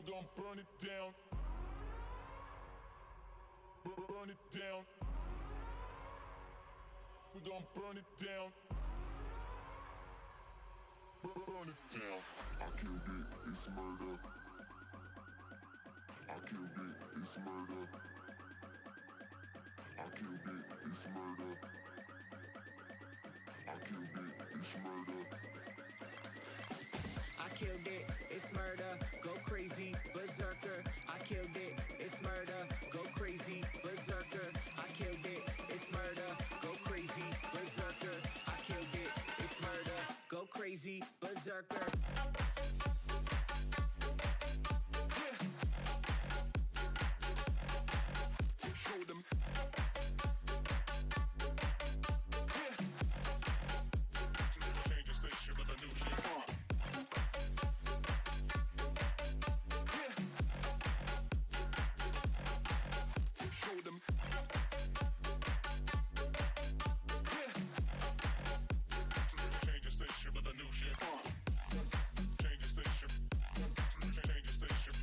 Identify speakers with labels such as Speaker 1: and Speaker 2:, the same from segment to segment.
Speaker 1: gon' burn it down. Burn it down. We gon' burn it down. Burn it down. I killed it, it's murder. I killed it, it's murder. I killed it, it's murder. I killed it, it's murder.
Speaker 2: I killed it, it's murder, go crazy, berserker. I killed it, it's murder, go crazy, berserker. I killed it, it's murder, go crazy, berserker. I killed it, it's murder, go crazy, berserker.
Speaker 1: Show them. Change the station with a new shit. Show them. Change the station with a new shit. Change the station. Change the station.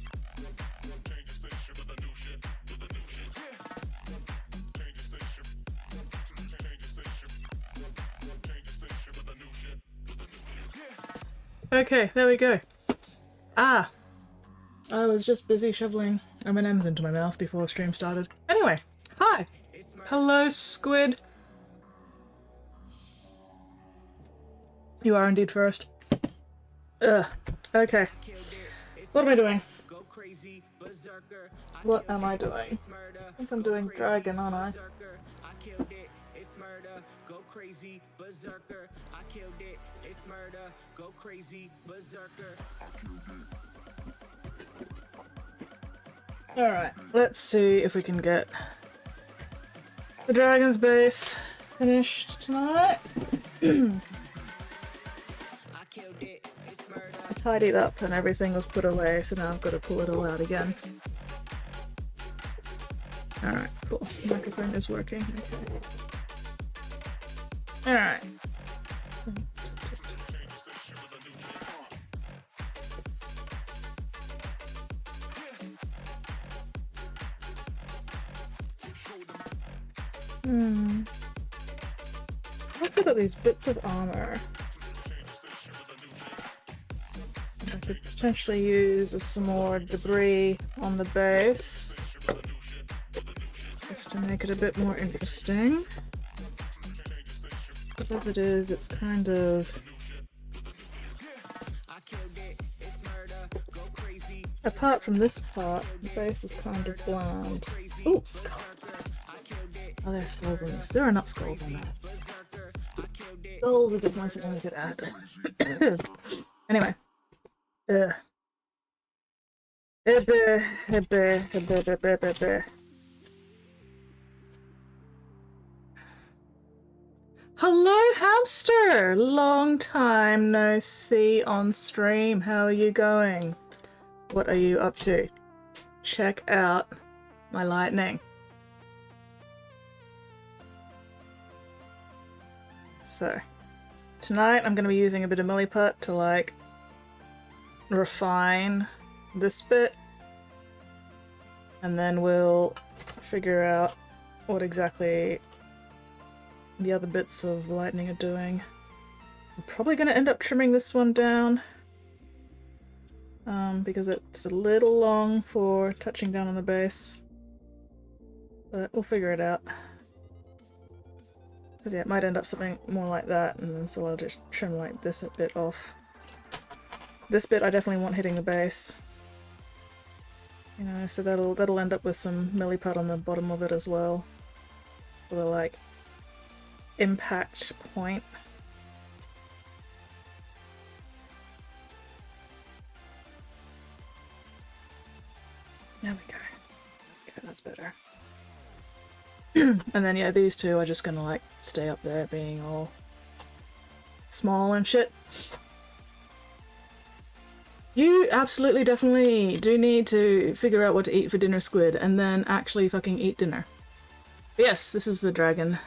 Speaker 1: Change the station with a new shit. With a new shit. Change the station. Change the station. Change the station with a new shit.
Speaker 3: Okay, there we go. Ah! I was just busy shoveling M&Ms into my mouth before stream started. Anyway, hi! Hello, squid! You are indeed first. Ugh. Okay. What am I doing? What am I doing? I think I'm doing dragon, aren't I?
Speaker 2: I killed it, it's murder, go crazy, berserker. I killed it, it's murder, go crazy, berserker.
Speaker 3: Alright, let's see if we can get the dragon's base finished tonight.
Speaker 2: I killed it, it's murder.
Speaker 3: I tidied up and everything was put away, so now I've got to pull it all out again. Alright, cool. The microphone is working. Okay. Alright. I've got these bits of armor I could potentially use as some more debris on the base, just to make it a bit more interesting. Because as it is, it's kind of... Apart from this part, the base is kind of bland. Ooh, skull. Oh, there's skulls on this. There are not skulls on that. Skulls are definitely something we could add. Anyway. Hello, hamster! Long time no see on stream. How are you going? What are you up to? Check out my lightning. So, tonight I'm going to be using a bit of milliput to like refine this bit, and then we'll figure out what exactly the other bits of lightning are doing. I'm probably going to end up trimming this one down because it's a little long for touching down on the base, but we'll figure it out. Because yeah, it might end up something more like that, and then so I'll just trim like this a bit off. This bit I definitely want hitting the base. You know, so that'll end up with some milliput on the bottom of it as well. For the like impact point. There we go. Okay, that's better. And then yeah, these two are just gonna like stay up there being all small and shit. You absolutely definitely do need to figure out what to eat for dinner, squid, and then actually fucking eat dinner. But yes, this is the dragon.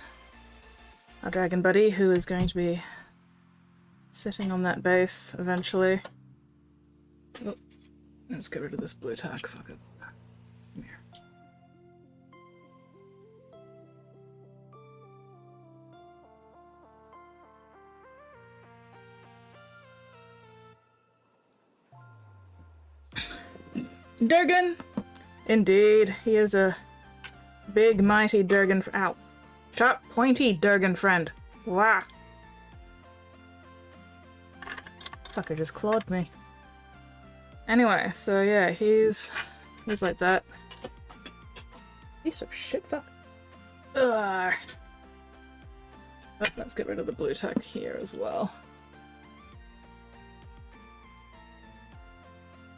Speaker 3: Our dragon buddy, who is going to be sitting on that base eventually. Oh, Let's get rid of this blue tack. Fuck it. Come here. Durgan! Indeed, he is a big, mighty Durgan. Ow. Sharp, pointy Durgan friend. Wah! Fucker just clawed me. Anyway, so yeah, he's like that. Piece of shit, fuck. Ugh. Oh, let's get rid of the blue tack here as well.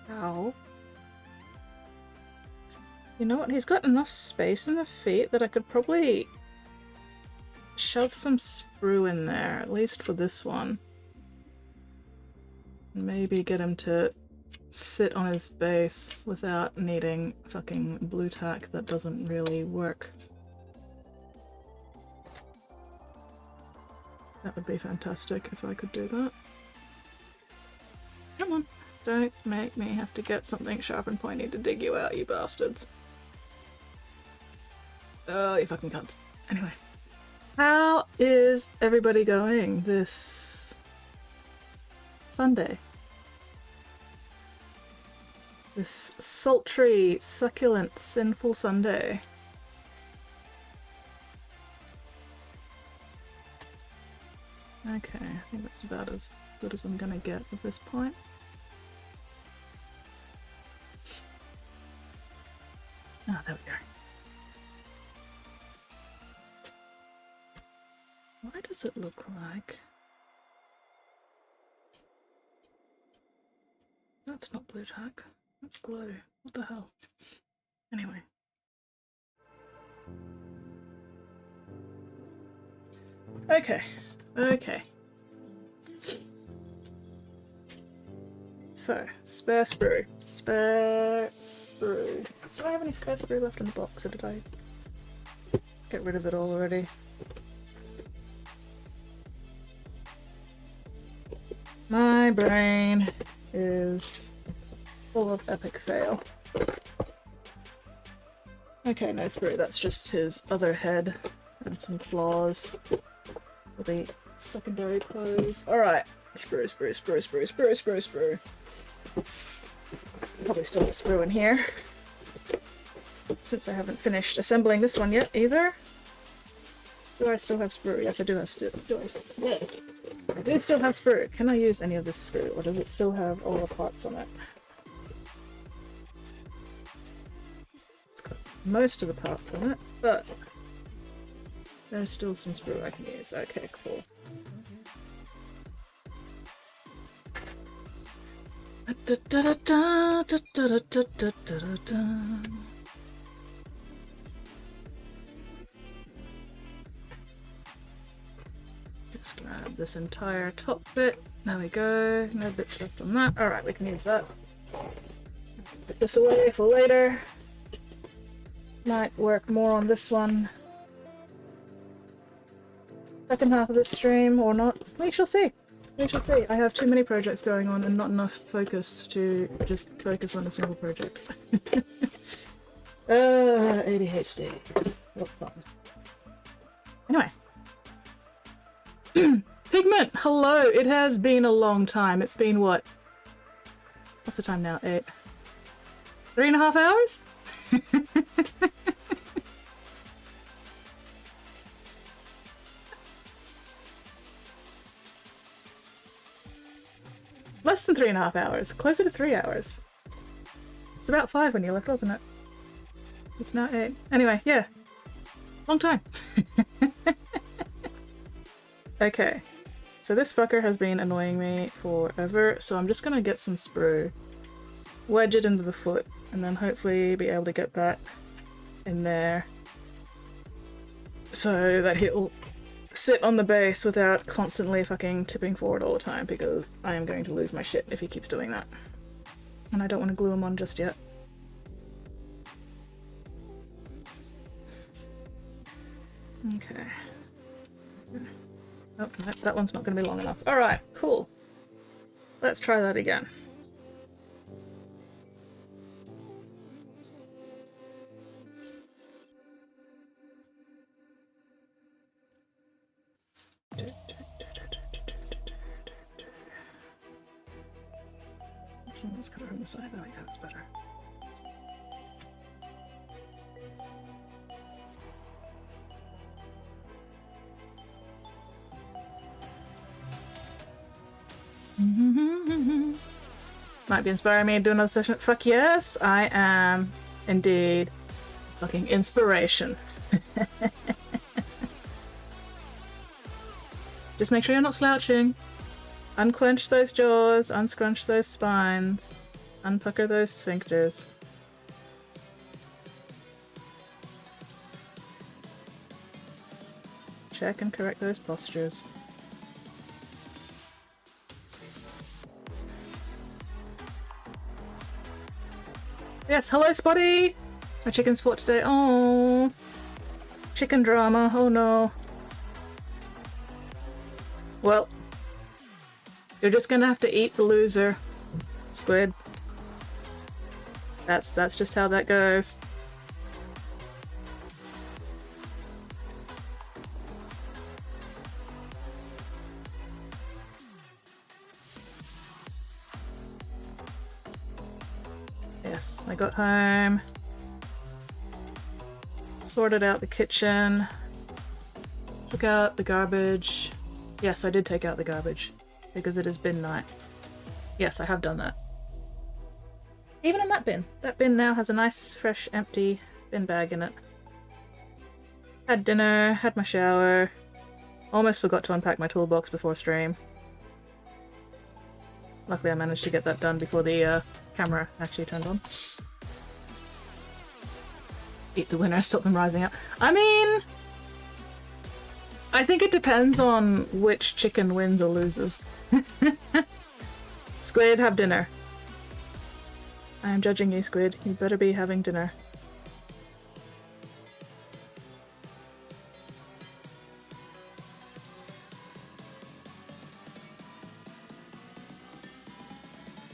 Speaker 3: Ow. You know what? He's got enough space in the feet that I could probably shove some sprue in there, at least for this one. Maybe get him to sit on his base without needing fucking blue tack that doesn't really work. That would be fantastic if I could do that. Come on, don't make me have to get something sharp and pointy to dig you out, you bastards. Oh, you fucking cunts. Anyway. How is everybody going this Sunday? This sultry, succulent, sinful Sunday. Okay, I think that's about as good as I'm gonna get at this point. Oh, there we go. Why does it look like... That's not blue tack. That's glue. What the hell? Anyway. Okay. Okay. So, spare sprue. Spare sprue. Do I have any spare sprue left in the box, or did I get rid of it all already? My brain is full of epic fail. Okay, no sprue, that's just his other head and some claws for the secondary clothes. Alright, sprue, sprue, sprue, sprue, sprue, sprue, sprue. Probably still have sprue in here, since I haven't finished assembling this one yet either. Do I still have sprue? Yes, I do have yeah. I do still have sprue. Can I use any of this sprue, or does it still have all the parts on it? It's got most of the parts on it, but there's still some sprue I can use. Okay, cool. Just grab this entire top bit. There we go. No bits left on that. Alright, we can use that. Put this away for later. Might work more on this one. Second half of this stream, or not. We shall see. We shall see. I have too many projects going on and not enough focus to just focus on a single project. ADHD. What fun. Anyway. Pigment! Hello! It has been a long time. It's been what? What's the time now? 8. 3.5 hours? Less than 3.5 hours. Closer to 3 hours. It's about 5 when you left, wasn't it? It's now 8. Anyway, yeah. Long time. Okay. So this fucker has been annoying me forever, so I'm just gonna get some sprue, wedge it into the foot, and then hopefully be able to get that in there so that he'll sit on the base without constantly fucking tipping forward all the time, because I am going to lose my shit if he keeps doing that. And I don't want to glue him on just yet. Okay. Oh, no, that one's not going to be long enough. Alright, cool. Let's try that again. Okay, let's cut it from the side. There we go, that's better. Might be inspiring me to do another session. Fuck yes, I am indeed fucking inspiration. Just make sure you're not slouching. Unclench those jaws, unscrunch those spines, unpucker those sphincters. Check and correct those postures. Yes, hello Spotty! My chicken's fought today. Oh, chicken drama. Oh no. Well, you're just gonna have to eat the loser, Squid. That's just how that goes. Yes, I got home, sorted out the kitchen, took out the garbage. Yes, I did take out the garbage, because it is bin night. Yes, I have done that. Even in that bin. That bin now has a nice, fresh, empty bin bag in it. Had dinner, had my shower. Almost forgot to unpack my toolbox before stream. Luckily I managed to get that done before the camera actually turned on. Eat the winner, stop them rising up. I mean, I think it depends on which chicken wins or loses. Squid, have dinner. I am judging you, Squid. You better be having dinner.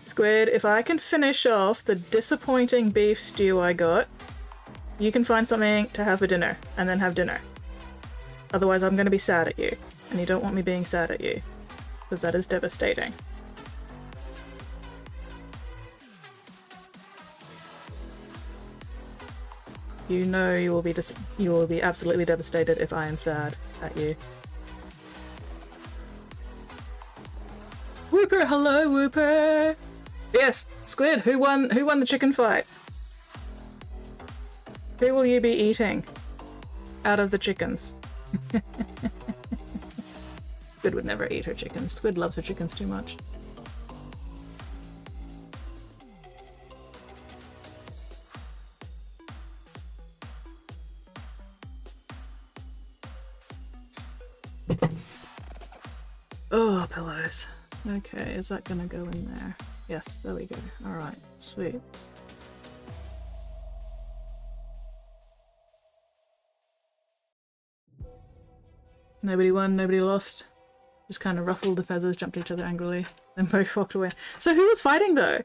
Speaker 3: Squid, if I can finish off the disappointing beef stew I got, you can find something to have for dinner, and then have dinner. Otherwise I'm going to be sad at you, and you don't want me being sad at you, because that is devastating. You know you will be absolutely devastated if I am sad at you. Whooper, hello Whooper! Yes, Squid, who won the chicken fight? Who will you be eating out of the chickens? Squid would never eat her chickens. Squid loves her chickens too much. Oh, pillows. Okay, is that gonna go in there? Yes, there we go. Alright, sweet. Nobody won, nobody lost. Just kind of ruffled the feathers, jumped at each other angrily, then both walked away. So who was fighting though?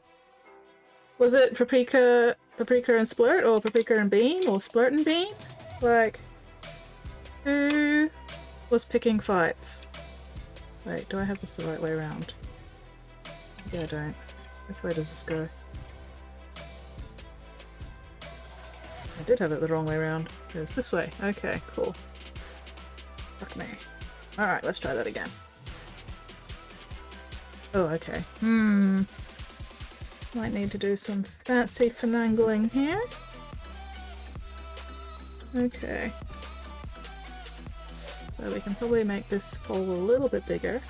Speaker 3: Was it Paprika and Splurt, or Paprika and Bean, or Splurt and Bean? Like, who was picking fights? Wait, do I have this the right way around? Yeah, I don't. Which way does this go? I did have it the wrong way around. It was this way. Okay, cool. Fuck me. Alright, let's try that again. Oh, okay. Might need to do some fancy finagling here. Okay. So we can probably make this hole a little bit bigger.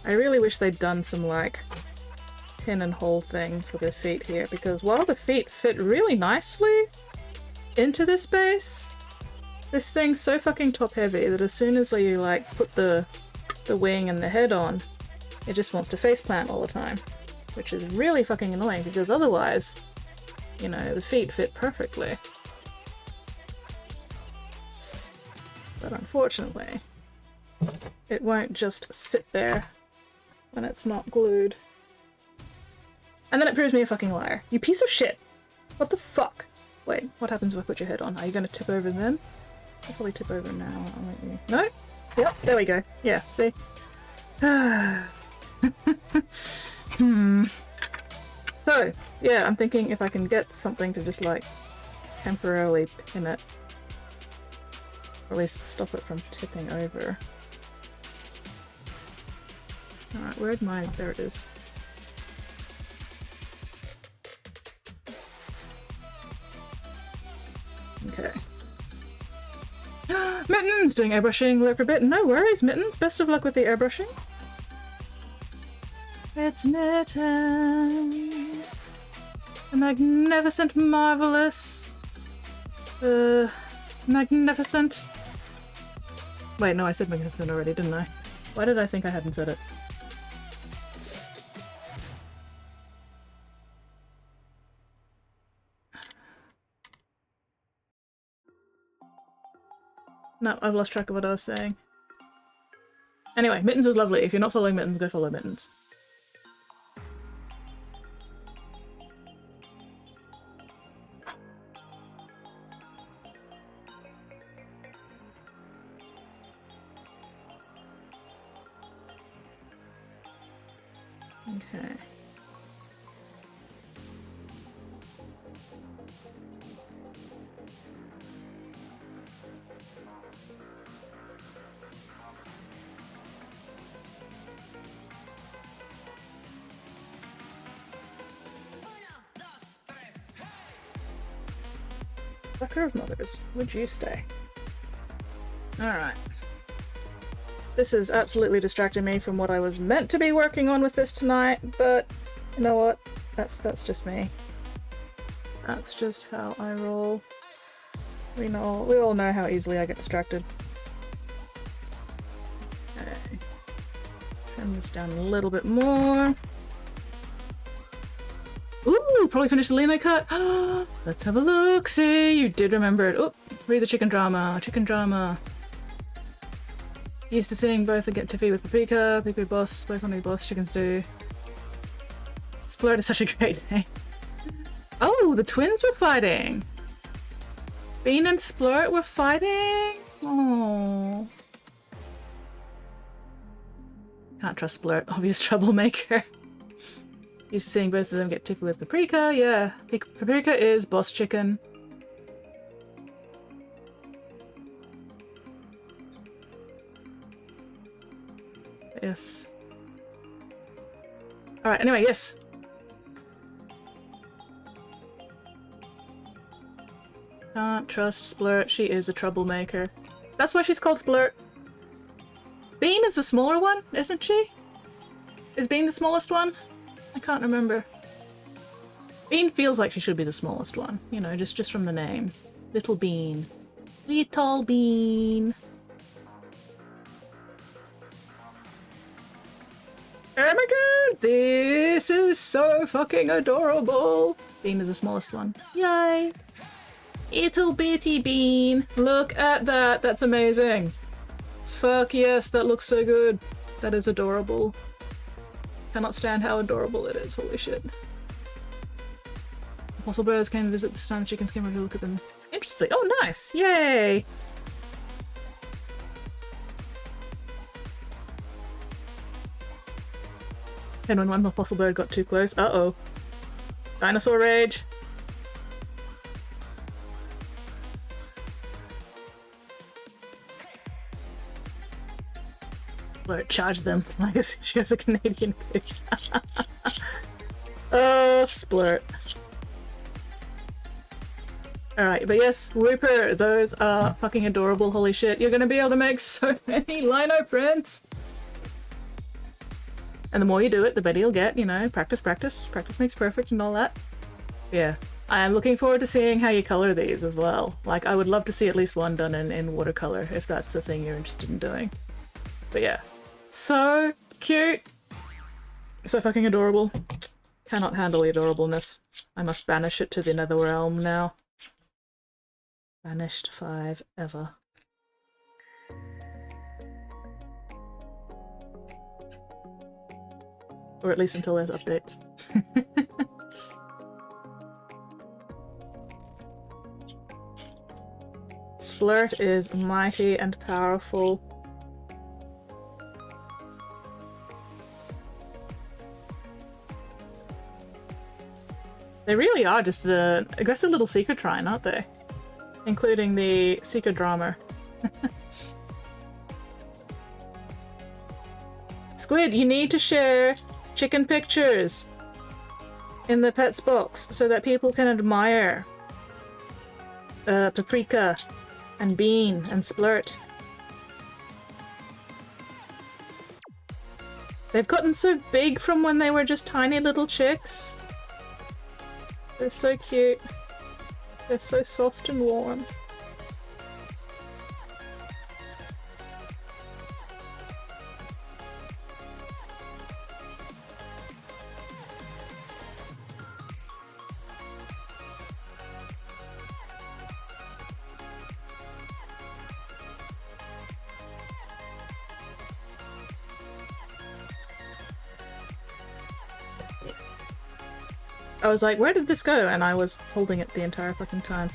Speaker 3: I really wish they'd done some like pin and hole thing for the feet here, because while the feet fit really nicely into this base, this thing's so fucking top heavy that as soon as you like put the wing and the head on, it just wants to faceplant all the time, which is really fucking annoying, because otherwise, you know, the feet fit perfectly. But unfortunately, it won't just sit there when it's not glued. And then it proves me a fucking liar. You piece of shit! What the fuck? Wait, what happens if I put your head on? Are you gonna tip over then? I'll probably tip over now, aren't you? No? Yep, there we go. Yeah, see? So, yeah, I'm thinking if I can get something to just, like, temporarily pin it. Or at least stop it from tipping over. Alright, where'd my... there it is. Okay. Mittens! Doing airbrushing, look a bit. No worries, Mittens. Best of luck with the airbrushing. It's Mittens. The magnificent, marvelous. Magnificent. Wait, no, I said magnificent already, didn't I? Why did I think I hadn't said it? No, I've lost track of what I was saying. Anyway, Mittens is lovely. If you're not following Mittens, go follow Mittens. Okay. Fucker of mothers, would you stay? Alright. This is absolutely distracting me from what I was meant to be working on with this tonight, but you know what? That's just me. That's just how I roll. We all know how easily I get distracted. Okay. Trim this down a little bit more. Ooh, probably finished the lino cut. Let's have a look. See, you did remember it. Oh, read the chicken drama. Chicken drama. Used to seeing both and get tiffy with paprika. Paprika boss, both on the boss chickens do. Splurt is such a great name. Oh, the twins were fighting. Bean and Splurt were fighting. Oh. Can't trust Splurt. Obvious troublemaker. Used to seeing both of them get tiffy with paprika. Yeah, paprika is boss chicken. Yes. Alright, anyway, yes. Can't trust Splurt. She is a troublemaker. That's why she's called Splurt. Bean is the smaller one, isn't she? Is Bean the smallest one? I can't remember. Bean feels like she should be the smallest one. You know, just from the name. Little Bean. Little Bean. Oh my god! This is so fucking adorable! Bean is the smallest one. Yay! Little bitty Bean. Look at that. That's amazing. Fuck yes, that looks so good. That is adorable. Cannot stand how adorable it is. Holy shit. Apostle birds came to visit this time. Chickens came over to look at them. Interesting. Oh, nice. Yay. And when one apostle bird got too close. Uh-oh. Dinosaur rage. Splurt, charge them. I guess she has a Canadian goose. Oh, Splurt. Alright, but yes, Whooper, those are fucking adorable. Holy shit, you're gonna be able to make so many lino prints! And the more you do it, the better you'll get, you know, practice, practice. Practice makes perfect and all that. Yeah. I am looking forward to seeing how you color these as well. Like, I would love to see at least one done in watercolor, if that's a thing you're interested in doing. But yeah. So cute! So fucking adorable. Cannot handle the adorableness. I must banish it to the netherrealm now. Banished 5 ever. Or at least until there's updates. Splurt is mighty and powerful. They really are just an aggressive little Seeker Trine, aren't they? Including the Seeker Drama. Squid, you need to share chicken pictures in the pets box so that people can admire Paprika and Bean and Splurt. They've gotten so big from when they were just tiny little chicks. They're so cute. They're so soft and warm. I was like, where did this go? And I was holding it the entire fucking time.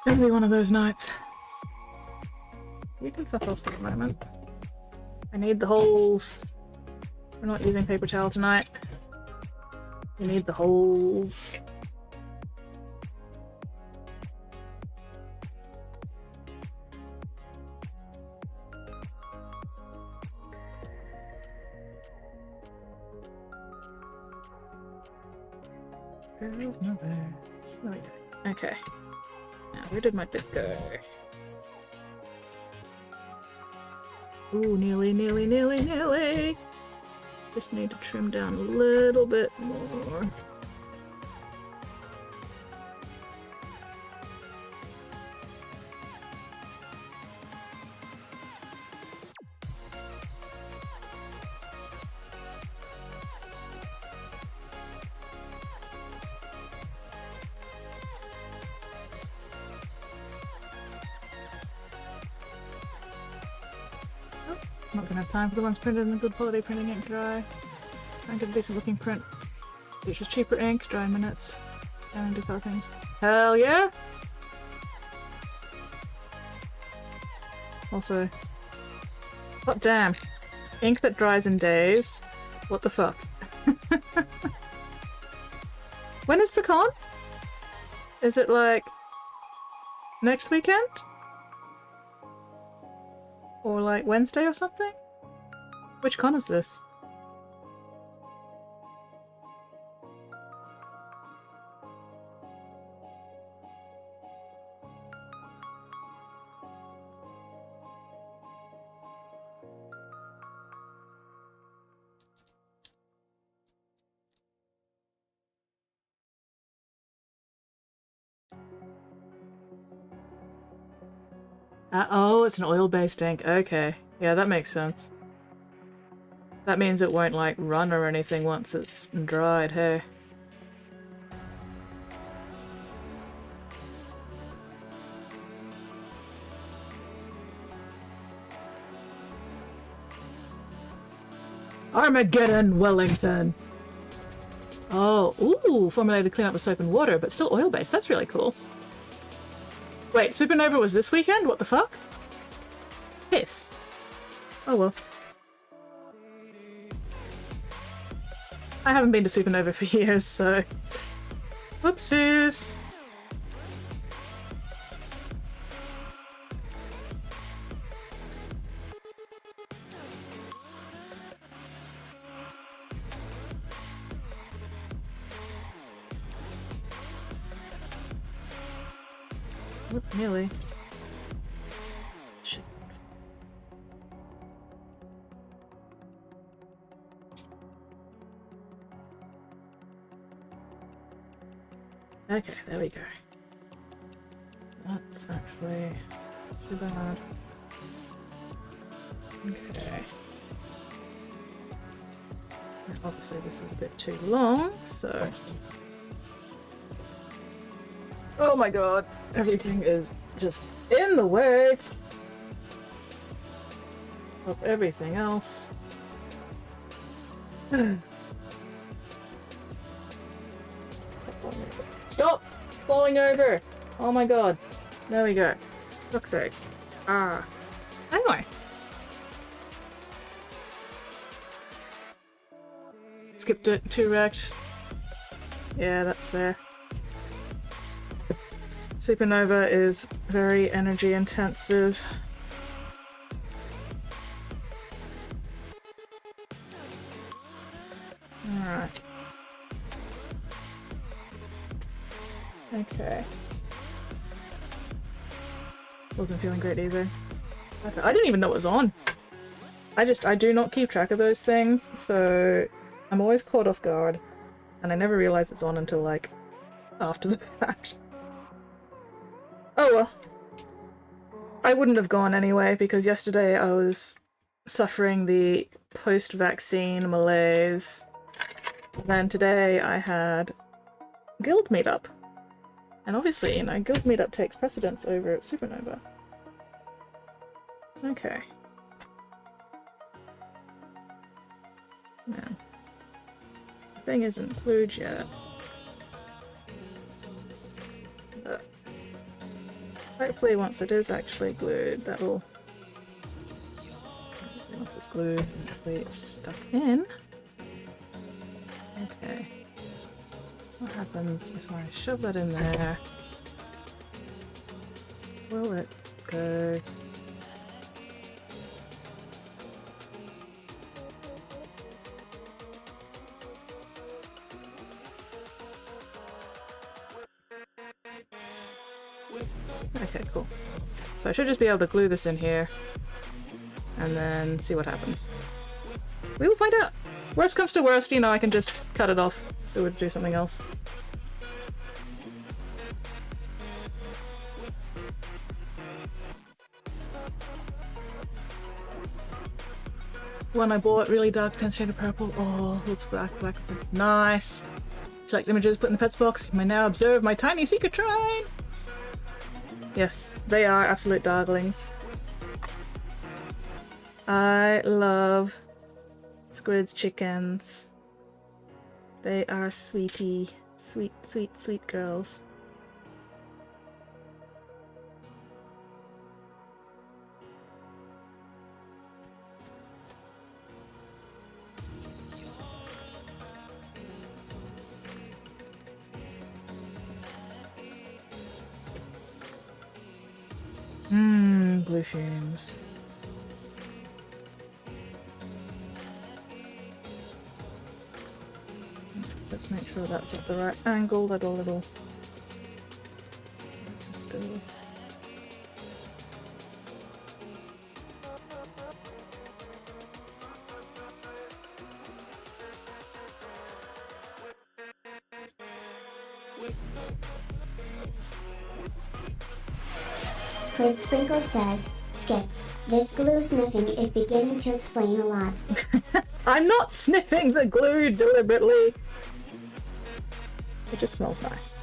Speaker 3: Gonna be one of those nights. You can fuck off for a moment. I need the holes. We're not using paper towel tonight. You need the holes. Where's my birds? There we go. Okay. Now, where did my bit go? Ooh, nearly. Just need to trim down a little bit more. Not gonna have time for the ones printed in the good quality printing ink dry. Try and get a decent looking print. Which is cheaper ink, dry in minutes, and do other things. Hell yeah! Also, hot damn. Ink that dries in days. What the fuck? When is the con? Is it like next weekend? Or like Wednesday or something? Which con is this? Oh, it's an oil-based ink. Okay. Yeah, that makes sense. That means it won't, like, run or anything once it's dried, hey? Armageddon, Wellington! Oh, ooh, formulated to clean up with soap and water, but still oil-based. That's really cool. Wait, Supernova was this weekend? What the fuck? Piss. Oh well. I haven't been to Supernova for years, so... Whoopsies! Whoop, nearly. Shit. Okay, there we go. That's actually too bad. Okay. And obviously this is a bit too long, so... Oh my god, everything is just in the way of everything else. Stop falling over! Oh my god. There we go. Fuck's sake. Ah. Anyway. Skipped it. 2 wrecked. Yeah, that's fair. Supernova is very energy intensive. Alright. Okay. Wasn't feeling great either. I didn't even know it was on. I do not keep track of those things, so I'm always caught off guard. And I never realize it's on until, like, after the fact. Oh well. I wouldn't have gone anyway, because yesterday I was suffering the post-vaccine malaise. And then today I had guild meetup. And obviously, you know, guild meetup takes precedence over Supernova. Okay. Man. The thing isn't glued yet. But hopefully once it is actually glued, that'll... Once it's glued, hopefully it's stuck in. Okay. What happens if I shove that in there? Will it go? Okay, cool. So I should just be able to glue this in here and then see what happens. We will find out! Worst comes to worst, you know, I can just cut it off. It would do something else. One I bought, really dark, 10 shade of purple. Oh, looks black. Nice! Select images, put in the pets box. You may now observe my tiny secret shrine! Yes, they are absolute darlings. I love Squid's chickens. They are sweetie. Sweet, sweet, sweet girls. Glue fumes. Let's make sure that's at the right angle, that a little... Still...
Speaker 4: Squid Sprinkle says, Skits, this glue sniffing is beginning to explain a lot.
Speaker 3: I'm not sniffing the glue deliberately! It just smells nice.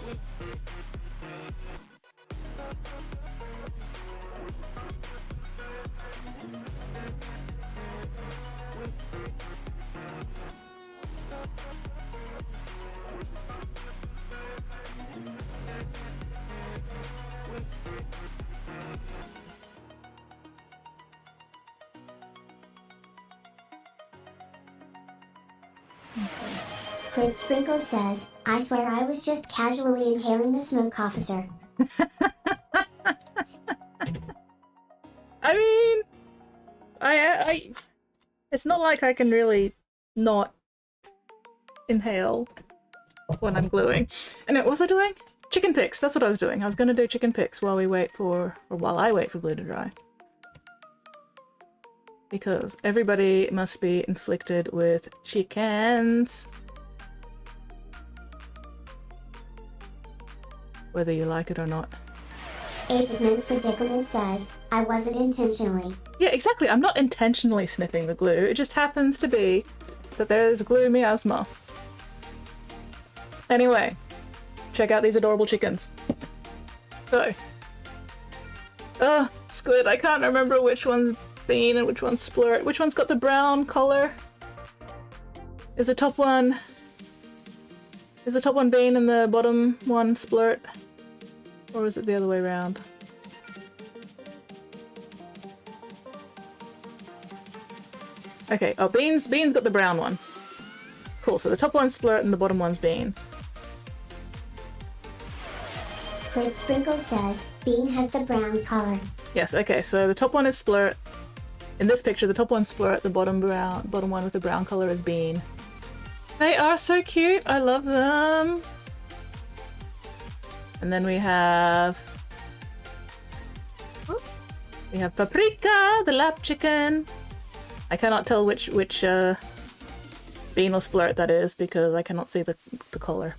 Speaker 4: Squid Sprinkle says, I swear I was just casually inhaling the smoke officer.
Speaker 3: I mean... I... It's not like I can really not inhale when I'm gluing. And what was I doing? Chicken picks, that's what I was doing. I was gonna do chicken picks while we wait for... or while I wait for glue to dry. Because everybody must be inflicted with chickens. Whether you like it or not.
Speaker 4: Apeman Predicament says, I wasn't intentionally.
Speaker 3: Yeah, exactly. I'm not intentionally sniffing the glue. It just happens to be that there's glue miasma. Anyway, check out these adorable chickens. So. Squid, I can't remember which one's bean and which one's splurt. Which one's got the brown color? Is the top one bean and the bottom one splurt? Or is it the other way around? Okay, oh, Bean's got the brown one. Cool, so the top one's splurt and the bottom one's Bean.
Speaker 4: Squid Sprinkle says, Bean has the brown color.
Speaker 3: Yes, okay, so the top one is splurt. In this picture, the top one's splurt, the bottom one with the brown color is Bean. They are so cute, I love them. And then we have Paprika, the lap chicken. I cannot tell which Bean or splurt that is because I cannot see the collar.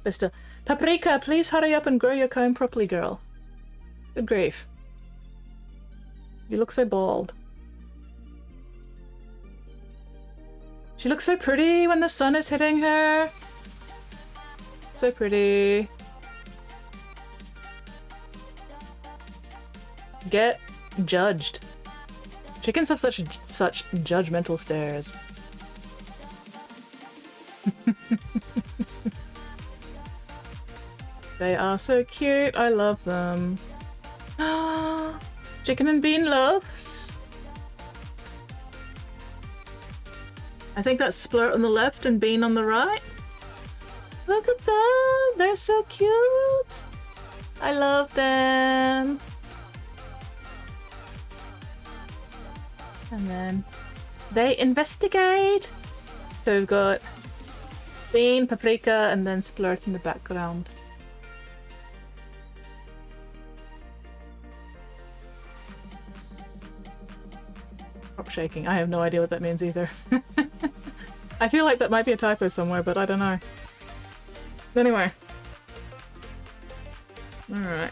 Speaker 3: But still, Paprika, please hurry up and grow your comb properly, girl. Good grief. You look so bald. She looks so pretty when the sun is hitting her. So pretty. Get judged. Chickens have such judgmental stares. They are so cute. I love them. Chicken and Bean loves. I think that's Splurt on the left and Bean on the right. Look at them. They're so cute. I love them. And then they investigate. So we've got Bean, Paprika, and then Splurt in the background. Crop shaking. I have no idea what that means either. I feel like that might be a typo somewhere, but I don't know. Anyway. Alright.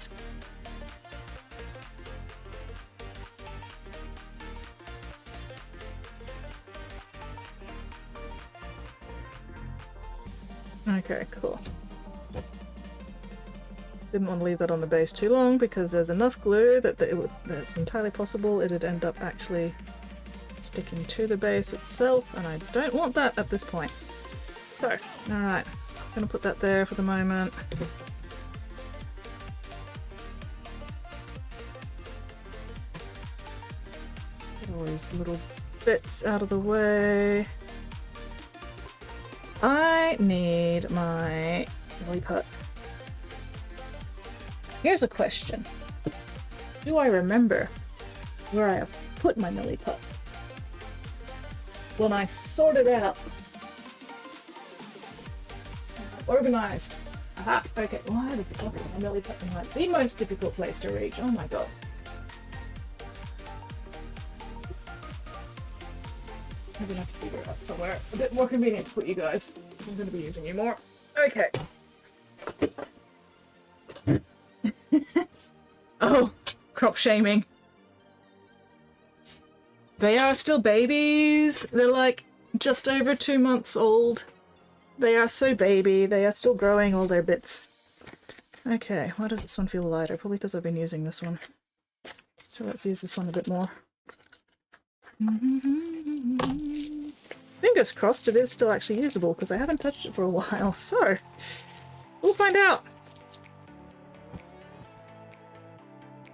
Speaker 3: Okay, cool. Didn't want to leave that on the base too long because there's enough glue that it's entirely possible it'd end up actually sticking to the base itself, and I don't want that at this point. So, alright, I'm gonna put that there for the moment. Get all these little bits out of the way. I need my lily put. Here's a question. Do I remember where I have put my milli pup? When I sorted out. Organized. Aha, okay. Why the fuck is my milli pup in the most difficult place to reach? Oh my god. I'm gonna have to figure it out somewhere a bit more convenient to put you guys. I'm gonna be using you more. Okay. Oh, crop shaming. They are still babies. They're like just over 2 months old. They are so baby. They are still growing all their bits. Okay, why does this one feel lighter? Probably because I've been using this one. So let's use this one a bit more. Fingers crossed it is still actually usable because I haven't touched it for a while. So, we'll find out.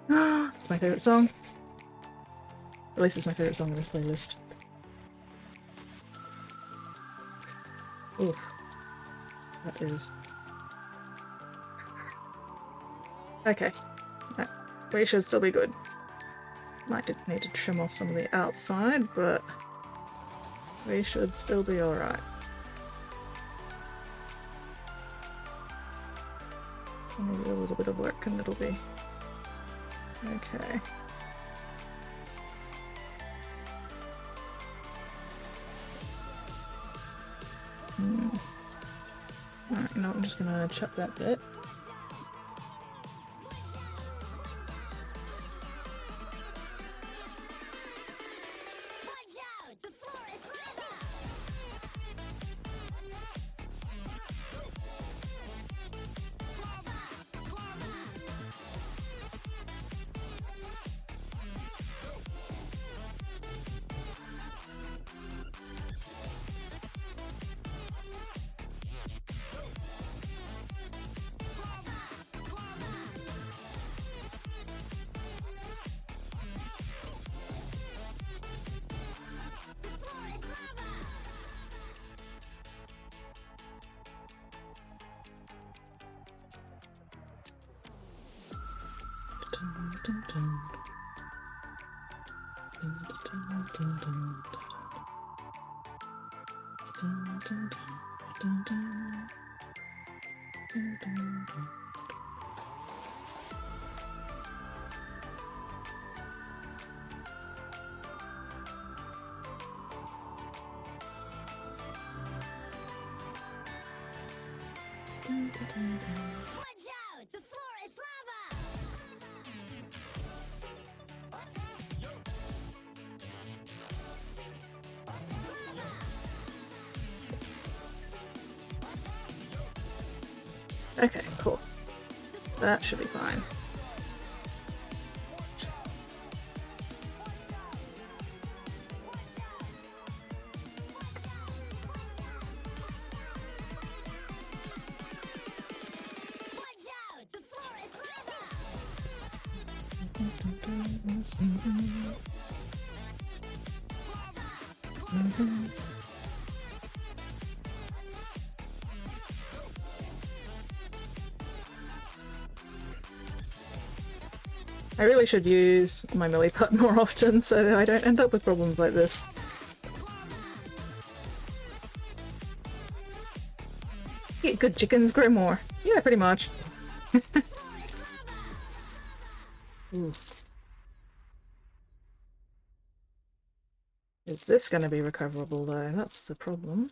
Speaker 3: It's my favourite song. At least it's my favourite song in this playlist. Oof. That is... Okay. That way should still be good. Might need to trim off some of the outside, but we should still be alright. Maybe a little bit of work and it'll be okay. Alright, now I'm just gonna chop that bit.
Speaker 5: Watch out! The floor is lava!
Speaker 3: Okay, cool. That should be fine.
Speaker 5: Watch out! The floor is lava!
Speaker 3: I really should use my melee putt more often so I don't end up with problems like this. Get good chickens, grow more. Yeah, pretty much. Ooh. Is this going to be recoverable though? That's the problem.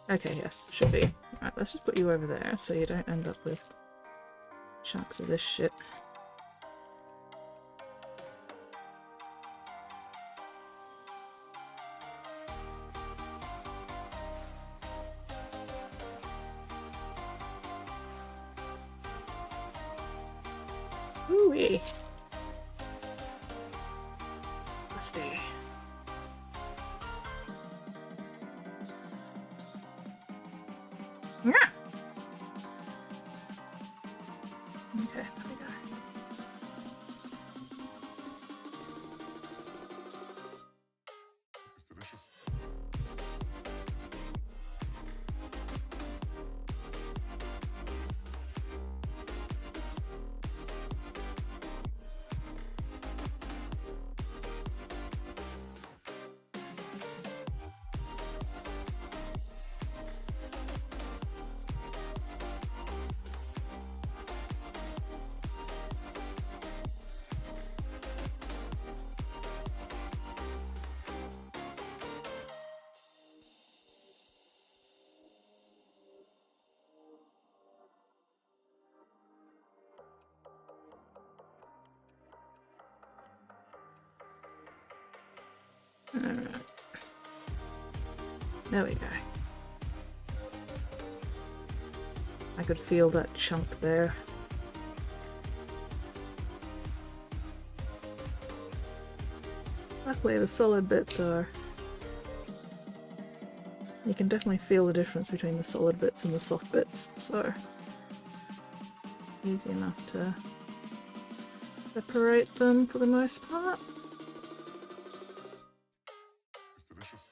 Speaker 3: Okay, yes, should be. Alright, let's just put you over there so you don't end up with chunks of this shit. Ooh-wee. Rusty. Yeah. Okay, there we go.
Speaker 1: It's delicious.
Speaker 3: Alright. There we go. I could feel that chunk there. Luckily the solid bits are... You can definitely feel the difference between the solid bits and the soft bits, so... Easy enough to separate them for the most part.
Speaker 1: It's delicious.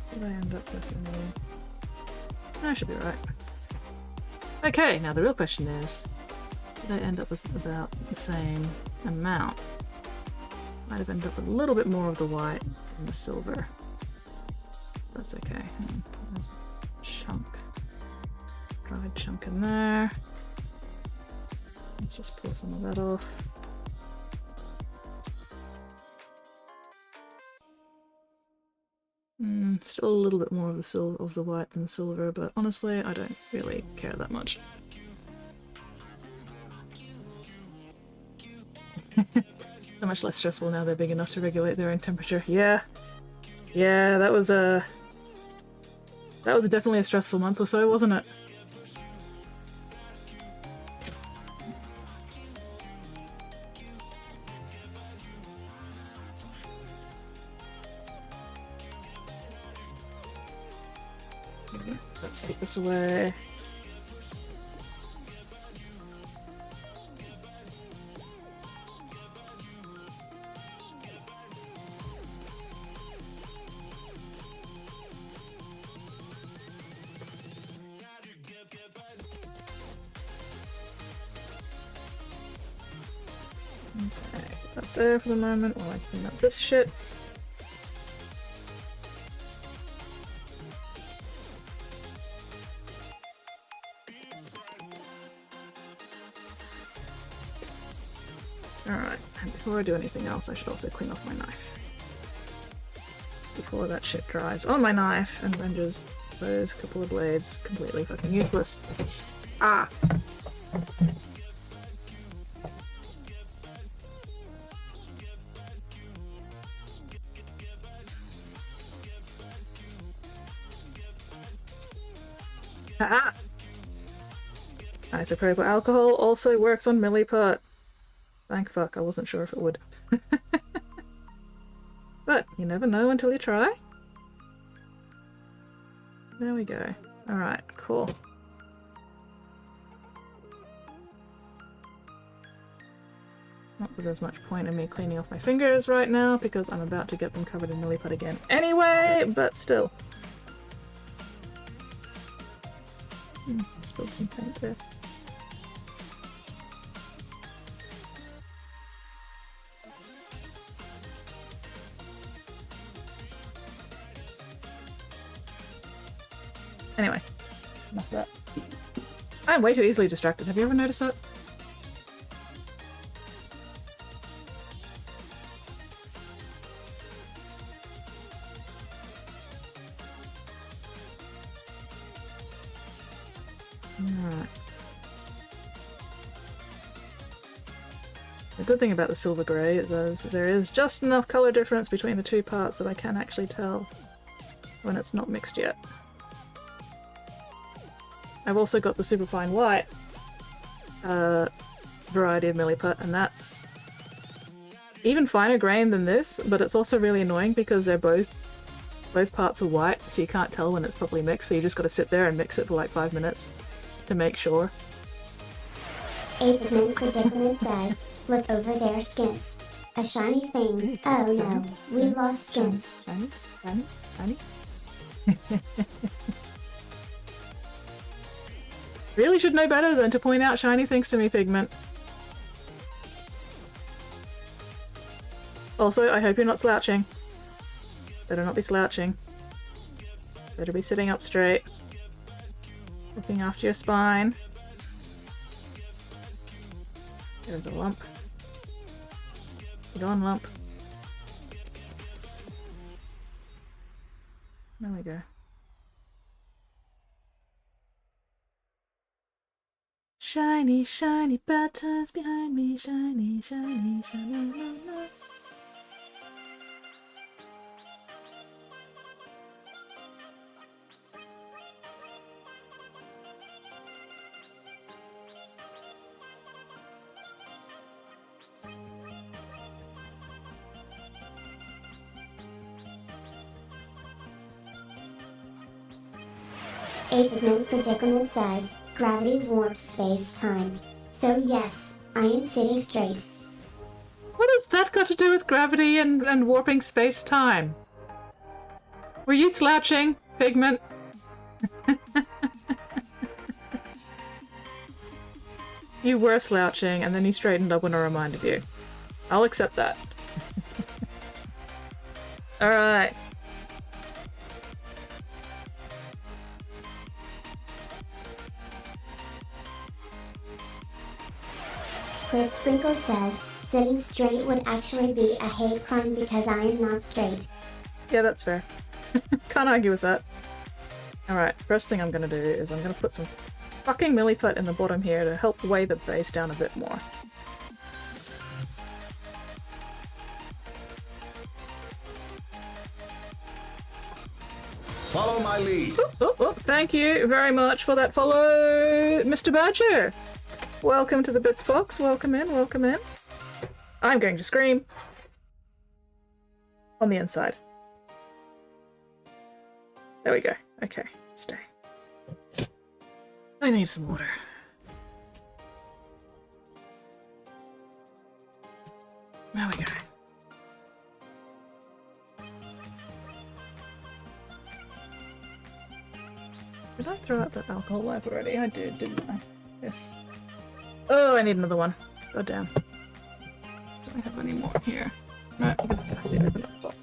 Speaker 3: What did I end up with in the... I should be right. Okay, now the real question is, did I end up with about the same amount? Might have ended up with a little bit more of the white than the silver. That's okay. There's a chunk. Dried chunk in there. Let's just pull some of that off. Still a little bit more of the white than the silver, but honestly, I don't really care that much. So much less stressful now they're big enough to regulate their own temperature. Yeah. Yeah, that was definitely a stressful month or so, wasn't it? That's it. Put this away. Okay, put that there for the moment while I clean up this shit. Alright, and before I do anything else, I should also clean off my knife. Before that shit dries on my knife and renders those couple of blades completely fucking useless. Ah! Ah! Isopropyl alcohol also works on milliput. Thank fuck, I wasn't sure if it would. But you never know until you try. There we go. Alright, cool. Not that there's much point in me cleaning off my fingers right now because I'm about to get them covered in milliput again anyway, but still. Spilled some paint there. Anyway, enough of that. I'm way too easily distracted. Have you ever noticed that? Alright. The good thing about the silver grey is there is just enough colour difference between the two parts that I can actually tell when it's not mixed yet. I've also got the superfine white variety of milliput, and that's even finer grain than this, but it's also really annoying because they're both parts are white, so you can't tell when it's properly mixed, so you just got to sit there and mix it for like 5 minutes to make sure.
Speaker 4: Apeman Predicament says, look over their skins. A shiny thing. Oh no, we lost skins.
Speaker 3: Shiny, shiny, shiny. Really should know better than to point out shiny things to me, Pigment. Also, I hope you're not slouching. Better not be slouching. Better be sitting up straight. Looking after your spine. There's a lump. Get on, lump. There we go. Shiny, shiny buttons behind me. Shiny, shiny, shiny, la, la.
Speaker 4: Apeman Predicament says, gravity warps space-time. So yes, I am sitting straight.
Speaker 3: What has that got to do with gravity and warping space-time? Were you slouching, Pigment? You were slouching, and then you straightened up when I reminded you. I'll accept that. Alright.
Speaker 4: Squid Sprinkle says, sitting straight would actually be a hate crime because I am not straight.
Speaker 3: Yeah, that's fair. Can't argue with that. Alright, first thing I'm gonna do is I'm gonna put some fucking milliput in the bottom here to help weigh the base down a bit more.
Speaker 6: Follow my lead.
Speaker 3: Thank you very much for that follow, Mr. Badger. Welcome to the Bits box. Welcome in, welcome in. I'm going to scream. On the inside. There we go. Okay, stay. really need some water. There we go. Did I throw out that alcohol wipe already? I did, didn't I? Yes. Oh, I need another one. God damn. Do I have any more here? No, I'm gonna have to open up the box.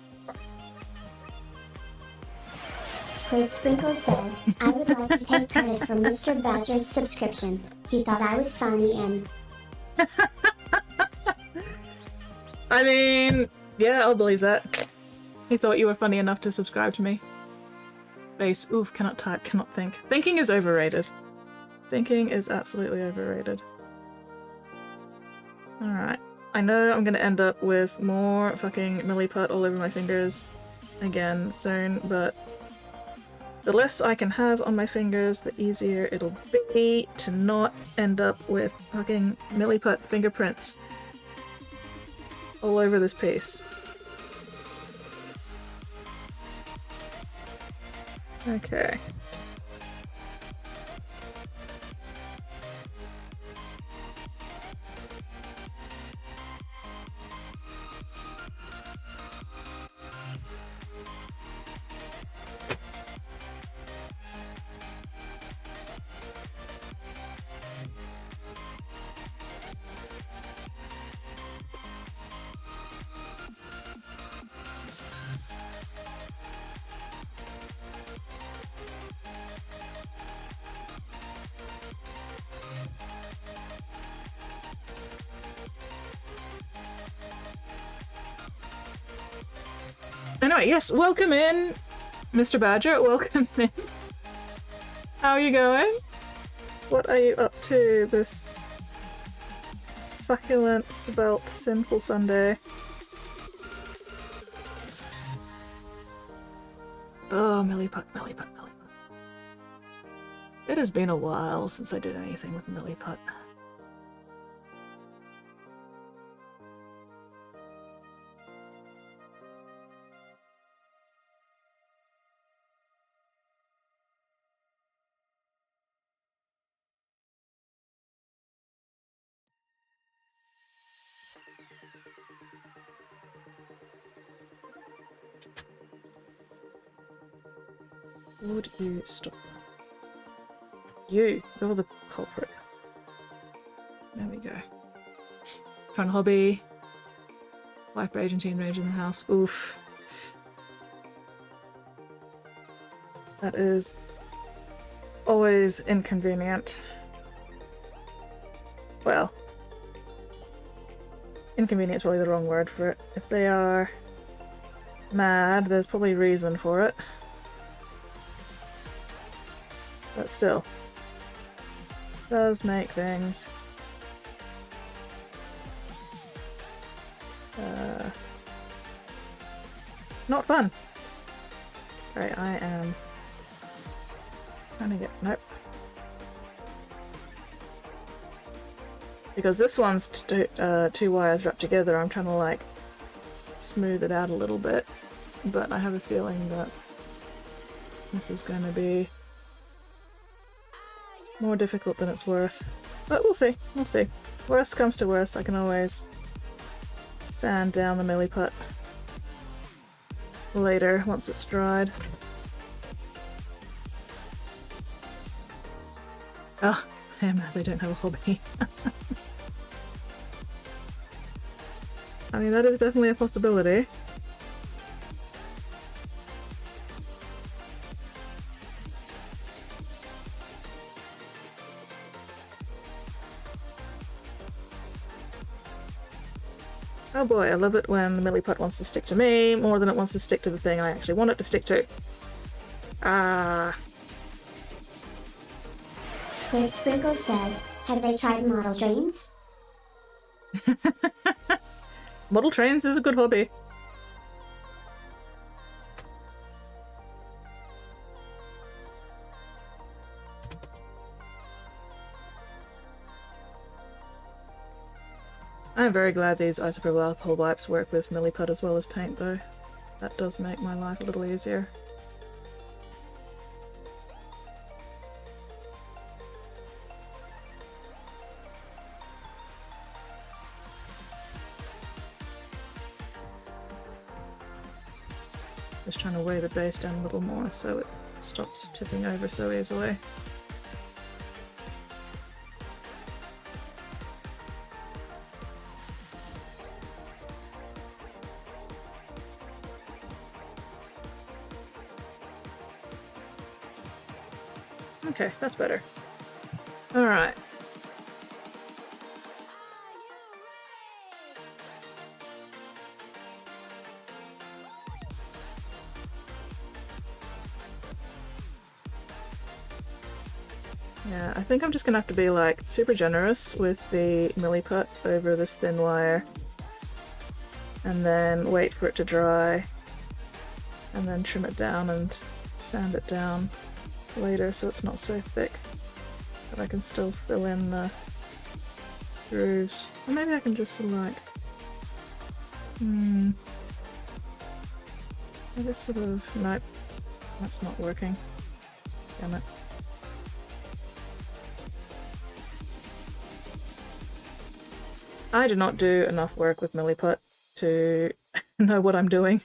Speaker 4: Squid Sprinkle says, I would like to take credit for Mr. Badger's subscription. He thought I was funny and...
Speaker 3: I mean, yeah, I'll believe that. He thought you were funny enough to subscribe to me. Base. Oof, cannot type, cannot think. Thinking is overrated. Thinking is absolutely overrated. Alright. I know I'm gonna end up with more fucking milliput all over my fingers again soon, but the less I can have on my fingers, the easier it'll be to not end up with fucking milliput fingerprints all over this piece. Okay. Anyway, yes, welcome in, Mr. Badger, welcome in. How are you going? What are you up to this succulent, svelte, sinful Sunday? Oh, milliput, milliput, milliput. It has been a while since I did anything with milliput. Would you stop that? You're the culprit. There we go. Trying hobby. Life rage and teen rage in the house. Oof. That is always inconvenient. Well, inconvenience is probably the wrong word for it. If they are mad, there's probably reason for it. But still, does make things not fun. Right, I am trying to get nope. Because this one's two wires wrapped together, I'm trying to like smooth it out a little bit, but I have a feeling that this is going to be more difficult than it's worth. But we'll see, we'll see. Worst comes to worst, I can always sand down the milliput later once it's dried. Oh, damn, they don't have a hobby. I mean, that is definitely a possibility. Oh boy, I love it when the milliput wants to stick to me more than it wants to stick to the thing I actually want it to stick to. Ah.
Speaker 4: Squid Sprinkle says, have they tried model trains?
Speaker 3: Model trains is a good hobby. I'm very glad these isopropyl alcohol wipes work with milliput as well as paint though. That does make my life a little easier. Just trying to weigh the base down a little more so it stops tipping over so easily. Okay, that's better. Alright. Yeah, I think I'm just gonna have to be like super generous with the milliput over this thin wire. And then wait for it to dry. And then trim it down and sand it down later so it's not so thick. But I can still fill in the grooves. Or maybe I can just like... I just sort of... Nope. That's not working. Damn it. I do not do enough work with milliput to know what I'm doing.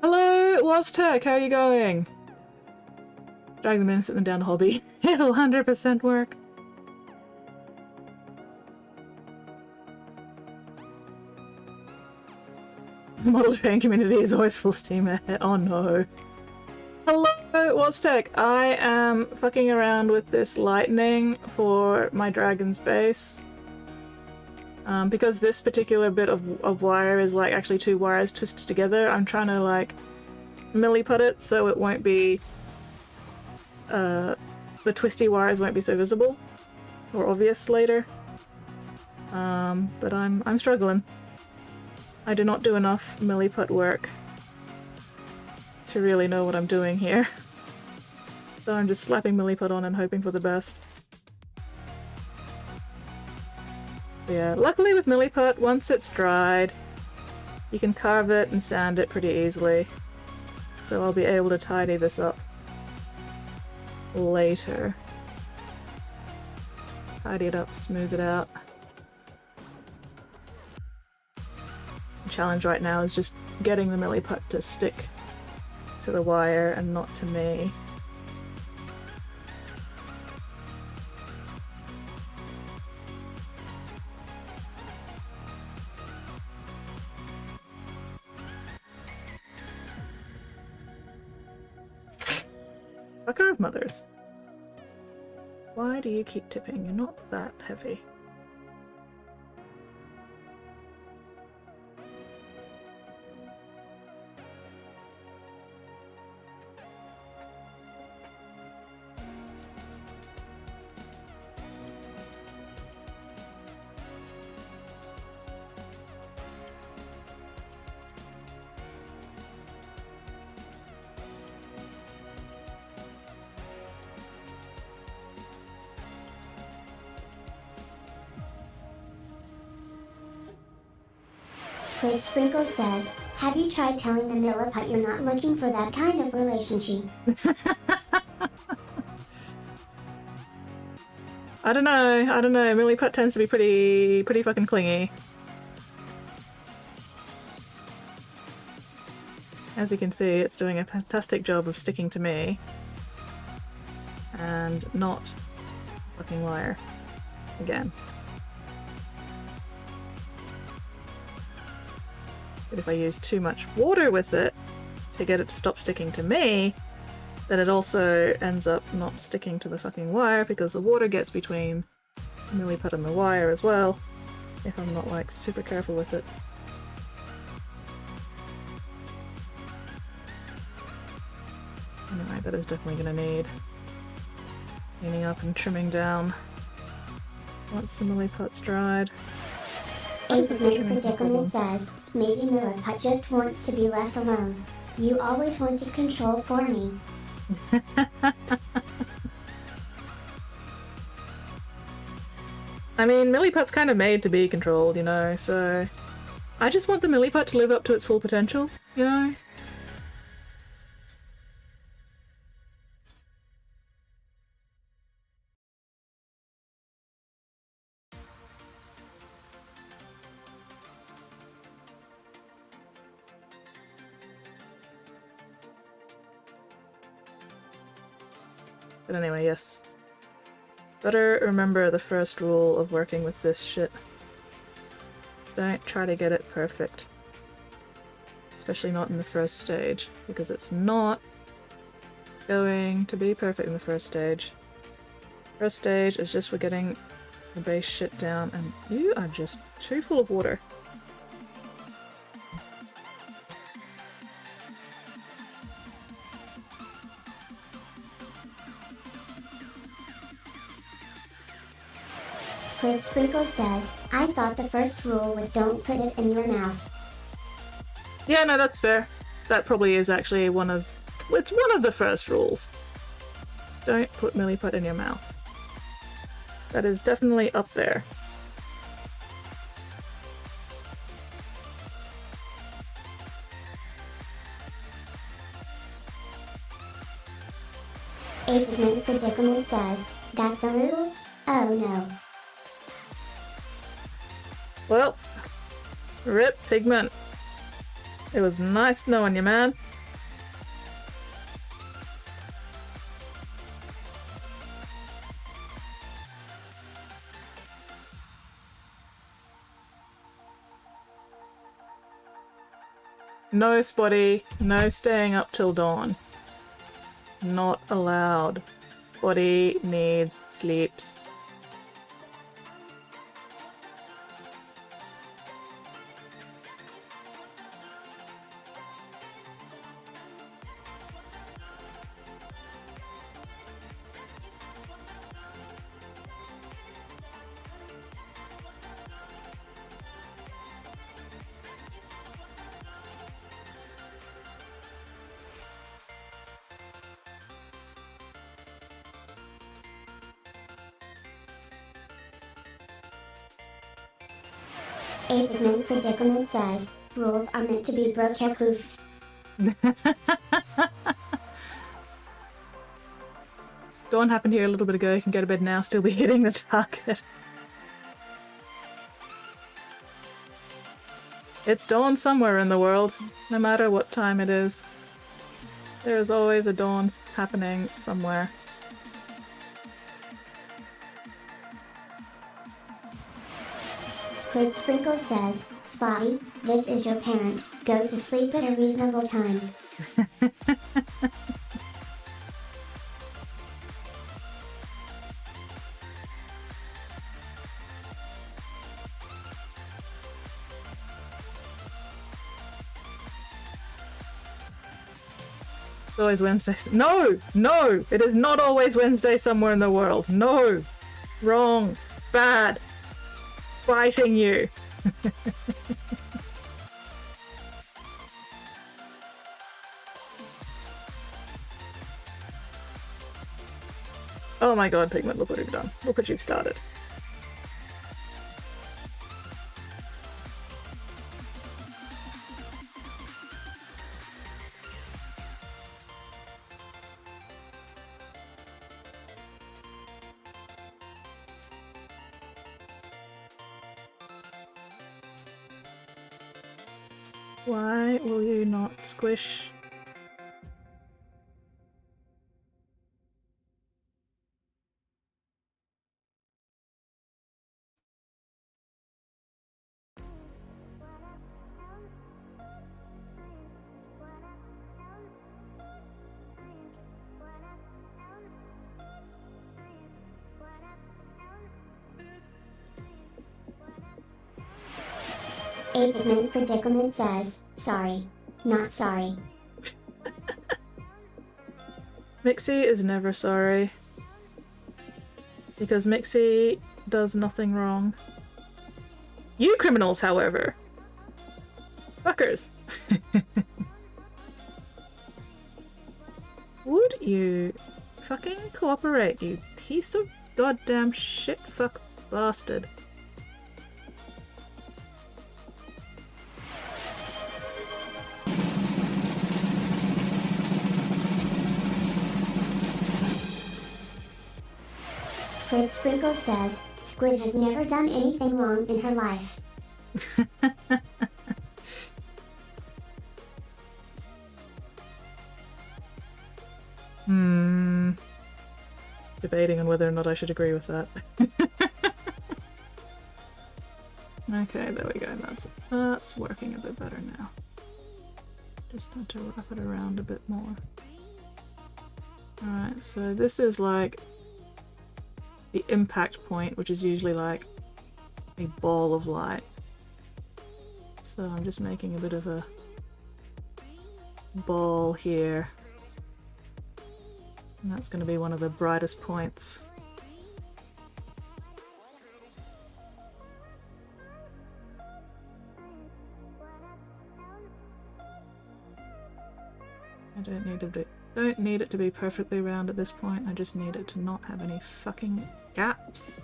Speaker 3: Hello, Waztech, how are you going? Drag them in, sit them down to hobby. It'll 100% work. The model train community is always full steam ahead. Oh no. Hello, Waztech! I am fucking around with this lightning for my dragon's base. Because this particular bit of wire is like actually two wires twisted together, I'm trying to like milliput it so it won't be... the twisty wires won't be so visible or obvious later. But I'm struggling. I do not do enough milliput work to really know what I'm doing here. So I'm just slapping milliput on and hoping for the best. But yeah, luckily with milliput, once it's dried, you can carve it and sand it pretty easily. So I'll be able to tidy this up later. Tidy it up, smooth it out. The challenge right now is just getting the milliput to stick to the wire and not to me. Fucker of mothers. Why do you keep tipping? You're not that heavy.
Speaker 4: Squid Sprinkle says, have you tried telling the milliput you're not looking for that kind of relationship?
Speaker 3: I don't know. Milliput tends to be pretty fucking clingy. As you can see, it's doing a fantastic job of sticking to me. And not fucking wire. Again. But if I use too much water with it to get it to stop sticking to me, then it also ends up not sticking to the fucking wire because the water gets between the milliput and the wire as well, if I'm not like super careful with it. Anyway, that is definitely going to need cleaning up and trimming down once the milliput's dried.
Speaker 4: Ace of Maker Predicament says, maybe milliput just wants to be left alone. You always wanted control for me.
Speaker 3: I mean, milliput's kind of made to be controlled, you know, so I just want the milliput to live up to its full potential, you know? But anyway, yes. Better remember the first rule of working with this shit. Don't try to get it perfect. Especially not in the first stage, because it's not going to be perfect in the first stage. First stage is just for getting the base shit down, and you are just too full of water.
Speaker 4: Squid Sprinkle says, I thought the first rule was don't put it in your mouth.
Speaker 3: Yeah, no, that's fair. That probably is actually it's one of the first rules. Don't put milliput in your mouth. That is definitely up there.
Speaker 4: Apesman Predicament says, that's a rule? Oh no.
Speaker 3: Well, rip Pigment. It was nice knowing you, man. No Spotty, no staying up till dawn. Not allowed. Spotty needs sleeps.
Speaker 4: Apesman Predicament says, rules are meant to be broke.
Speaker 3: Dawn happened here a little bit ago. You can go to bed now, still be hitting the target. It's dawn somewhere in the world, no matter what time it is. There is always a dawn happening somewhere.
Speaker 4: Squid Sprinkle says, Spotty, this is your parent. Go to sleep at a reasonable time.
Speaker 3: It's always Wednesday. No! No! It is not always Wednesday somewhere in the world. No! Wrong. Bad. Fighting you. Oh my god, Pigment, look what you've done. Look what you've started. Why will you not squish?
Speaker 4: Apesman Predicament says, sorry. Not sorry.
Speaker 3: Mixie is never sorry. Because Mixie does nothing wrong. You criminals, however. Fuckers. Would you fucking cooperate, you piece of goddamn shit fuck bastard.
Speaker 4: Squid Sprinkle says, Squid has never done anything wrong in her life.
Speaker 3: debating on whether or not I should agree with that. Okay, there we go. That's working a bit better now. Just need to wrap it around a bit more. Alright, so this is like the impact point, which is usually like a ball of light. So I'm just making a bit of a ball here. And that's going to be one of the brightest points. I don't need it to be perfectly round at this point. I just need it to not have any fucking gaps.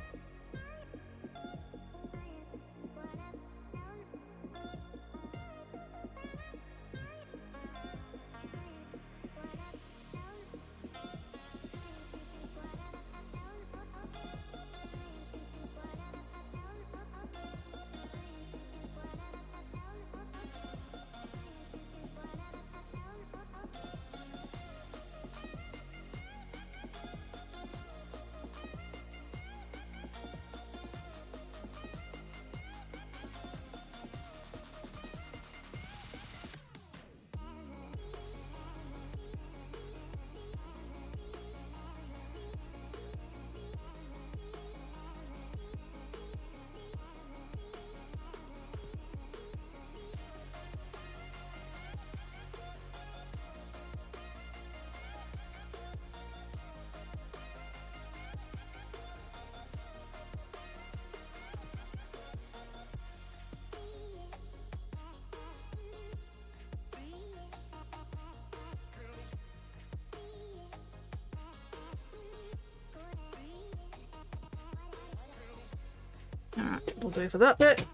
Speaker 3: Alright, that'll do for that bit.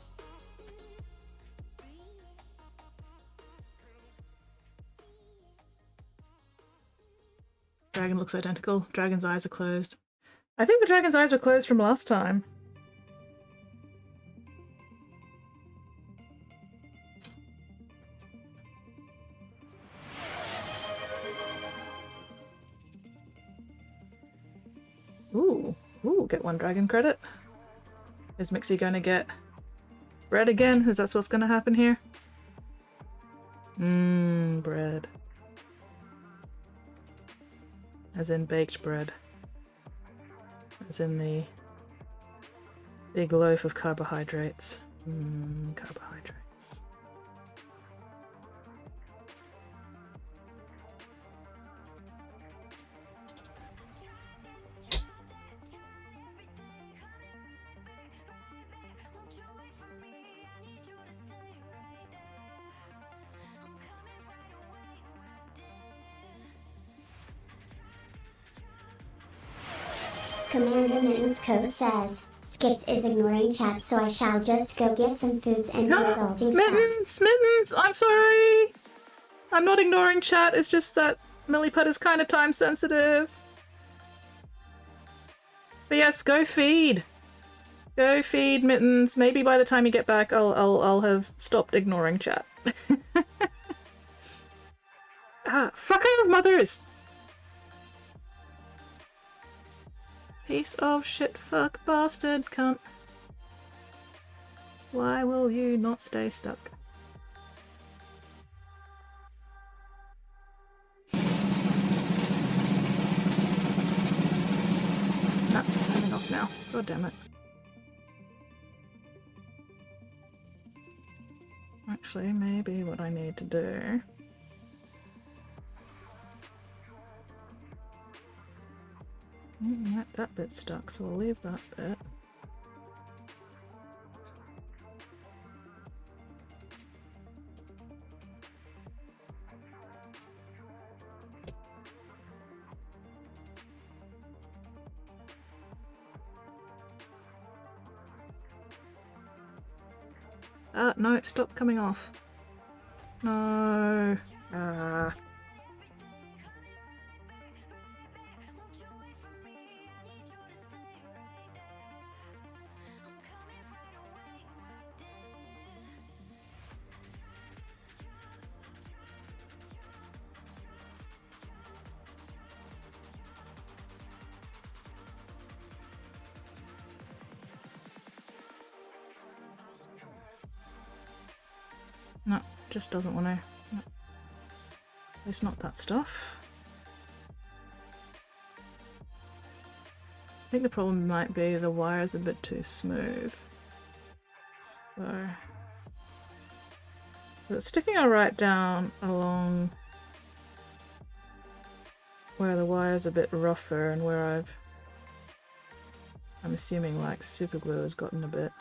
Speaker 3: Dragon looks identical. Dragon's eyes are closed. I think the dragon's eyes were closed from last time. Ooh, get one dragon credit. Is Mixie gonna get bread again? Is that what's gonna happen here? Bread. As in baked bread. As in the big loaf of carbohydrates. Carbohydrates.
Speaker 4: Commander Mittens Co says, Skits is ignoring chat, so I shall just go get some foods and do adulting stuff.
Speaker 3: Mittens, I'm sorry. I'm not ignoring chat, it's just that Milliput is kind of time sensitive. But yes, go feed. Go feed, Mittens. Maybe by the time you get back, I'll have stopped ignoring chat. Fuck off, mothers! Piece of shit, fuck, bastard, cunt. Why will you not stay stuck? Nah, it's coming off now. God damn it. Actually, maybe what I need to do... that bit's stuck, so we'll leave that bit. No, it stopped coming off. No. No, just doesn't want to. No. At least not that stuff. I think the problem might be the wire's a bit too smooth. So it's sticking alright down along where the wire's a bit rougher and where I'm assuming like super glue has gotten a bit.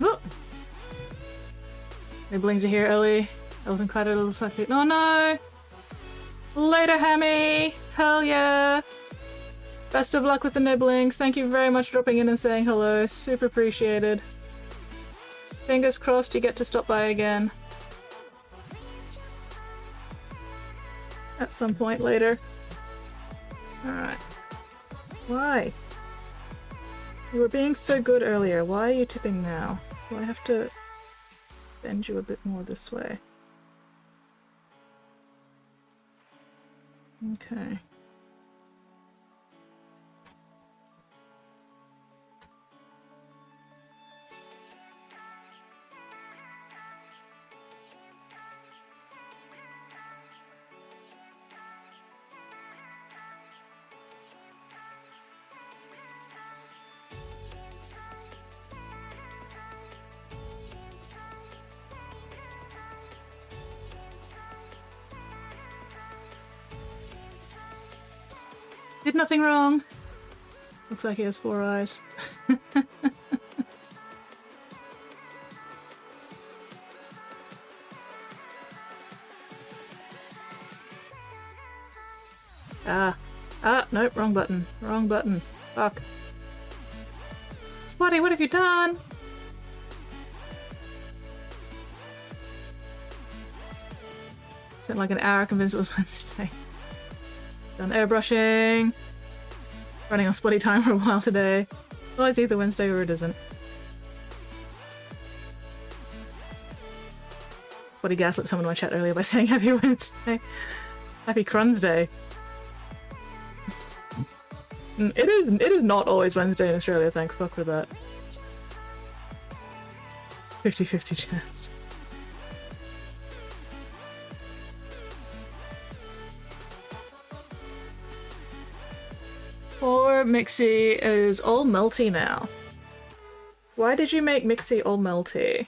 Speaker 3: Oh! Nibblings are here early. Elephant clad a little sucky. Oh no! Later, Hammy! Hell yeah! Best of luck with the nibblings. Thank you very much for dropping in and saying hello. Super appreciated. Fingers crossed you get to stop by again. At some point later. Alright. Why? You were being so good earlier. Why are you tipping now? Do I have to bend you a bit more this way? Okay. Did nothing wrong. Looks like he has 4 eyes. Nope, wrong button. Wrong button. Fuck. Spotty, what have you done? Spent like an hour convinced it was Wednesday. Done airbrushing. Running on Spotty time for a while today. Well, it's either Wednesday or it isn't. Spotty gaslit someone in my chat earlier by saying Happy Wednesday. Happy Cruns Day. It is not always Wednesday in Australia, thank fuck for that. 50-50 chance. Poor Mixie is all melty now. Why did you make Mixie all melty?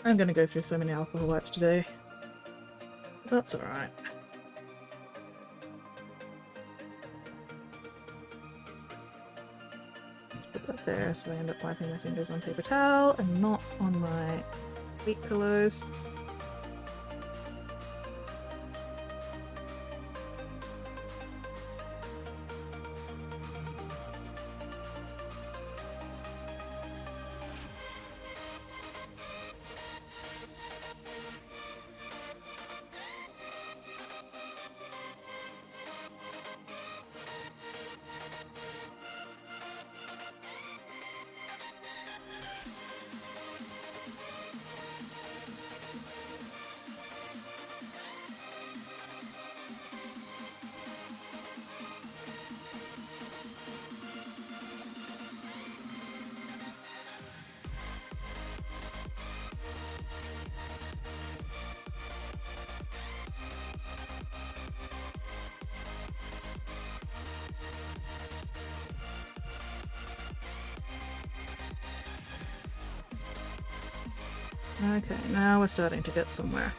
Speaker 3: I'm gonna go through so many alcohol wipes today. That's alright. Let's put that there so I end up wiping my fingers on paper towel and not on my feet pillows. Okay, now we're starting to get somewhere.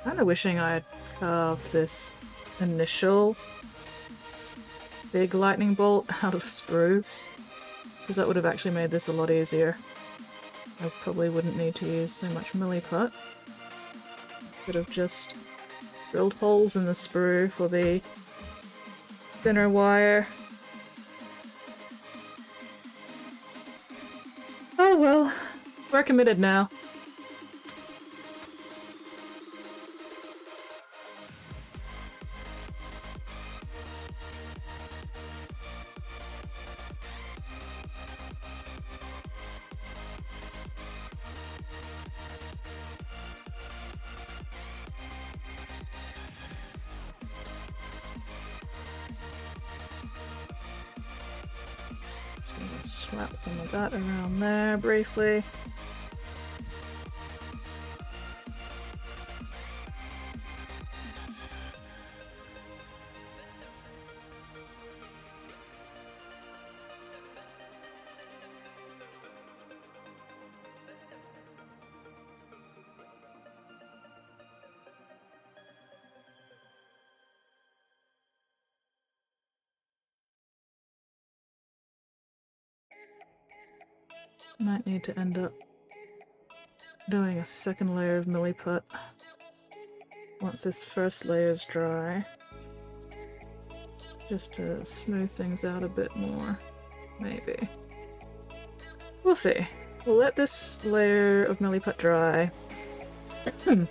Speaker 3: Kinda wishing I had carved this initial big lightning bolt out of sprue, because that would have actually made this a lot easier. I probably wouldn't need to use so much milliput. Could have just drilled holes in the sprue for the thinner wire. Oh well, we're committed now. Just gonna slap some of that around there briefly. Might need to end up doing a second layer of milliput once this first layer is dry, just to smooth things out a bit more, maybe. We'll see. We'll let this layer of milliput dry. Come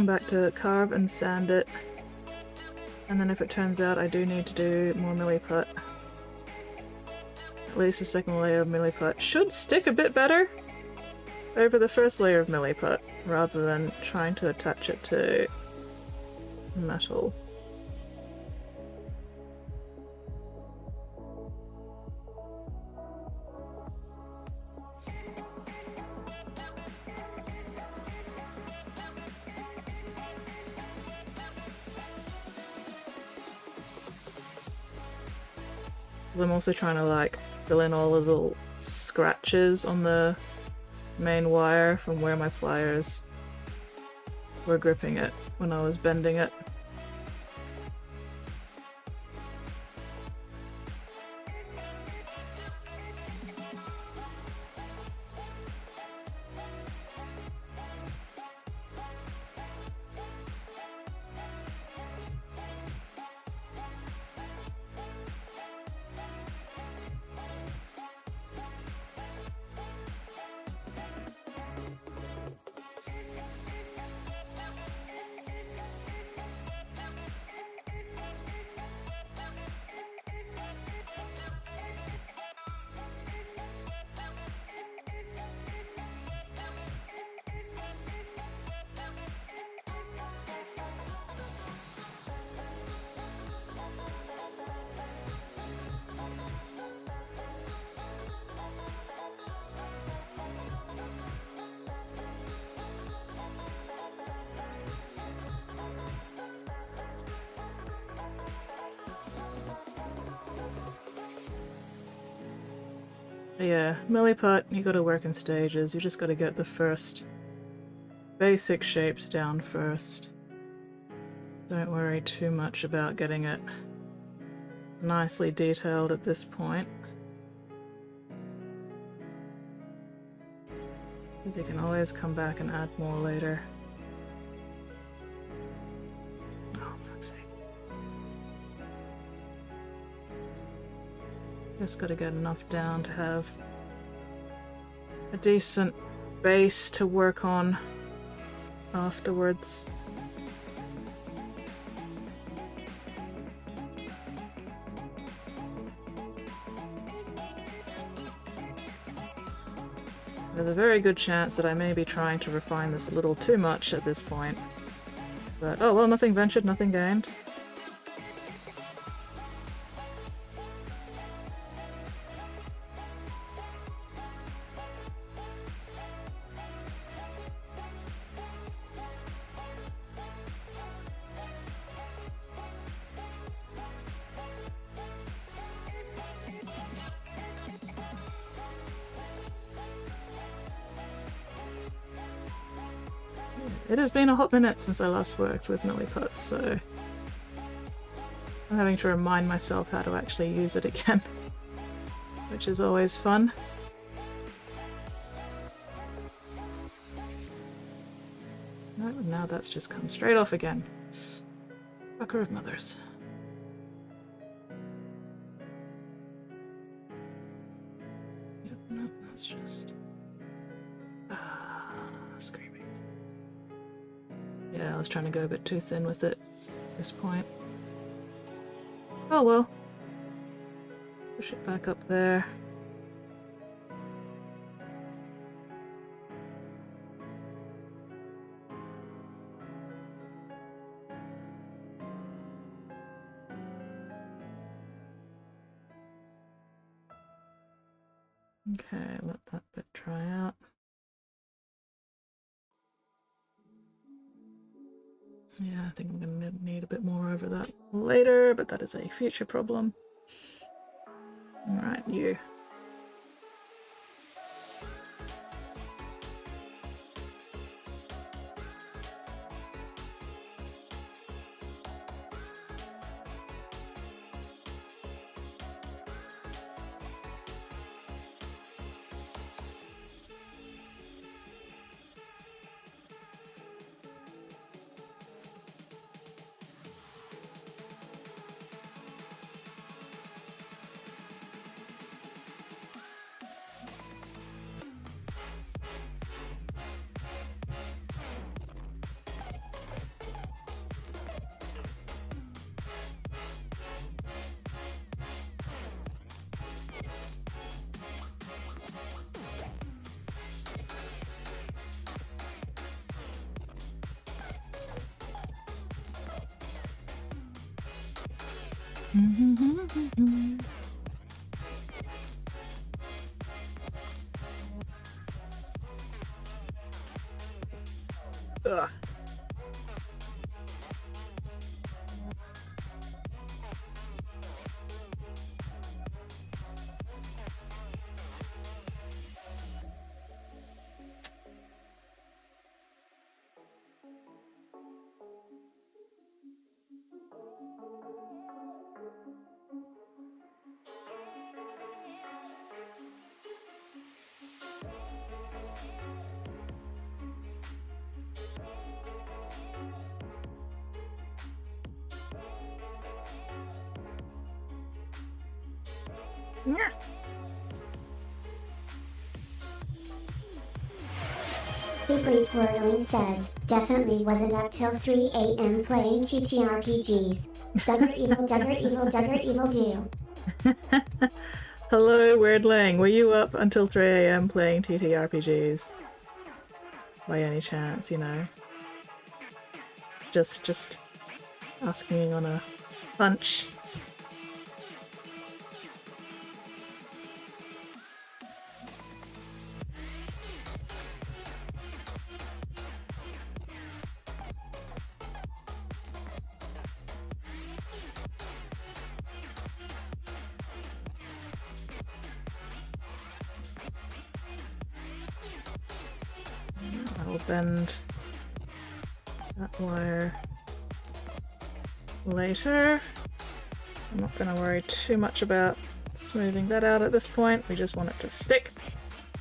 Speaker 3: back to carve and sand it, and then if it turns out I do need to do more milliput, at least the second layer of milliput should stick a bit better over the first layer of milliput, rather than trying to attach it to metal. I'm also trying to like fill in all the little scratches on the main wire from where my pliers were gripping it when I was bending it. Yeah, milliput, you gotta work in stages. You just gotta get the first basic shapes down first. Don't worry too much about getting it nicely detailed at this point. Because you can always come back and add more later. Oh, fuck's sake. Just gotta get enough down to have a decent base to work on afterwards. There's a very good chance that I may be trying to refine this a little too much at this point. But, oh well, nothing ventured, nothing gained. It has been a hot minute since I last worked with Milliput, so I'm having to remind myself how to actually use it again, which is always fun. No, now that's just come straight off again. Fucker of mothers. Yep, no, that's just... screaming. Yeah, I was trying to go a bit too thin with it at this point. Oh well. Push it back up there. Okay, let that bit dry out. Yeah, I think I'm going to need a bit more over that later, but that is a future problem. Alright, you. Ugh. Yeah.
Speaker 4: Secret Whirling says, definitely wasn't up till 3 a.m. playing TTRPGs. Duggar evil, Duggar evil, Duggar evil do.
Speaker 3: Hello, Weirdling. Were you up until 3 a.m. playing TTRPGs? By any chance, you know? Just asking on a hunch. I'll bend that wire later. I'm not going to worry too much about smoothing that out at this point. We just want it to stick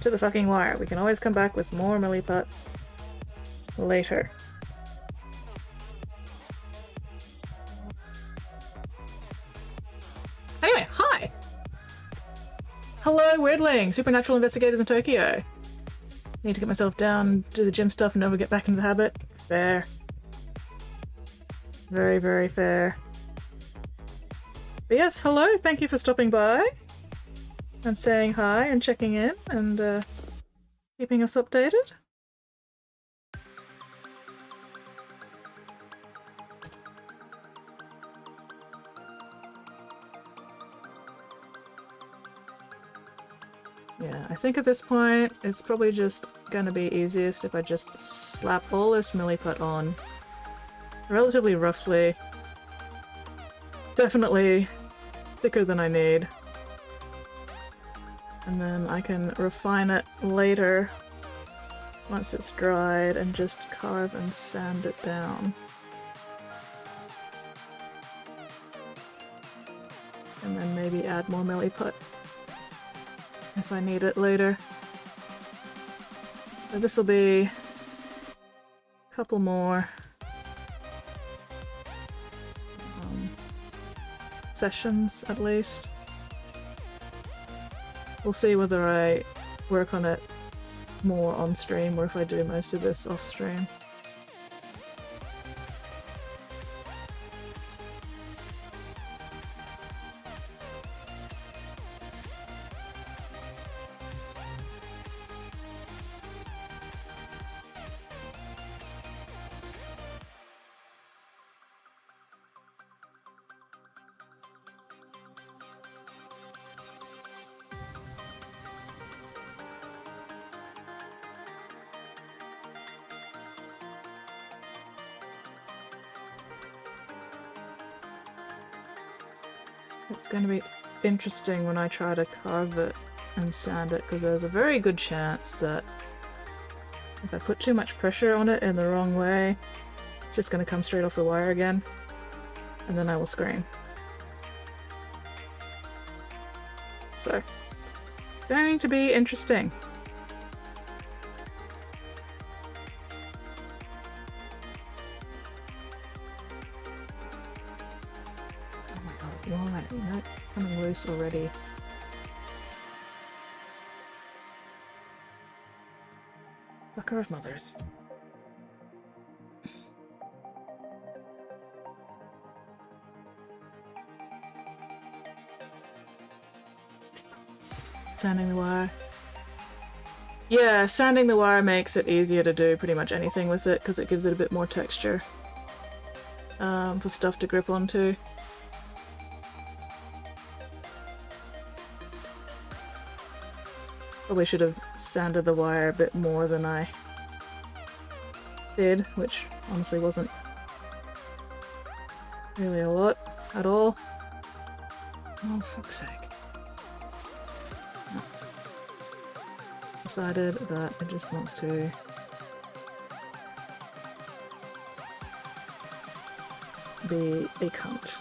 Speaker 3: to the fucking wire. We can always come back with more milliput later. Anyway, hi! Hello, Weirdling! Supernatural investigators in Tokyo. Need to get myself down, do the gym stuff, and never get back into the habit. Fair. Very, very fair. But yes, hello, thank you for stopping by and saying hi and checking in and keeping us updated. Yeah, I think at this point it's probably just gonna be easiest if I just slap all this milliput on relatively roughly. Definitely thicker than I need. And then I can refine it later once it's dried and just carve and sand it down. And then maybe add more milliput if I need it later. So this will be a couple more sessions at least. We'll see whether I work on it more on stream or if I do most of this off stream. It's going to be interesting when I try to carve it and sand it, because there's a very good chance that if I put too much pressure on it in the wrong way, it's just going to come straight off the wire again, and then I will scream. So, going to be interesting. Why? No, it's coming loose already. Fucker of mothers. Sanding the wire. Yeah, sanding the wire makes it easier to do pretty much anything with it because it gives it a bit more texture for stuff to grip onto. Probably should have sanded the wire a bit more than I did, which honestly wasn't really a lot at all. Oh, fuck's sake. No. Decided that it just wants to be a cunt.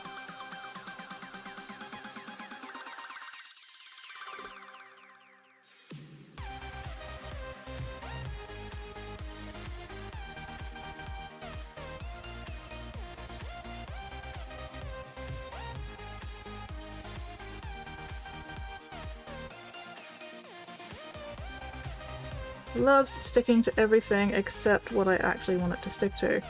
Speaker 3: Loves sticking to everything except what I actually want it to stick to.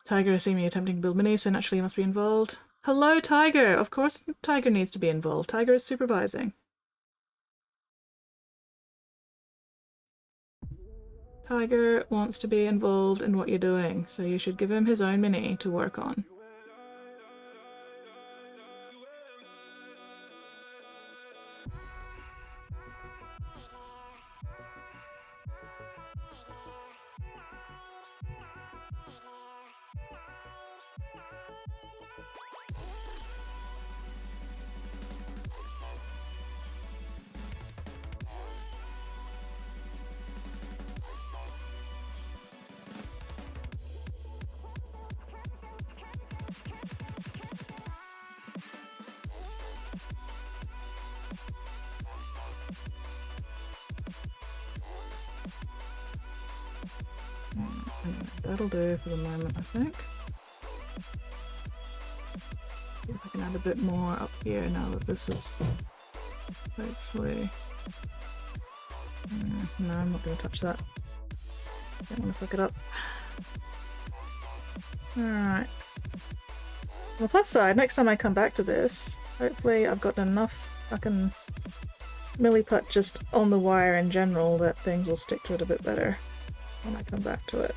Speaker 3: Tiger has seen me attempting to build minis, so naturally he must be involved. Hello, Tiger! Of course Tiger needs to be involved. Tiger is supervising. Tiger wants to be involved in what you're doing, so you should give him his own mini to work on. That'll do for the moment, I think. See if I can add a bit more up here now that this is hopefully... no, I'm not going to touch that. Don't want to fuck it up. Alright. On the plus side, next time I come back to this, hopefully I've got enough fucking milliput just on the wire in general that things will stick to it a bit better when I come back to it.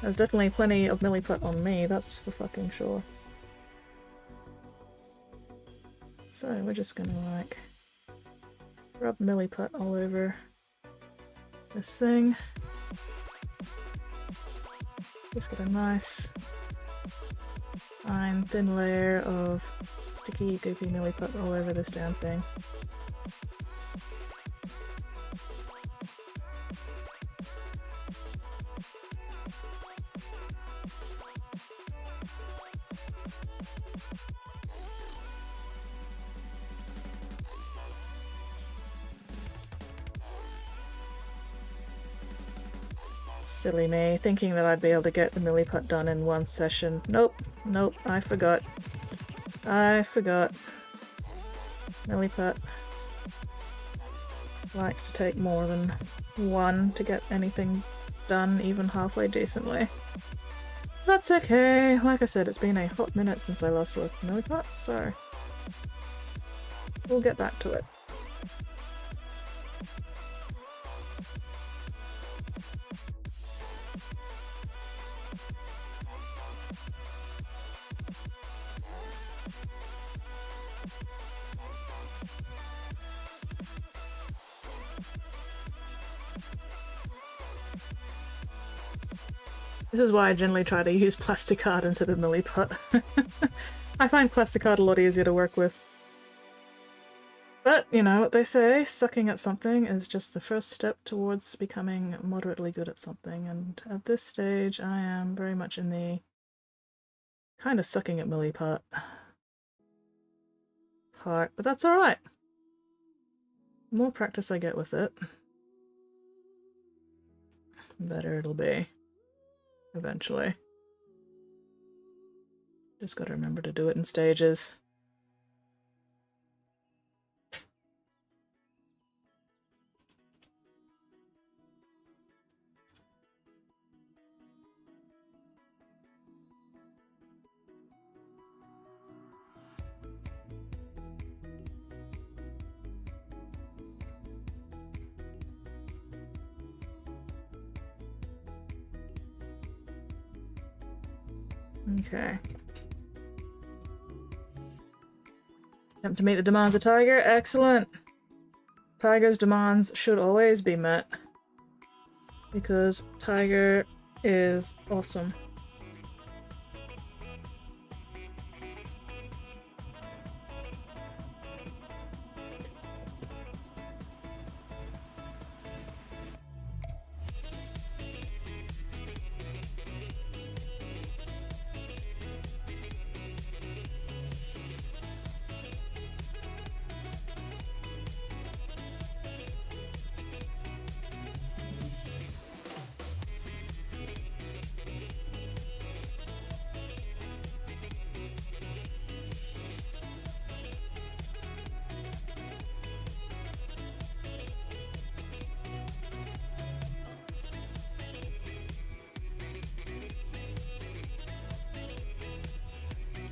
Speaker 3: There's definitely plenty of milliput on me, that's for fucking sure. So we're just gonna like rub milliput all over this thing. Just get a nice fine thin layer of sticky goopy milliput all over this damn thing. Silly me, thinking that I'd be able to get the milliput done in one session. Nope, nope, I forgot. I forgot. Milliput likes to take more than one to get anything done even halfway decently. That's okay. Like I said, it's been a hot minute since I last worked milliput, so we'll get back to it. This is why I generally try to use plasticard instead of milliput. I find plasticard a lot easier to work with. But, you know what they say, sucking at something is just the first step towards becoming moderately good at something, and at this stage I am very much in the kind of sucking at milliput part, but that's alright. The more practice I get with it, the better it'll be. Eventually. Just gotta remember to do it in stages. Okay. Attempt to meet the demands of Tiger. Excellent! Tiger's demands should always be met. Because Tiger is awesome.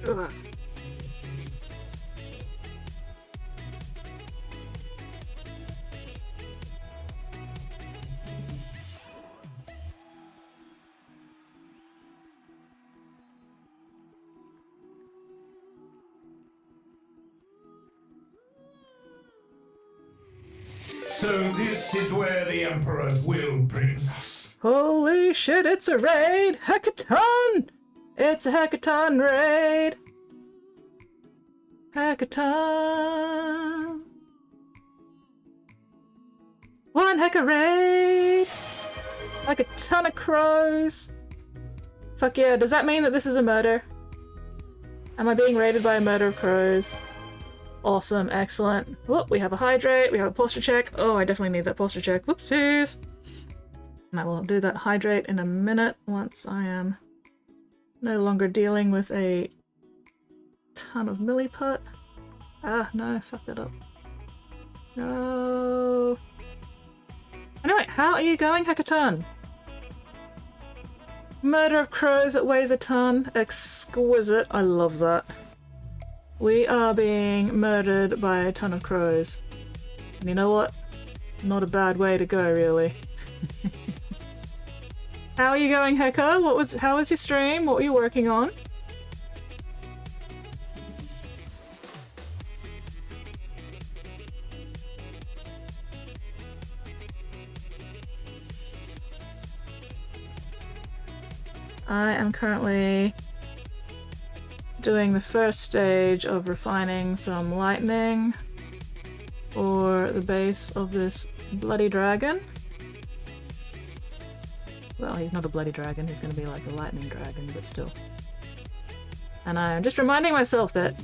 Speaker 3: Ugh.
Speaker 1: So this is where the Emperor's will brings us.
Speaker 3: Holy shit, it's a raid! Hackathon! It's a hackathon raid! Hackathon! One hacker raid! Like a ton of crows! Fuck yeah, does that mean that this is a murder? Am I being raided by a murder of crows? Awesome, excellent. Whoop, we have a hydrate, we have a posture check. Oh, I definitely need that posture check. Whoopsies! And I will do that hydrate in a minute once I am no longer dealing with a ton of milliput. Ah, no, fuck that up. No. Anyway, how are you going, Hackathon? Murder of crows that weighs a ton. Exquisite. I love that. We are being murdered by a ton of crows. And you know what? Not a bad way to go, really. How are you going, Hecka? How was your stream? What were you working on? I am currently doing the first stage of refining some lightning for the base of this bloody dragon. Well, he's not a bloody dragon, he's going to be like a lightning dragon, but still. And I'm just reminding myself that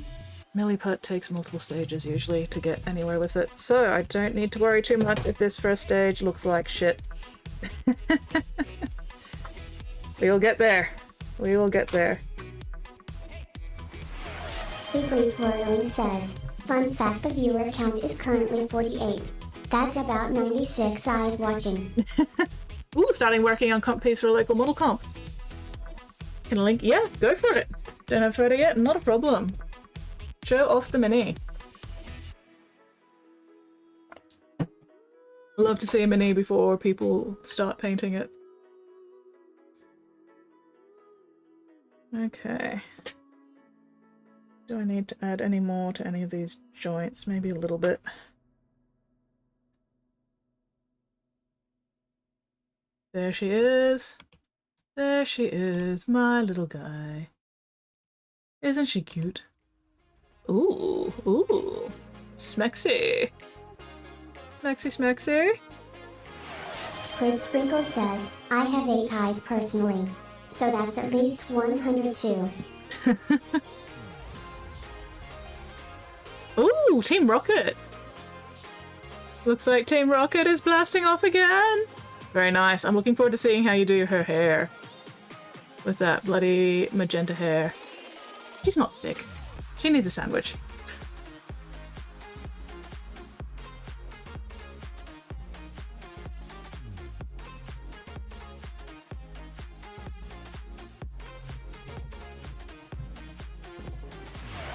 Speaker 3: milliput takes multiple stages usually to get anywhere with it, so I don't need to worry too much if this first stage looks like shit. We will get there. We will get there.
Speaker 4: Weekly Twirling says, fun fact, the viewer count is currently 48. That's about 96 eyes watching.
Speaker 3: Ooh, starting working on comp piece for a local model comp. Can I link? Yeah, go for it. Don't have a photo yet? Not a problem. Show off the mini. Love to see a mini before people start painting it. Okay. Do I need to add any more to any of these joints? Maybe a little bit. There she is. There she is, my little guy. Isn't she cute? Ooh, ooh. Smexy. Smexy, smexy.
Speaker 4: Squid Sprinkle says, I have 8 eyes personally. So that's at least 102.
Speaker 3: Ooh, Team Rocket. Looks like Team Rocket is blasting off again. Very nice. I'm looking forward to seeing how you do her hair. With that bloody magenta hair. She's not thick. She needs a sandwich.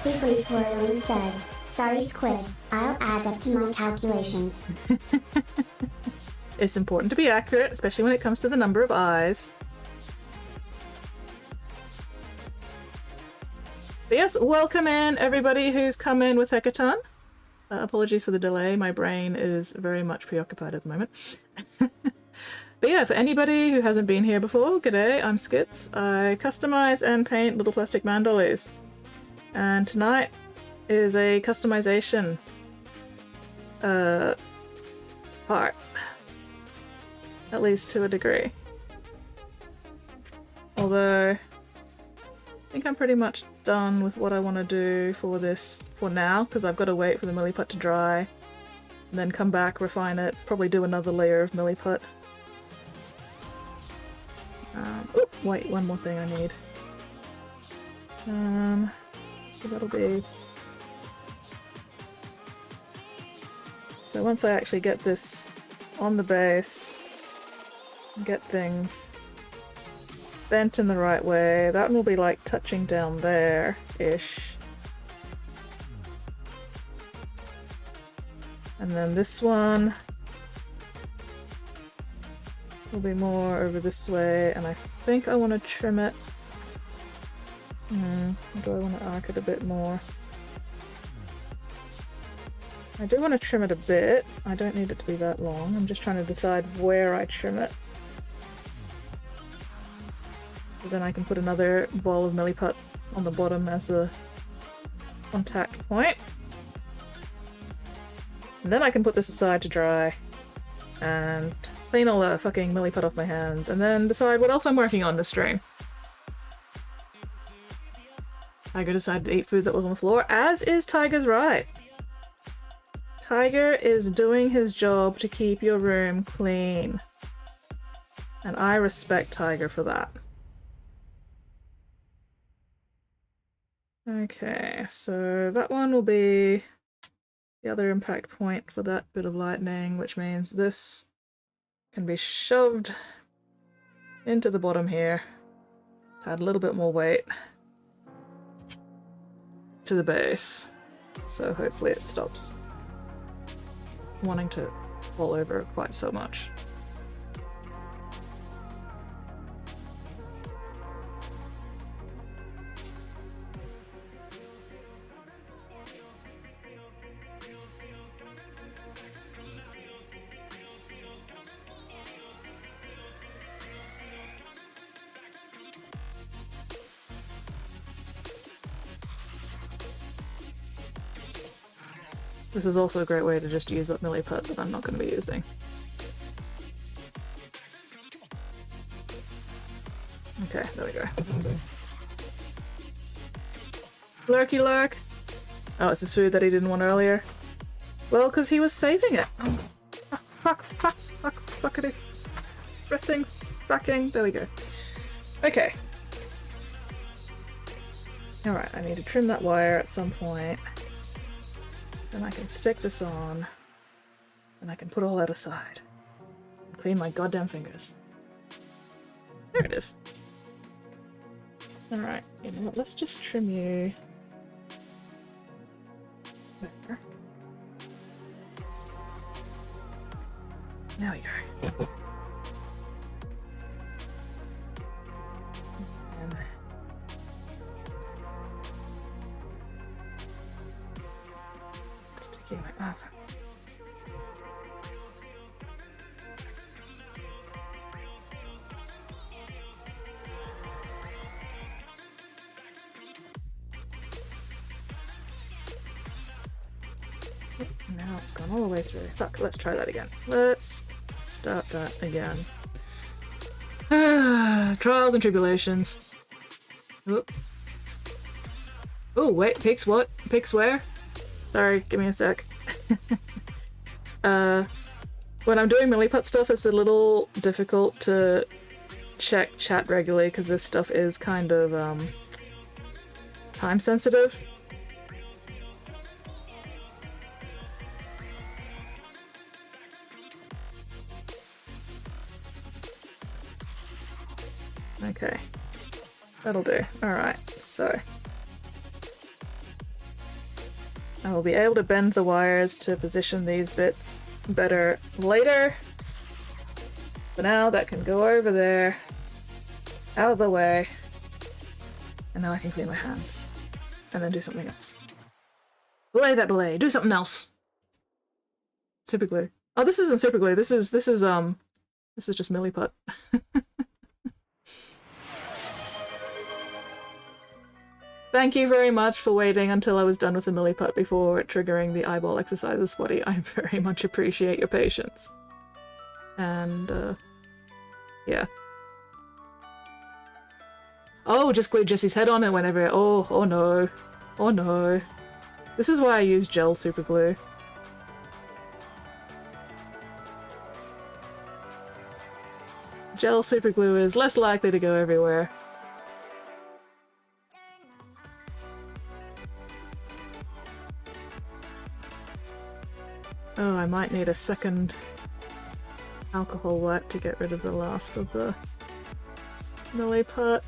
Speaker 4: Weekly Twirling says, sorry Squid, I'll add that to my calculations.
Speaker 3: It's important to be accurate, especially when it comes to the number of eyes. But yes, welcome in everybody who's come in with Hackathon. Apologies for the delay, my brain is very much preoccupied at the moment. But yeah, for anybody who hasn't been here before, g'day, I'm Skits. I customize and paint little plastic man dollies. And tonight is a customization part. At least to a degree. Although, I think I'm pretty much done with what I want to do for this for now, because I've got to wait for the milliput to dry, and then come back, refine it, probably do another layer of milliput. Oh, wait, one more thing I need. So that'll be... So once I actually get this on the base, get things bent in the right way, that one will be like touching down there-ish. And then this one will be more over this way, and I think I want to trim it. Or do I want to arc it a bit more? I do want to trim it a bit. I don't need it to be that long. I'm just trying to decide where I trim it. Because then I can put another ball of milliput on the bottom as a contact point. And then I can put this aside to dry and clean all the fucking milliput off my hands and then decide what else I'm working on this stream. Tiger decided to eat food that was on the floor, as is Tiger's right. Tiger is doing his job to keep your room clean. And I respect Tiger for that. Okay, so that one will be the other impact point for that bit of lightning, which means this can be shoved into the bottom here. Add a little bit more weight to the base. So hopefully it stops wanting to fall over quite so much. This is also a great way to just use up milliput that I'm not going to be using. Okay, there we go. Lurky lurk! Oh, it's his food that he didn't want earlier. Well, because he was saving it. Oh, fuckity. Drifting, tracking, there we go. Okay. Alright, I need to trim that wire at some point. Then I can stick this on, and I can put all that aside. And clean my goddamn fingers. There it is. Alright, you know what, let's just trim you there. There we go. And sticking my oh, now it's gone all the way through. Fuck, let's try that again. Let's start that again. Trials and tribulations. Oh, wait, pics what? Pics where? Sorry, give me a sec. When I'm doing milliput stuff, it's a little difficult to check chat regularly because this stuff is kind of time sensitive. Okay, that'll do. Alright, so I will be able to bend the wires to position these bits better later. For now, that can go over there, out of the way, and now I can clean my hands, and then do something else. Belay that belay, do something else! Super glue. Oh, this isn't super glue, this is just milliput. Thank you very much for waiting until I was done with the milliput before triggering the eyeball exercises, Swatty. I very much appreciate your patience. And, yeah. Oh, just glued Jesse's head on it whenever. Oh no. Oh no. This is why I use gel super glue. Gel super glue is less likely to go everywhere. Oh, I might need a second alcohol wipe to get rid of the last of the milliput.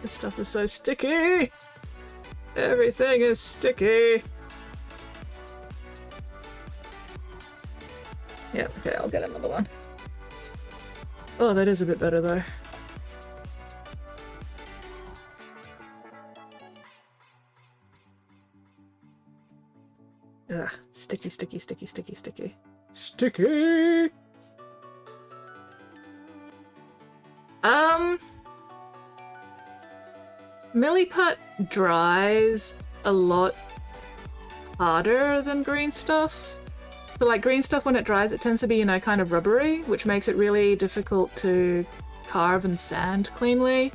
Speaker 3: This stuff is so sticky! Everything is sticky! Yeah, okay, I'll get another one. Oh, that is a bit better though. Ugh, sticky, sticky, sticky, sticky, sticky. Sticky! Milliput dries a lot harder than green stuff. So like green stuff, when it dries, it tends to be, you know, kind of rubbery, which makes it really difficult to carve and sand cleanly.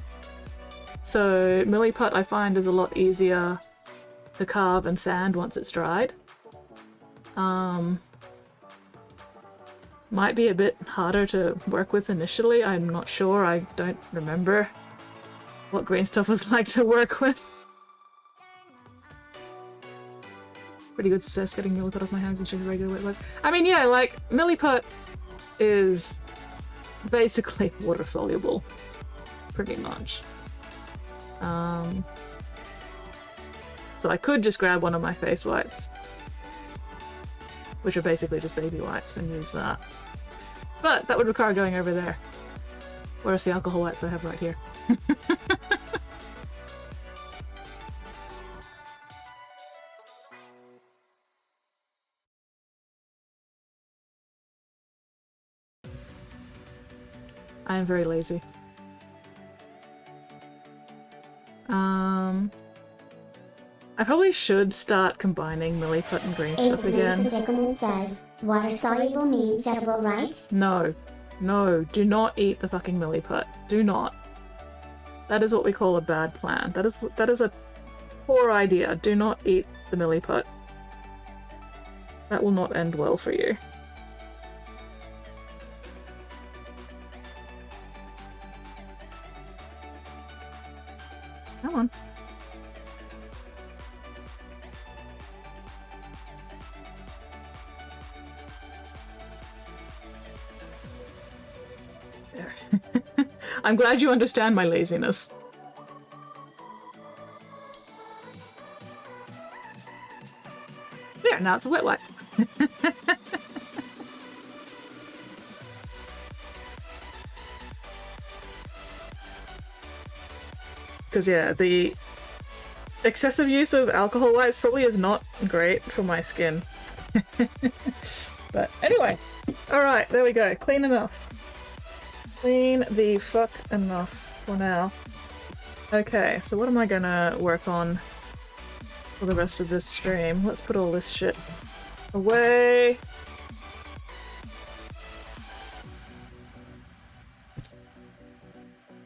Speaker 3: So Milliput, I find, is a lot easier to carve and sand once it's dried. Might be a bit harder to work with initially, I'm not sure, I don't remember what green stuff was like to work with. Pretty good success getting Milliput off my hands and showing regular what it was. I mean, yeah, like, Milliput is basically water soluble, pretty much. So I could just grab one of my face wipes, which are basically just baby wipes, and use that. But that would require going over there. Whereas the alcohol wipes I have right here. I am very lazy. I probably should start combining Milliput and green stuff again.
Speaker 4: Predicament says, water soluble means edible, right?
Speaker 3: No. No, do not eat the fucking Milliput. Do not. That is what we call a bad plan. That is a poor idea. Do not eat the Milliput. That will not end well for you. Come on. There. I'm glad you understand my laziness. There, now it's a wet wipe. Because yeah, the excessive use of alcohol wipes probably is not great for my skin. But anyway, alright, there we go. Clean enough. Clean the fuck enough for now. Okay, so what am I gonna work on for the rest of this stream? Let's put all this shit away.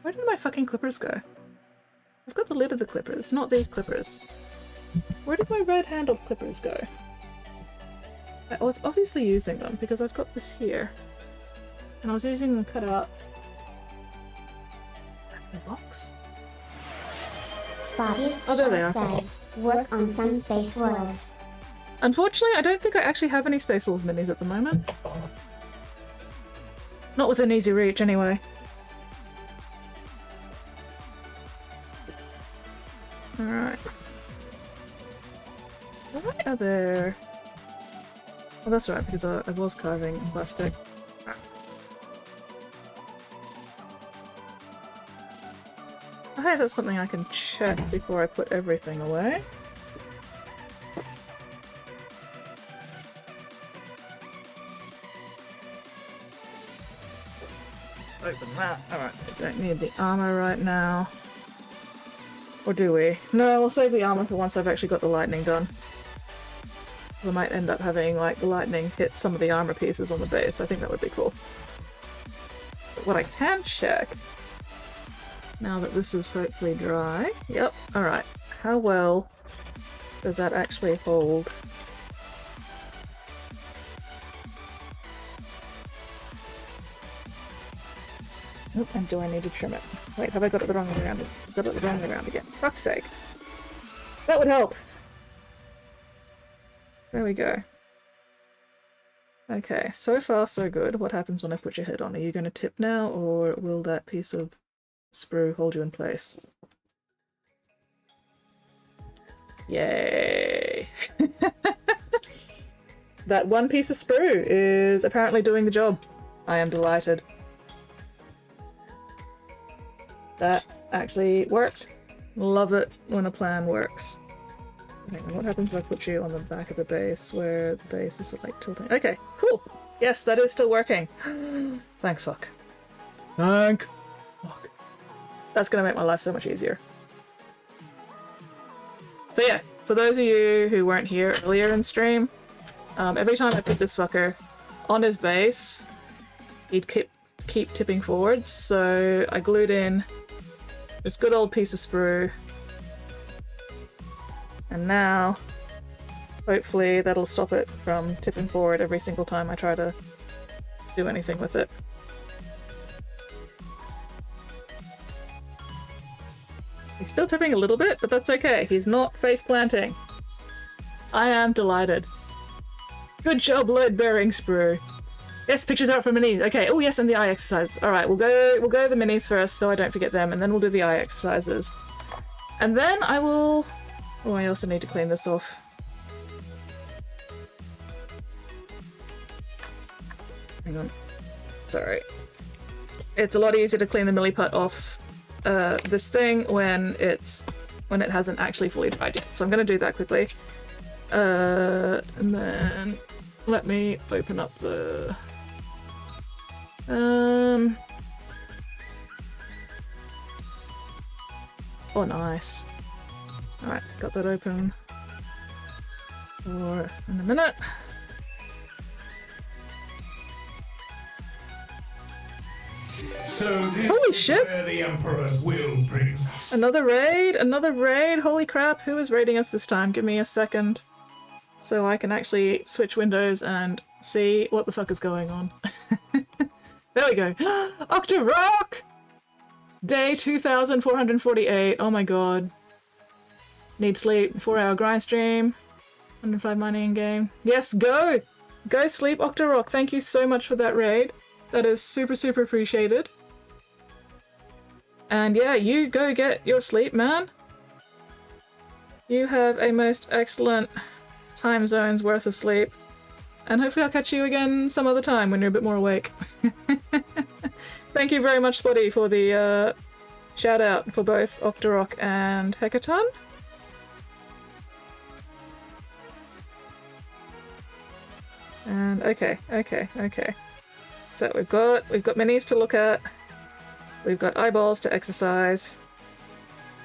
Speaker 3: Where did my fucking clippers go? I've got the lid of the clippers, not these clippers. Where did my red-handled clippers go? I was obviously using them because I've got this here. And I was using them cut out in the box.
Speaker 4: Spottiest
Speaker 3: Oh, there they are.
Speaker 4: says, work on some Space Wolves.
Speaker 3: Unfortunately, I don't think I actually have any Space Wolves minis at the moment. Not within easy reach, anyway. Alright. Why are there... Oh, that's right, because I was carving in plastic. I think that's something I can check before I put everything away. Open that. Alright, we don't need the armor right now. Or do we? No, we'll save the armor for once I've actually got the lightning done. I might end up having, like, the lightning hit some of the armor pieces on the base. I think that would be cool. But what I can check, now that this is hopefully dry... Yep, alright. How well does that actually hold? Oh, and do I need to trim it? Wait, have I got it the wrong way around? I've got it the wrong way around again. For fuck's sake. That would help! There we go. Okay, so far so good. What happens when I put your head on? Are you going to tip now, or will that piece of sprue hold you in place? Yay! That one piece of sprue is apparently doing the job. I am delighted. That actually worked. Love it when a plan works. Hang on, what happens if I put you on the back of the base where the base is like tilting? Okay, cool. Yes, that is still working. Thank fuck. Thank fuck. That's going to make my life so much easier. So yeah, for those of you who weren't here earlier in stream, every time I put this fucker on his base, he'd keep tipping forwards, so I glued in this good old piece of sprue. And now, hopefully that'll stop it from tipping forward every single time I try to do anything with it. He's still tipping a little bit, but that's okay. He's not face planting. I am delighted. Good job, load-bearing sprue. Yes, pictures out for minis. Okay. Oh yes, and the eye exercise. All right, we'll go the minis first, so I don't forget them, and then we'll do the eye exercises. And then I will. Oh, I also need to clean this off. Hang on. Sorry. It's a lot easier to clean the milliput off this thing when it hasn't actually fully dried yet. So I'm going to do that quickly. And then let me open up the oh, nice. Alright, got that open for in a minute.
Speaker 6: So this
Speaker 3: Holy
Speaker 6: is
Speaker 3: shit.
Speaker 6: where the Emperor's will brings us.
Speaker 3: Another raid! Another raid! Holy crap, who is raiding us this time? Give me a second so I can actually switch windows and see what the fuck is going on. There we go. Octorock! Day 2448. Oh my god. Need sleep. 4-hour grind stream. 105 money in game. Yes, go! Go sleep, Octorock. Thank you so much for that raid. That is super, super appreciated. And yeah, you go get your sleep, man. You have a most excellent time zone's worth of sleep. And hopefully I'll catch you again some other time when you're a bit more awake. Thank you very much, Spotty, for the shout out for both Octorock and Hecaton. And okay. So we've got minis to look at. We've got eyeballs to exercise.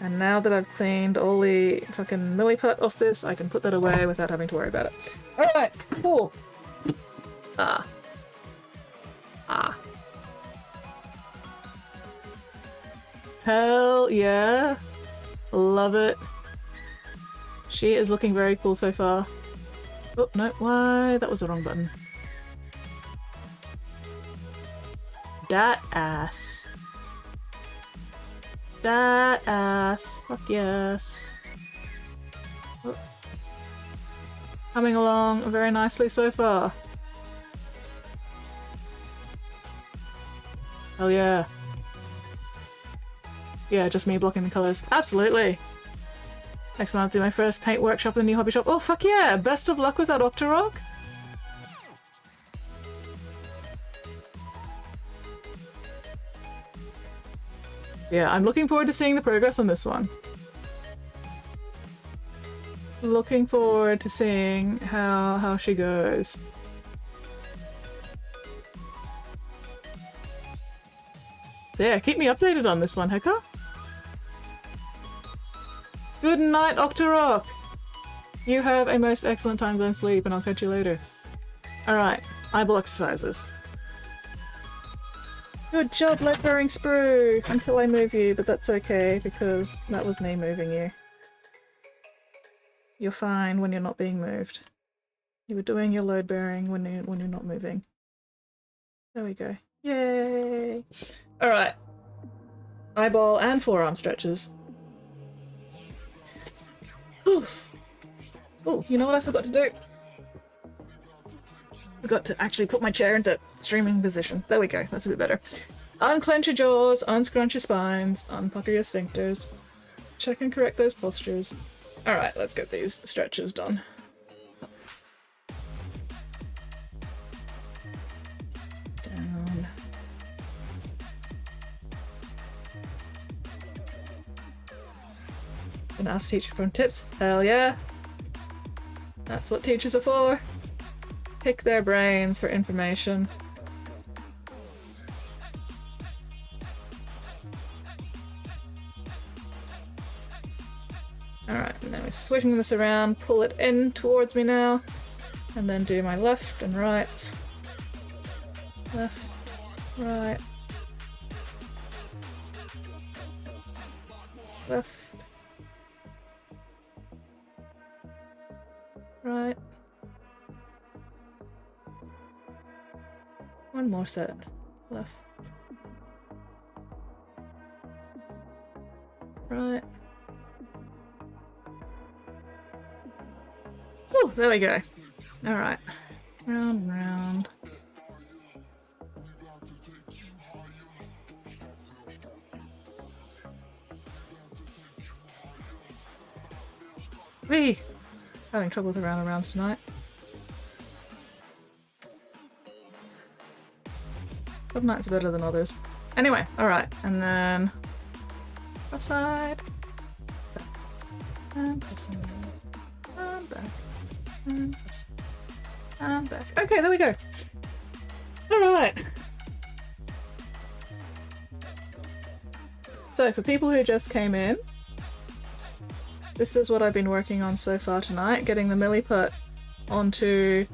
Speaker 3: And now that I've cleaned all the fucking milliput off this, I can put that away without having to worry about it. Alright, cool. Ah. Hell yeah. Love it. She is looking very cool so far. Oh, no, why? That was the wrong button. That ass. That ass. Fuck yes. Oh. Coming along very nicely so far. Oh yeah. Yeah, just me blocking the colours. Absolutely. Next month, do my first paint workshop in the new hobby shop. Oh fuck yeah! Best of luck with that, Octorock. Yeah, I'm looking forward to seeing the progress on this one. Looking forward to seeing how she goes. So yeah, keep me updated on this one, Heka. Good night, Octorock! You have a most excellent time going to sleep, and I'll catch you later. Alright, eyeball exercises. Good job, lead-bearing sprue! Until I move you, but that's okay, because that was me moving you. You're fine when you're not being moved. You were doing your load-bearing when you're not moving. There we go. Yay! Alright. Eyeball and forearm stretches. Oh, you know what I forgot to do? Forgot to actually put my chair into streaming position. There we go, that's a bit better. Unclench your jaws, unscrunch your spines, unpucker your sphincters. Check and correct those postures. Alright, let's get these stretches done. Down. Gonna ask teacher for tips. Hell yeah! That's what teachers are for. Pick their brains for information. Alright, and then we're switching this around, pull it in towards me now, and then do my left and right. Left, right. Left. Right. One more set. Left. Right. Whew, there we go. Alright. Round and round. Whee! Having trouble with the round and rounds tonight. Some nights are better than others. Anyway, alright, and then cross side. And cross side. And back. And cross. And back. Okay, there we go. Alright. So for people who just came in, this is what I've been working on so far tonight, getting the milliput onto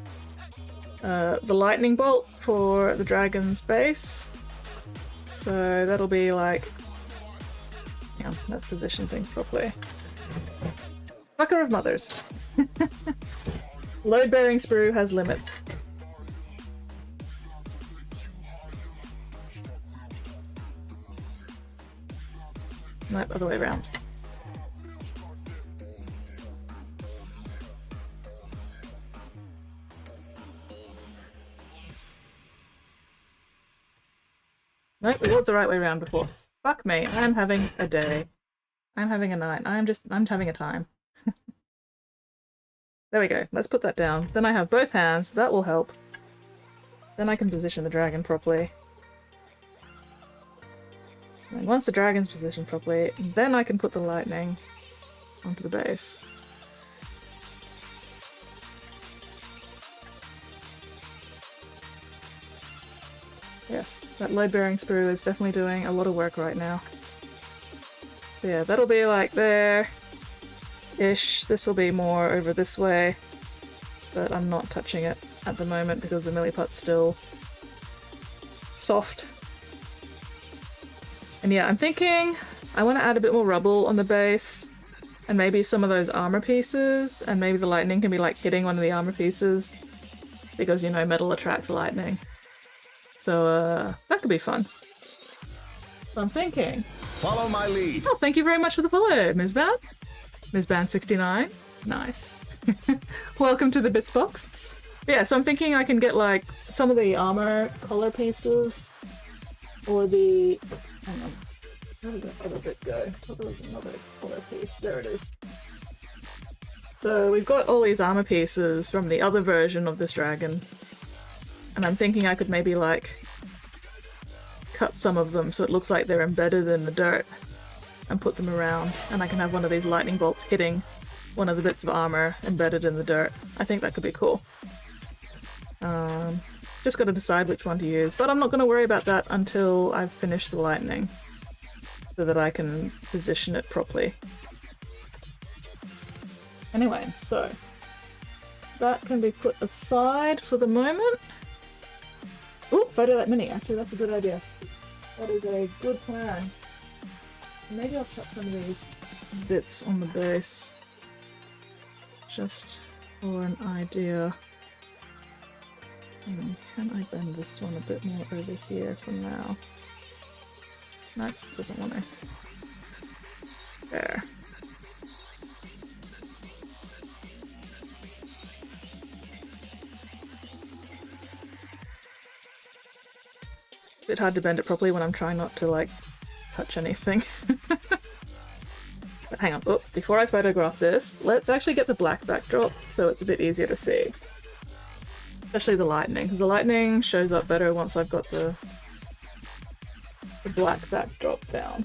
Speaker 3: the lightning bolt for the dragon's base. So that'll be like, yeah, let's position things properly. Fucker of mothers. Load-bearing sprue has limits. Nope, other way around. Nope, it was the right way around before. Fuck me, I'm having a day. I'm having a night. I'm having a time. There we go, let's put that down. Then I have both hands, that will help. Then I can position the dragon properly. And once the dragon's positioned properly, then I can put the lightning onto the base. Yes, that load-bearing sprue is definitely doing a lot of work right now. So yeah, that'll be like there-ish. This will be more over this way, but I'm not touching it at the moment because the milliput's still soft. And yeah, I'm thinking I want to add a bit more rubble on the base, and maybe some of those armor pieces, and maybe the lightning can be like hitting one of the armor pieces, because you know metal attracts lightning. So that could be fun. So I'm thinking.
Speaker 7: Follow my lead.
Speaker 3: Oh, thank you very much for the follow, Ms. Ban. Ms. Ban69. Nice. Welcome to the bits box. But yeah, so I'm thinking I can get like some of the armor color pieces, or the. Hang on. Where did that other bit go? Oh, there was another color piece. There it is. So we've got all these armor pieces from the other version of this dragon. And I'm thinking I could maybe like cut some of them so it looks like they're embedded in the dirt and put them around, and I can have one of these lightning bolts hitting one of the bits of armor embedded in the dirt. I think that could be cool. Just got to decide which one to use, but I'm not going to worry about that until I've finished the lightning so that I can position it properly. Anyway, so that can be put aside for the moment. Ooh, photo that mini. Actually, that's a good idea. That is a good plan. Maybe I'll chuck some of these bits on the base. Just for an idea. Can I bend this one a bit more over here for now? No, doesn't want to. There. Bit hard to bend it properly when I'm trying not to like touch anything. But hang on, oh, before I photograph this, let's actually get the black backdrop so it's a bit easier to see. Especially the lightning, because the lightning shows up better once I've got the black backdrop down.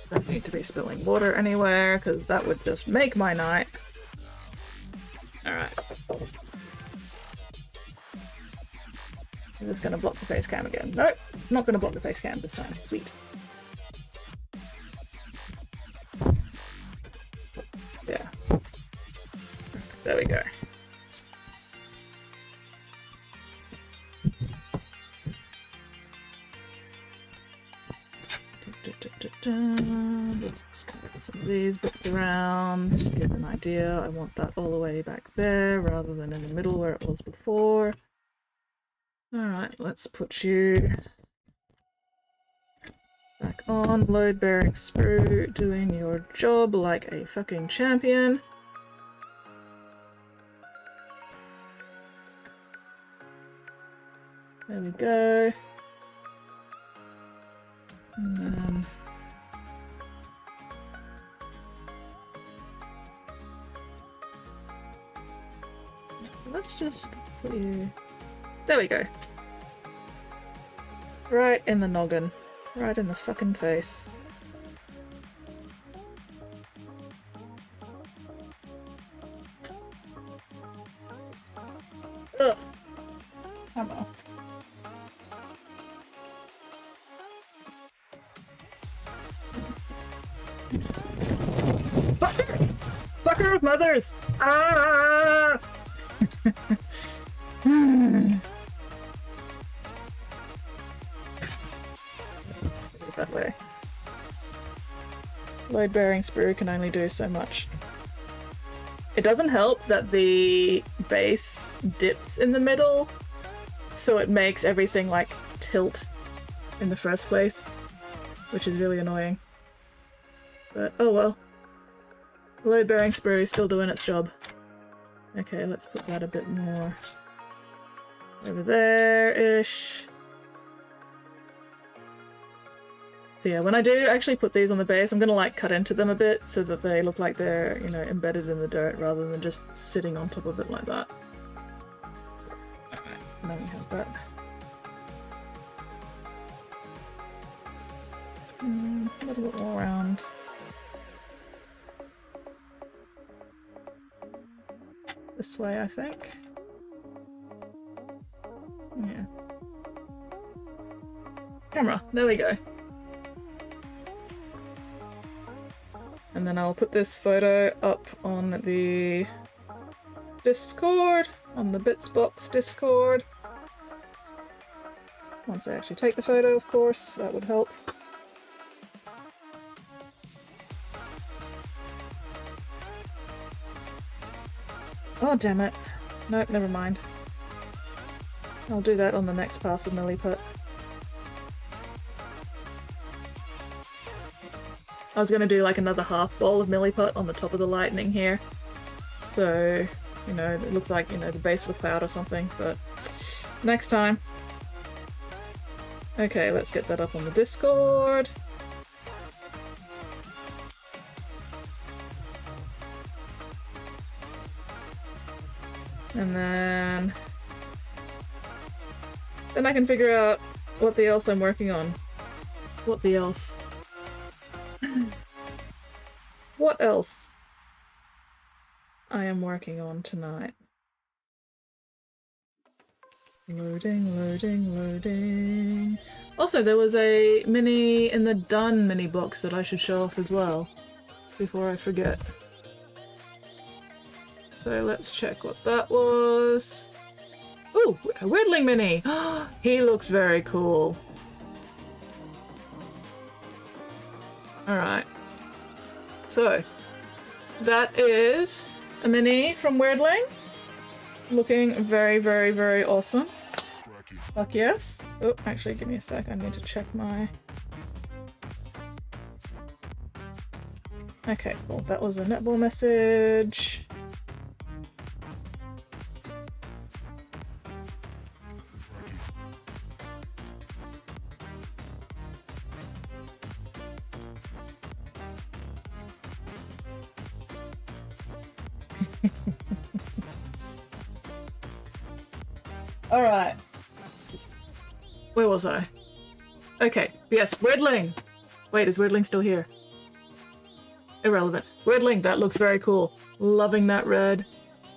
Speaker 3: Don't need to be spilling water anywhere, because that would just make my night. this gonna block the face cam again? Nope, not gonna block the face cam this time. Sweet. Yeah. There we go. Let's get some of these bits around to get an idea. I want that all the way back there rather than in the middle where it was before. Alright, let's put you back on. Load bearing sprue, doing your job like a fucking champion. There we go. And then let's just put you... There we go. Right in the noggin. Right in the fucking face. Ugh. Hammer. Fucker! Fucker of mothers! Ah! That way. Load bearing sprue can only do so much. It doesn't help that the base dips in the middle, so it makes everything like tilt in the first place, which is really annoying. But oh well. Load bearing sprue is still doing its job. Okay, let's put that a bit more over there-ish. So yeah, when I do actually put these on the base, I'm gonna like cut into them a bit so that they look like they're, you know, embedded in the dirt rather than just sitting on top of it like that. Alright, now we have that. A little bit more around. This way, I think. Yeah. Camera, there we go. And then I'll put this photo up on the Discord, on the Bitsbox Discord. Once I actually take the photo, of course, that would help. Oh, damn it. Nope, never mind. I'll do that on the next pass of Milliput. I was gonna do like another half bowl of Milliput on the top of the lightning here. So, you know, it looks like, you know, the base of a cloud or something, but next time. Okay, let's get that up on the Discord. And then I can figure out what the else I'm working on. What the else? What else I am working on tonight. Loading, loading, loading. Also, there was a mini in the Done mini box that I should show off as well before I forget. So let's check what that was. Ooh, a Weirdling mini! He looks very cool. Alright. So, that is a mini from Weirdling. Looking very, very, very awesome. Fuck yes. Oh, actually, give me a sec. I need to check my... Okay, cool. That was a netball message. Alright. Where was I? Okay, yes, Weirdling! Wait, is Weirdling still here? Irrelevant. Weirdling, that looks very cool. Loving that red.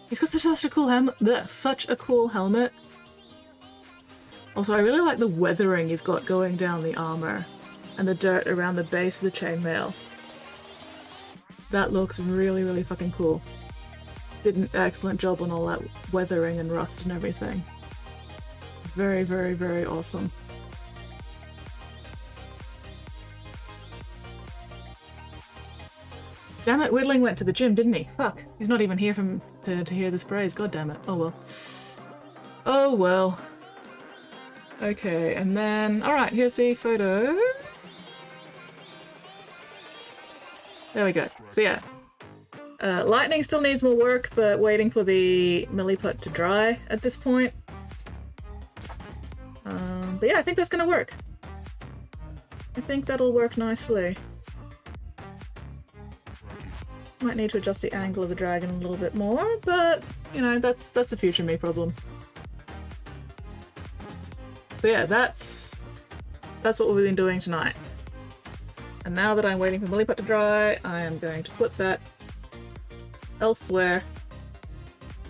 Speaker 3: He's got such a cool helmet. Such a cool helmet. Also, I really like the weathering you've got going down the armor and the dirt around the base of the chainmail. That looks really, really fucking cool. Did an excellent job on all that weathering and rust and everything. Very, very, very awesome. Damn it, Whittling went to the gym, didn't he? Fuck, he's not even here to hear this praise. God damn it. Oh well. Oh well. Okay, and then... Alright, here's the photo. There we go. So yeah. Lightning still needs more work, but waiting for the milliput to dry at this point. But yeah, I think that's gonna work. I think that'll work nicely. Might need to adjust the angle of the dragon a little bit more, but you know, that's a future me problem. So yeah, that's what we've been doing tonight. And now that I'm waiting for milliput to dry, I am going to put that elsewhere.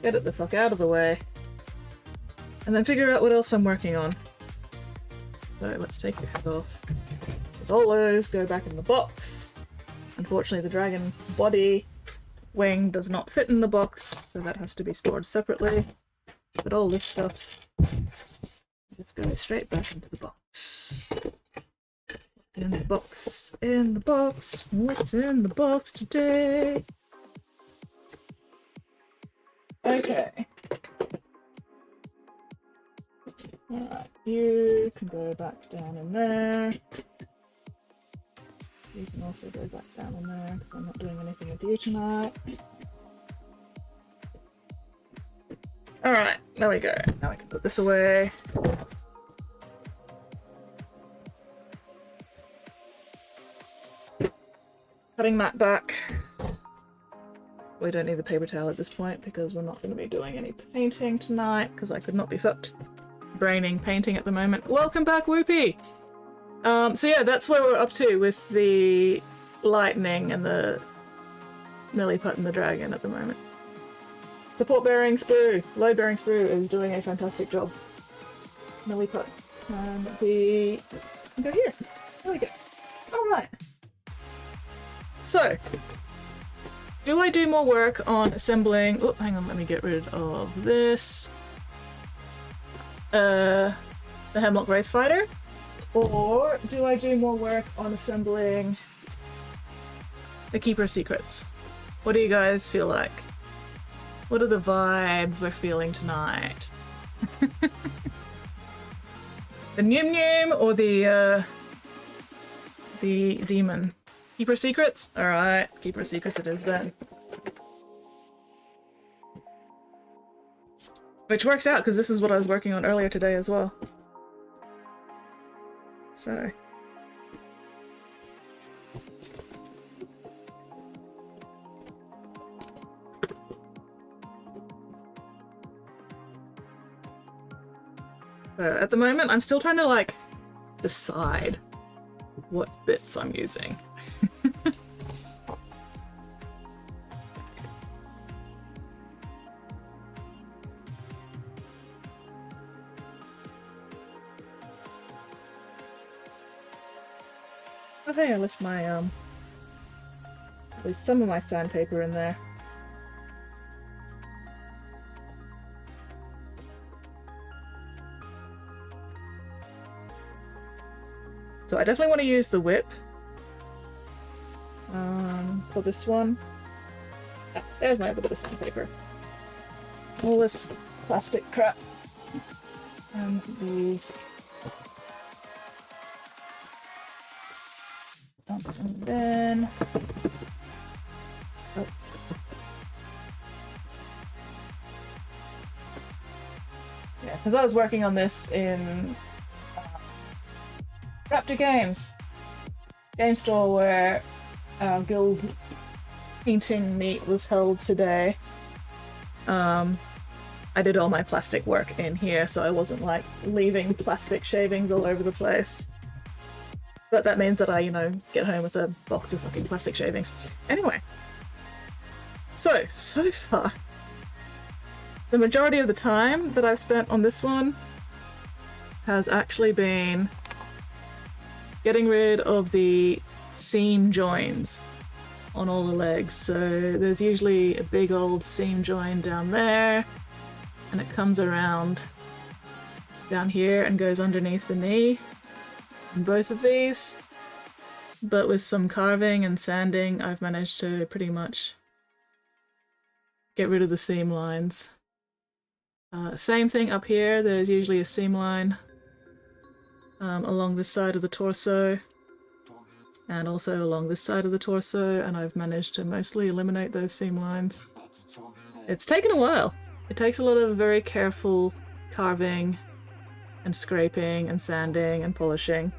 Speaker 3: Get it the fuck out of the way. And then figure out what else I'm working on. So let's take your head off. As always, go back in the box. Unfortunately, the dragon body wing does not fit in the box, so that has to be stored separately. But all this stuff just goes straight back into the box. What's in the box? In the box? What's in the box today? Okay. Alright, you can go back down in there. You can also go back down in there because I'm not doing anything with you tonight. Alright, there we go. Now we can put this away. Cutting mat back. We don't need the paper towel at this point because we're not going to be doing any painting tonight because I could not be fucked braining painting at the moment. Welcome back, Whoopie! So yeah, that's where we're up to with the lightning and the milliput and the dragon at the moment. Support bearing sprue, load bearing sprue is doing a fantastic job. Milliput, and we can go here. There we go. Alright. So, do I do more work on assembling... Oh, hang on, let me get rid of this. The Hemlock Wraith Fighter? Or do I do more work on assembling the Keeper Secrets? What do you guys feel like? What are the vibes we're feeling tonight? The Nym Nym or the demon? Keeper Secrets? Alright, Keeper Secrets it is then. Which works out because this is what I was working on earlier today as well. So... at the moment, I'm still trying to, like, decide what bits I'm using. I think I left my, there's some of my sandpaper in there. So I definitely want to use the whip for this one. Ah, there's my other bit of sandpaper. All this plastic crap. And the... And then... Oh. Yeah, because I was working on this in Raptor Games game store where guild painting meet was held today. I did all my plastic work in here, so I wasn't like leaving plastic shavings all over the place. But that means that I, you know, get home with a box of fucking plastic shavings. Anyway. So far, the majority of the time that I've spent on this one has actually been getting rid of the seam joins on all the legs. So there's usually a big old seam join down there, and it comes around down here and goes underneath the knee in both of these. But with some carving and sanding, I've managed to pretty much get rid of the seam lines. Same thing up here, there's usually a seam line along this side of the torso and also along this side of the torso, and I've managed to mostly eliminate those seam lines. It's taken a while. It takes a lot of very careful carving and scraping and sanding and polishing.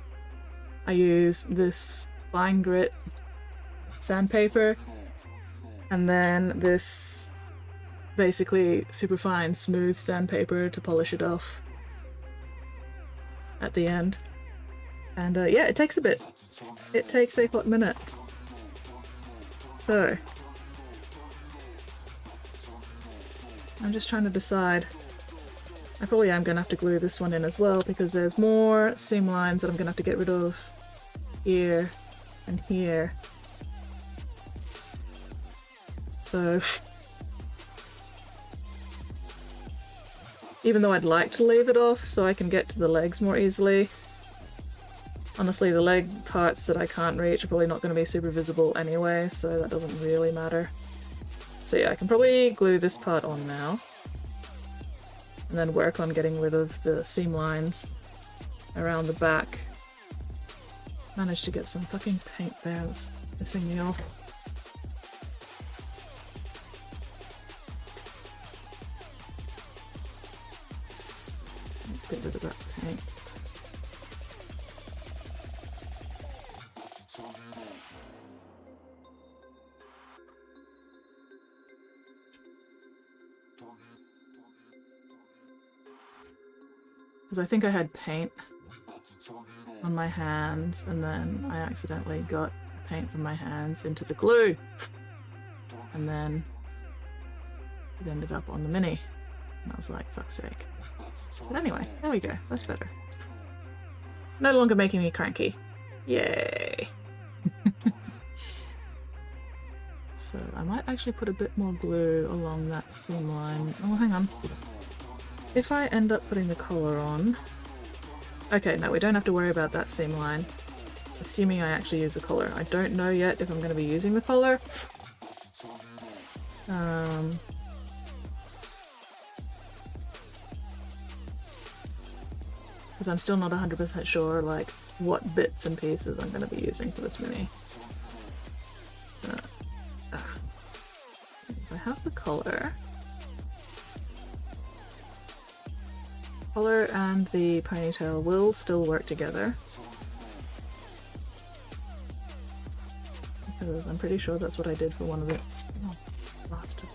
Speaker 3: I use this fine grit sandpaper and then this basically super fine smooth sandpaper to polish it off at the end. And yeah, it takes a bit. It takes a hot minute. So I'm just trying to decide. I probably am going to have to glue this one in as well because there's more seam lines that I'm going to have to get rid of here and here. So even though I'd like to leave it off so I can get to the legs more easily, honestly the leg parts that I can't reach are probably not going to be super visible anyway, so that doesn't really matter. So yeah, I can probably glue this part on now and then work on getting rid of the seam lines around the back. Managed to get some fucking paint there that's pissing me off. Let's get rid of that paint. Because I think I had paint on my hands and then I accidentally got paint from my hands into the glue and then it ended up on the mini and I was like, fuck's sake. But anyway, there we go, that's better. No longer making me cranky. Yay! So I might actually put a bit more glue along that seam line. Oh, hang on. If I end up putting the collar on... Okay, no, we don't have to worry about that seam line. Assuming I actually use the collar. I don't know yet if I'm going to be using the collar. Because I'm still not 100% sure, like, what bits and pieces I'm going to be using for this mini. If I have the collar... Collar and the ponytail will still work together. Because I'm pretty sure that's what I did for one of the... Oh, lost it.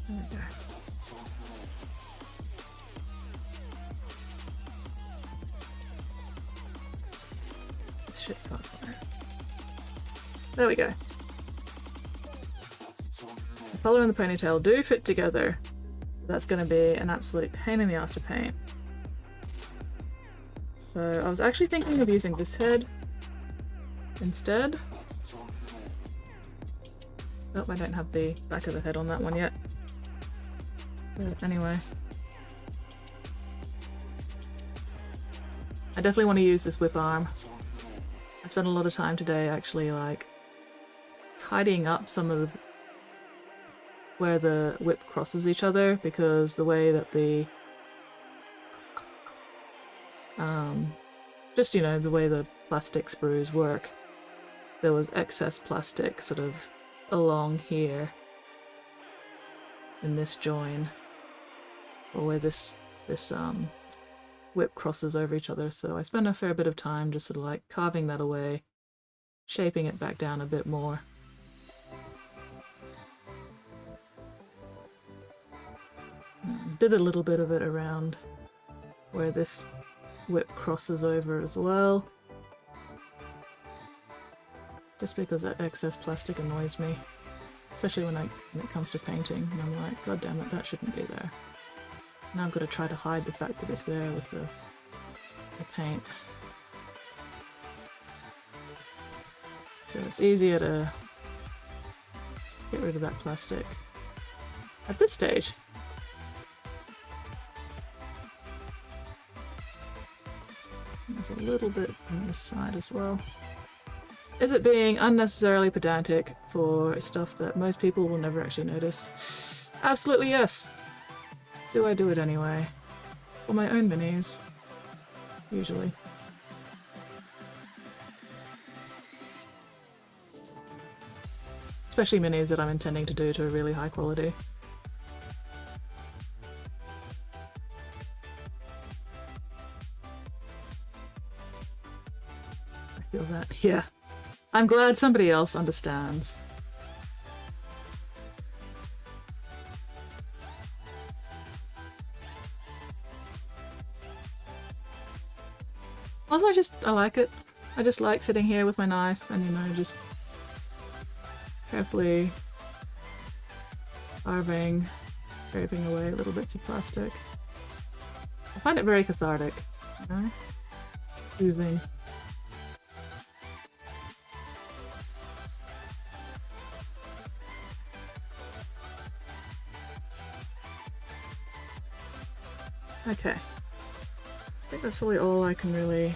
Speaker 3: There we go. This shit caught fire. There we go. The collar and the ponytail do fit together. That's going to be an absolute pain in the ass to paint. So I was actually thinking of using this head instead. Oh, I don't have the back of the head on that one yet. But anyway. I definitely want to use this whip arm. I spent a lot of time today actually like tidying up some of where the whip crosses each other, because the way that the just, you know, the way the plastic sprues work, there was excess plastic sort of along here in this join, or where this whip crosses over each other. So I spent a fair bit of time just sort of like carving that away, shaping it back down a bit more. Did a little bit of it around where this whip crosses over as well. Just because that excess plastic annoys me. Especially when it comes to painting and I'm like, god damn it, that shouldn't be there. Now I've got to try to hide the fact that it's there with the paint. So it's easier to get rid of that plastic at this stage. There's a little bit on this side as well. Is it being unnecessarily pedantic for stuff that most people will never actually notice? Absolutely yes. Do I do it anyway? For my own minis. Usually. Especially minis that I'm intending to do to a really high quality. I feel that. Yeah. I'm glad somebody else understands. Also, I like it. I just like sitting here with my knife and, you know, just carefully carving, scraping away little bits of plastic. I find it very cathartic, you know? Soothing. Okay. I think that's probably all I can really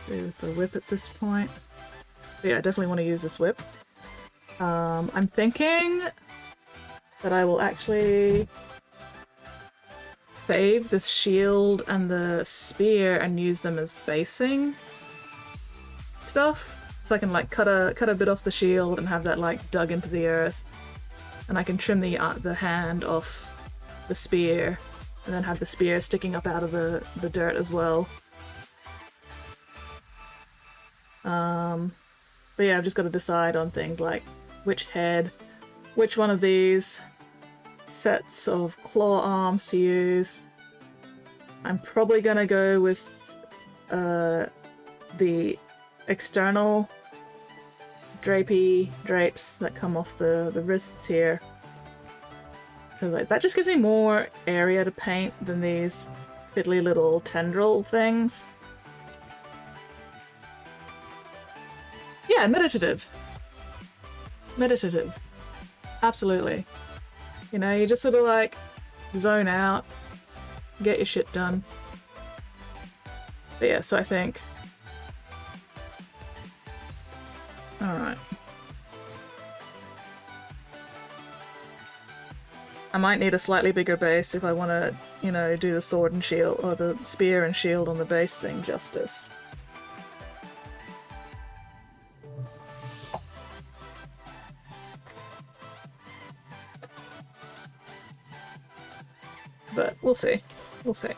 Speaker 3: do with the whip at this point. But yeah, I definitely want to use this whip. I'm thinking that I will actually save the shield and the spear and use them as basing stuff. So I can like cut a bit off the shield and have that like dug into the earth. And I can trim the hand off the spear and then have the spear sticking up out of the dirt as well. But yeah, I've just got to decide on things like which head, which one of these sets of claw arms to use. I'm probably gonna go with the external drapes that come off the wrists here. Because like, that just gives me more area to paint than these fiddly little tendril things. Yeah, meditative. Meditative. Absolutely. You know, you just sort of like zone out, get your shit done. But yeah, so I think... Alright. I might need a slightly bigger base if I want to, you know, do the sword and shield, or the spear and shield on the base thing justice. But we'll see. We'll see.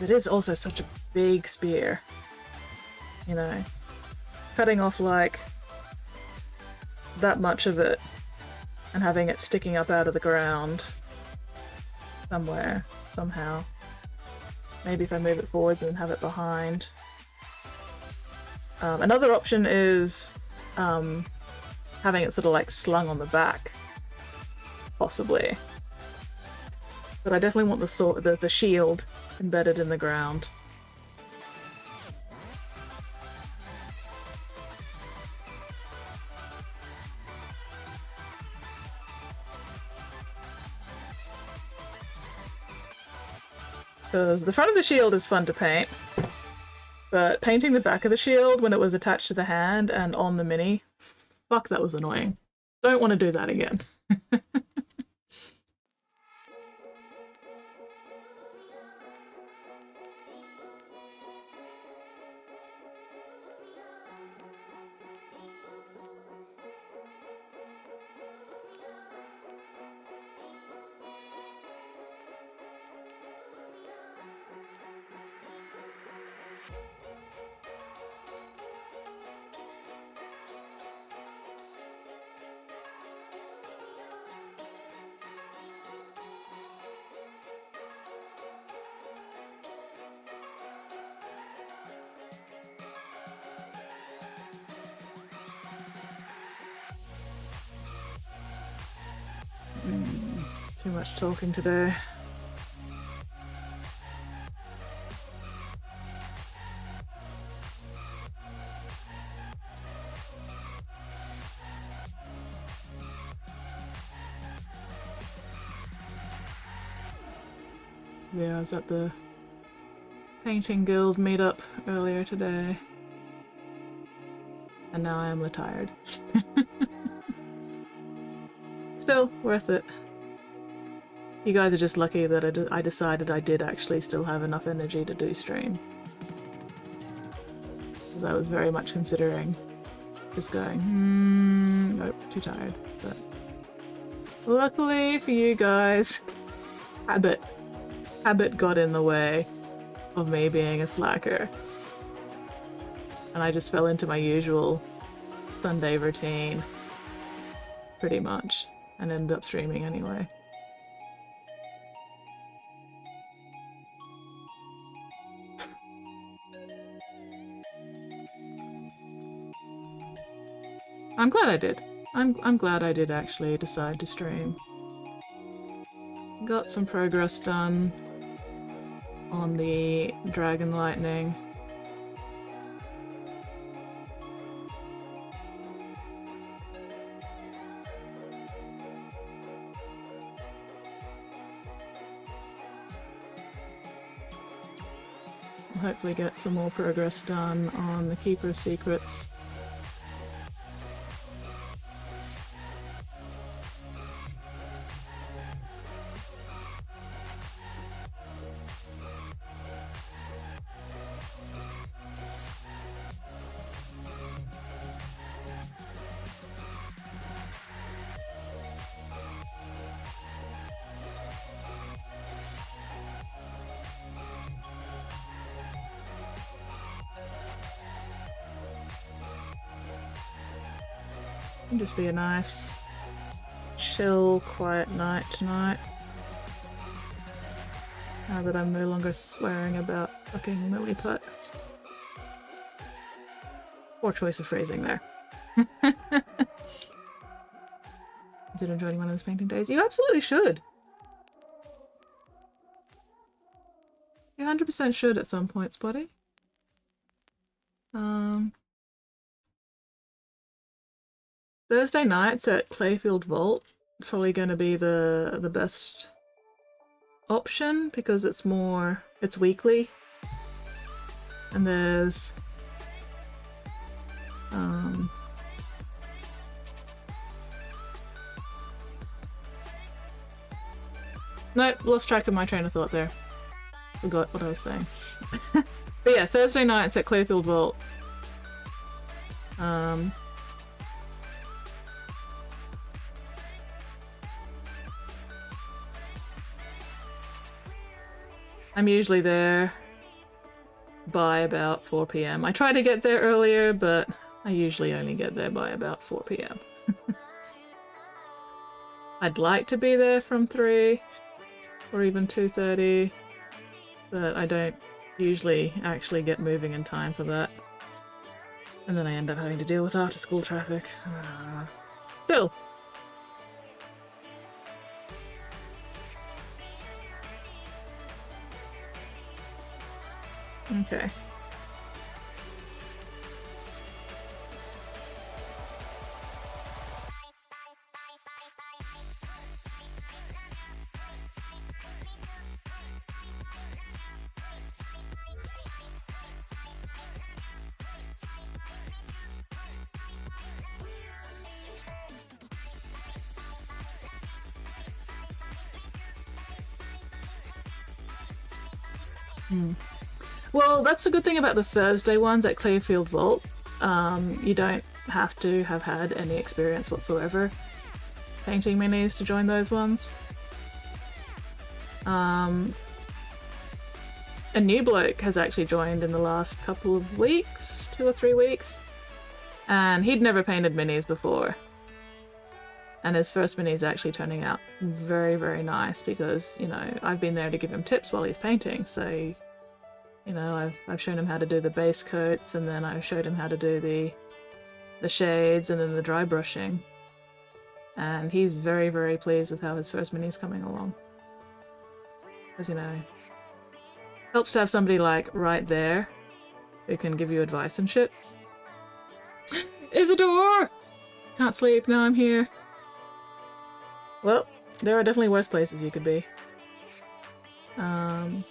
Speaker 3: It is also such a big spear, you know, cutting off like that much of it and having it sticking up out of the ground somewhere, somehow. Maybe if I move it forwards and have it behind. Another option is having it sort of like slung on the back, possibly. But I definitely want the sword, the shield embedded in the ground. Because the front of the shield is fun to paint, but painting the back of the shield when it was attached to the hand and on the mini, fuck, that was annoying. Don't want to do that again. Too much talking today. Yeah, I was at the Painting Guild meetup earlier today. And now I am retired. Still, worth it. You guys are just lucky that I decided I did actually still have enough energy to do stream. Because I was very much considering just going, nope, too tired. But luckily for you guys, habit got in the way of me being a slacker. And I just fell into my usual Sunday routine, pretty much, and ended up streaming anyway. I'm glad I did. I'm glad I did actually decide to stream. Got some progress done on the Dragon Lightning. I'll hopefully get some more progress done on the Keeper's Secrets. It'll just be a nice, chill, quiet night tonight. Now that I'm no longer swearing about fucking Milliput. Poor choice of phrasing there. Consider joining one of those painting days. You absolutely should. You 100% should at some point, Spotty. Thursday nights at Clayfield Vault is probably going to be the best option because it's weekly, and there's nope, lost track of my train of thought there. Forgot what I was saying. But yeah, Thursday nights at Clayfield Vault. I'm usually there by about 4 p.m. I try to get there earlier, but I usually only get there by about 4 p.m. I'd like to be there from 3 or even 2:30, but I don't usually actually get moving in time for that. And then I end up having to deal with after school traffic. Still. Okay. Well, that's the good thing about the Thursday ones at Clayfield Vault. You don't have to have had any experience whatsoever painting minis to join those ones. A new bloke has actually joined in the last couple of weeks, 2 or 3 weeks, and he'd never painted minis before. And his first mini is actually turning out very, very nice because, you know, I've been there to give him tips while he's painting, so you know, I've shown him how to do the base coats, and then I showed him how to do the shades and then the dry brushing. And he's very, very pleased with how his first mini's coming along. Because, you know, helps to have somebody like right there who can give you advice and shit. Isidore! Can't sleep, now I'm here. Well, there are definitely worse places you could be.
Speaker 4: 8-Min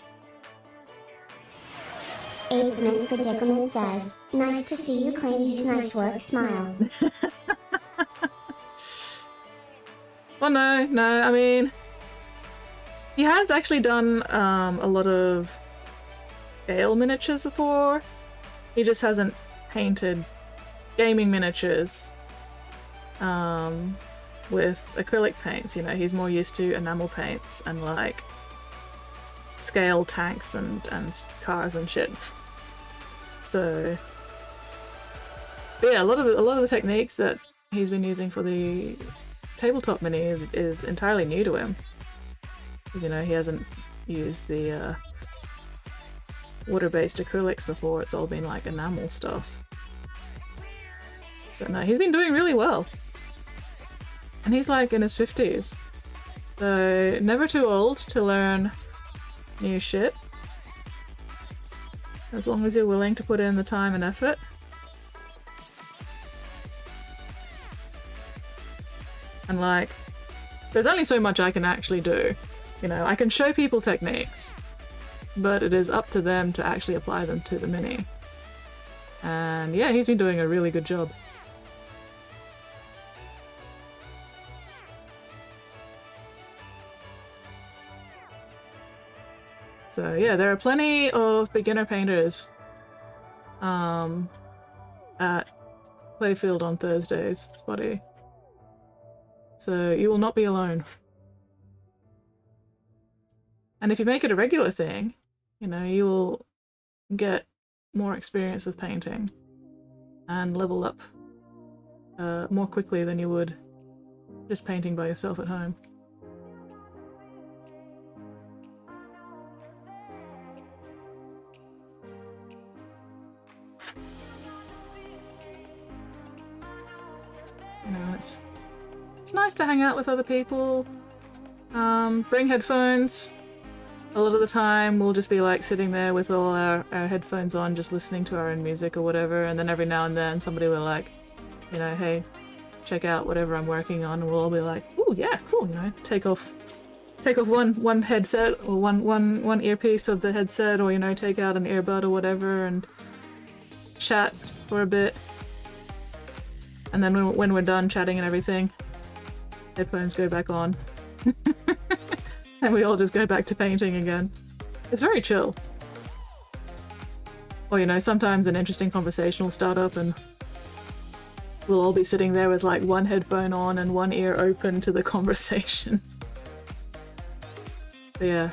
Speaker 4: Predicament says, nice to see you claim his nice work, smile.
Speaker 3: Well, no, I mean, he has actually done a lot of scale miniatures before. He just hasn't painted gaming miniatures with acrylic paints, you know. He's more used to enamel paints and like scale tanks and cars and shit. So, but yeah, a lot of the techniques that he's been using for the tabletop mini is entirely new to him, because, you know, he hasn't used the water-based acrylics before. It's all been like enamel stuff. But no, he's been doing really well, and he's like in his 50s, so never too old to learn new shit, as long as you're willing to put in the time and effort. And like, there's only so much I can actually do. You know, I can show people techniques, but it is up to them to actually apply them to the mini. And yeah, he's been doing a really good job. So yeah, there are plenty of beginner painters at Playfield on Thursdays, Spotty. So you will not be alone. And if you make it a regular thing, you know, you will get more experience with painting and level up more quickly than you would just painting by yourself at home. You know, it's nice to hang out with other people. Bring headphones. A lot of the time we'll just be like sitting there with all our headphones on, just listening to our own music or whatever, and then every now and then somebody will like, you know, hey, check out whatever I'm working on, and we'll all be like, ooh, yeah, cool, you know, take off one headset or one earpiece of the headset, or, you know, take out an earbud or whatever and chat for a bit. And then when we're done chatting and everything, headphones go back on. And we all just go back to painting again. It's very chill. Or, you know, sometimes an interesting conversation will start up and we'll all be sitting there with like one headphone on and one ear open to the conversation. But yeah,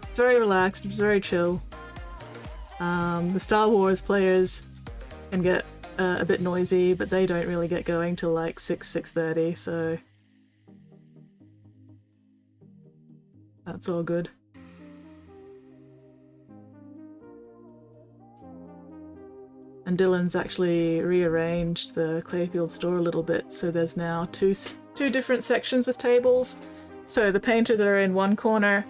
Speaker 3: it's very relaxed, it's very chill. The Star Wars players can get a bit noisy, but they don't really get going till like 6:30, so that's all good. And Dylan's actually rearranged the Clayfield store a little bit, so there's now two different sections with tables. So the painters are in one corner,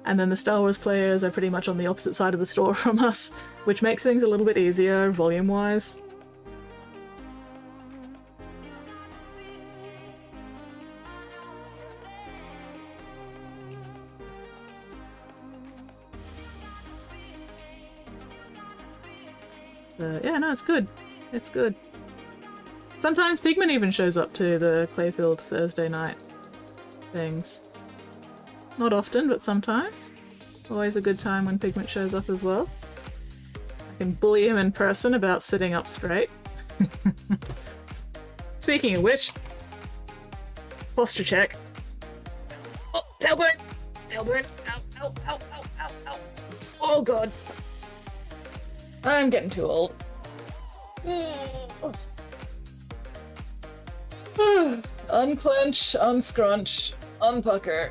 Speaker 3: and then the Star Wars players are pretty much on the opposite side of the store from us, which makes things a little bit easier volume-wise. Yeah, no, it's good. It's good. Sometimes Pigman even shows up to the Clayfield Thursday night things. Not often, but sometimes. Always a good time when Pigment shows up as well. I can bully him in person about sitting up straight. Speaking of which, posture check. Oh, tailbone! Tailbone! Ow, ow, ow, ow, ow, ow. Oh god. I'm getting too old. Unclench, unscrunch, unpucker.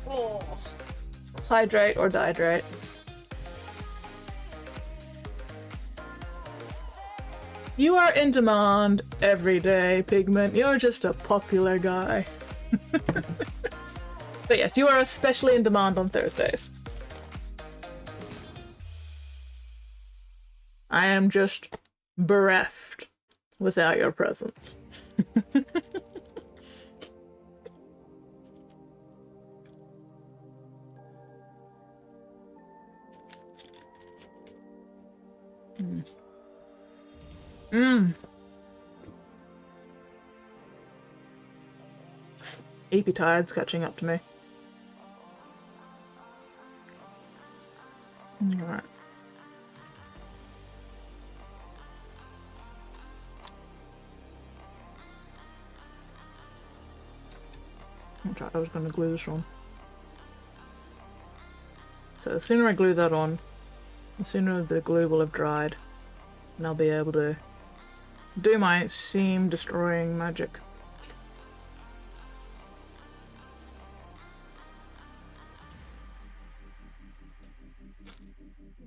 Speaker 3: Oh. Hydrate or dihydrate. You are in demand every day, Pigment. You're just a popular guy. But yes, you are especially in demand on Thursdays. I am just bereft without your presence. EP tired's catching up to me. Alright. I was going to glue this on. So the sooner I glue that on, the sooner the glue will have dried, and I'll be able to do my seam destroying magic.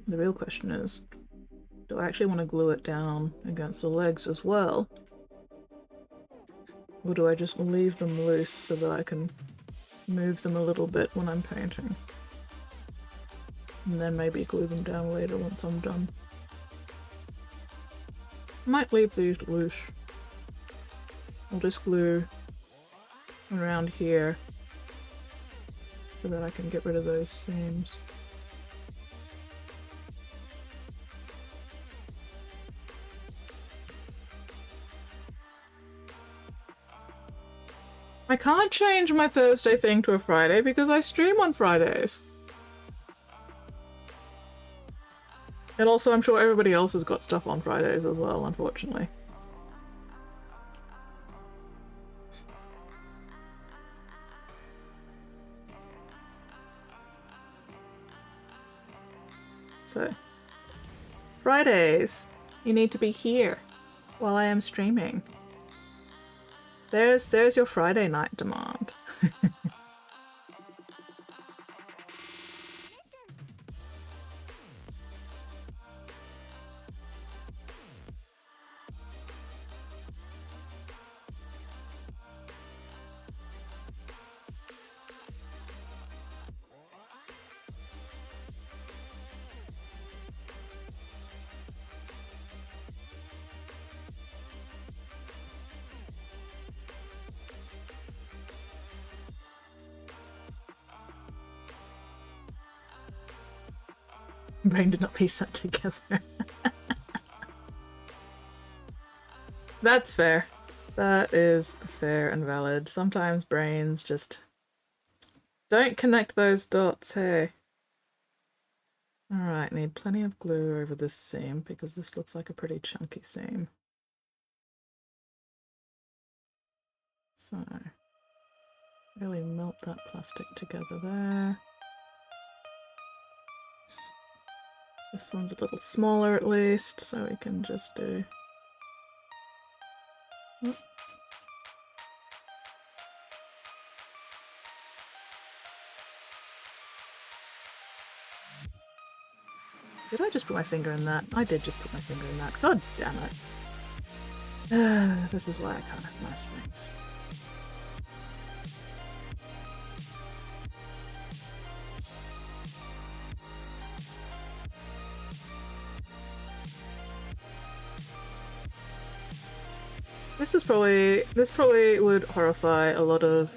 Speaker 3: The real question is, do I actually want to glue it down against the legs as well? Or do I just leave them loose so that I can move them a little bit when I'm painting? And then maybe glue them down later once I'm done. I might leave these loose. I'll just glue around here so that I can get rid of those seams. I can't change my Thursday thing to a Friday because I stream on Fridays. And also I'm sure everybody else has got stuff on Fridays as well, unfortunately. So, Fridays, you need to be here while I am streaming. There's your Friday night demand. Brain did not piece that together. That's fair. That is fair and valid. Sometimes brains just don't connect those dots, hey. Alright, need plenty of glue over this seam because this looks like a pretty chunky seam. So, really melt that plastic together there. This one's a little smaller at least, so we can just do... Oh. Did I just put my finger in that? I did just put my finger in that. God damn it. This is why I can't have nice things. This probably would horrify a lot of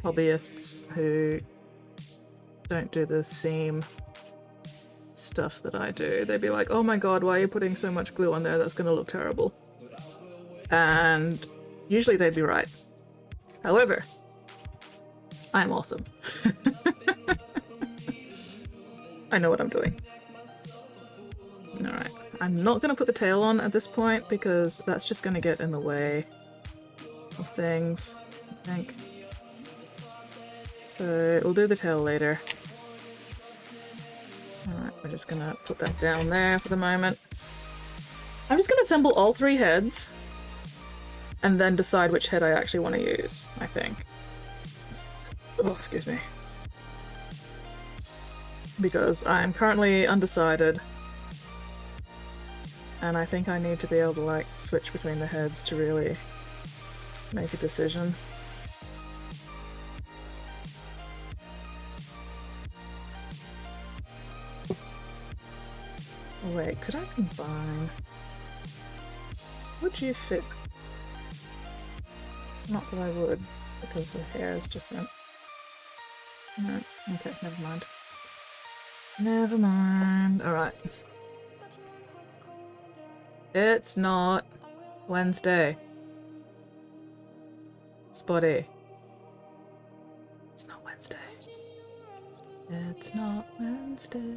Speaker 3: hobbyists who don't do the seam stuff that I do. They'd be like, oh my god, why are you putting so much glue on there? That's gonna look terrible. And usually they'd be right. However, I'm awesome. I know what I'm doing. Alright. I'm not going to put the tail on at this point because that's just going to get in the way of things, I think. So we'll do the tail later. Alright, we're just going to put that down there for the moment. I'm just going to assemble all three heads and then decide which head I actually want to use, I think. Oh, excuse me. because I'm currently undecided. And I think I need to be able to like switch between the heads to really make a decision. Oh, wait, could I combine? Would you fit? Not that I would, because the hair is different. No, okay, never mind. Never mind. Alright. It's not Wednesday. Spotty. It's not Wednesday. It's not Wednesday.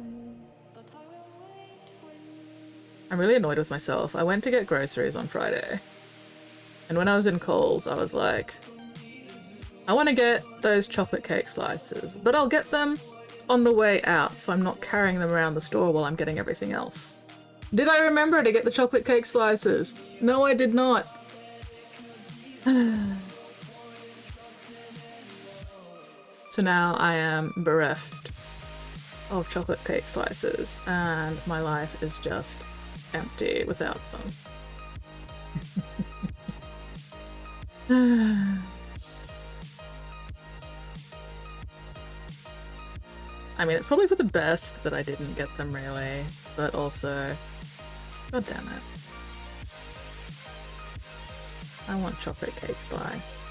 Speaker 3: I'm really annoyed with myself. I went to get groceries on Friday. And when I was in Coles, I was like, I want to get those chocolate cake slices, but I'll get them on the way out, so I'm not carrying them around the store while I'm getting everything else. Did I remember to get the chocolate cake slices? No, I did not. So now I am bereft of chocolate cake slices, and my life is just empty without them. I mean, it's probably for the best that I didn't get them, really, but also, god damn it. I want chocolate cake slice.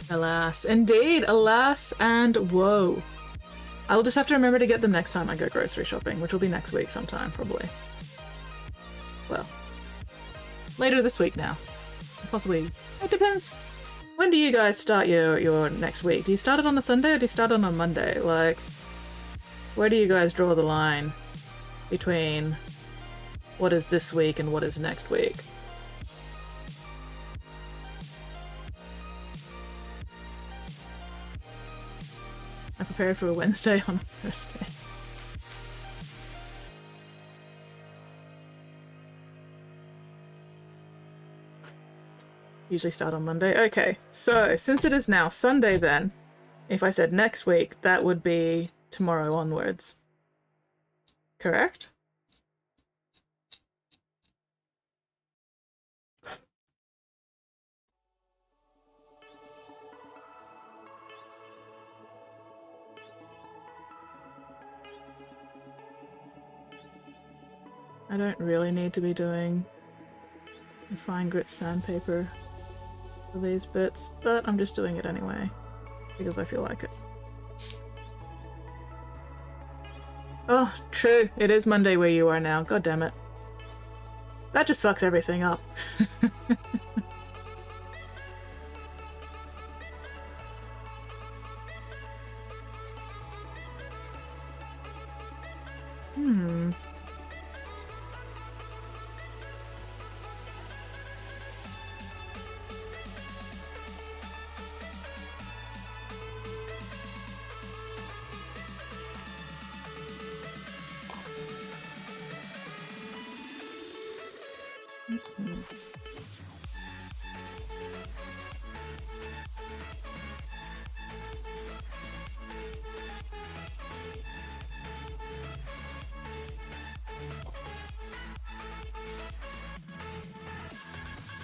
Speaker 3: Alas, indeed, alas and woe. I'll just have to remember to get them next time I go grocery shopping, which will be next week sometime, probably. Well, later this week now. Possibly. It depends. When do you guys start your next week? Do you start it on a Sunday or do you start it on a Monday? Like, where do you guys draw the line between what is this week and what is next week? I prepared for a Wednesday on a Thursday. Usually start on Monday. Okay, so since it is now Sunday then, if I said next week, that would be tomorrow onwards. Correct? I don't really need to be doing the fine grit sandpaper for these bits, but I'm just doing it anyway, because I feel like it. Oh, true. It is Monday where you are now. God damn it. That just fucks everything up.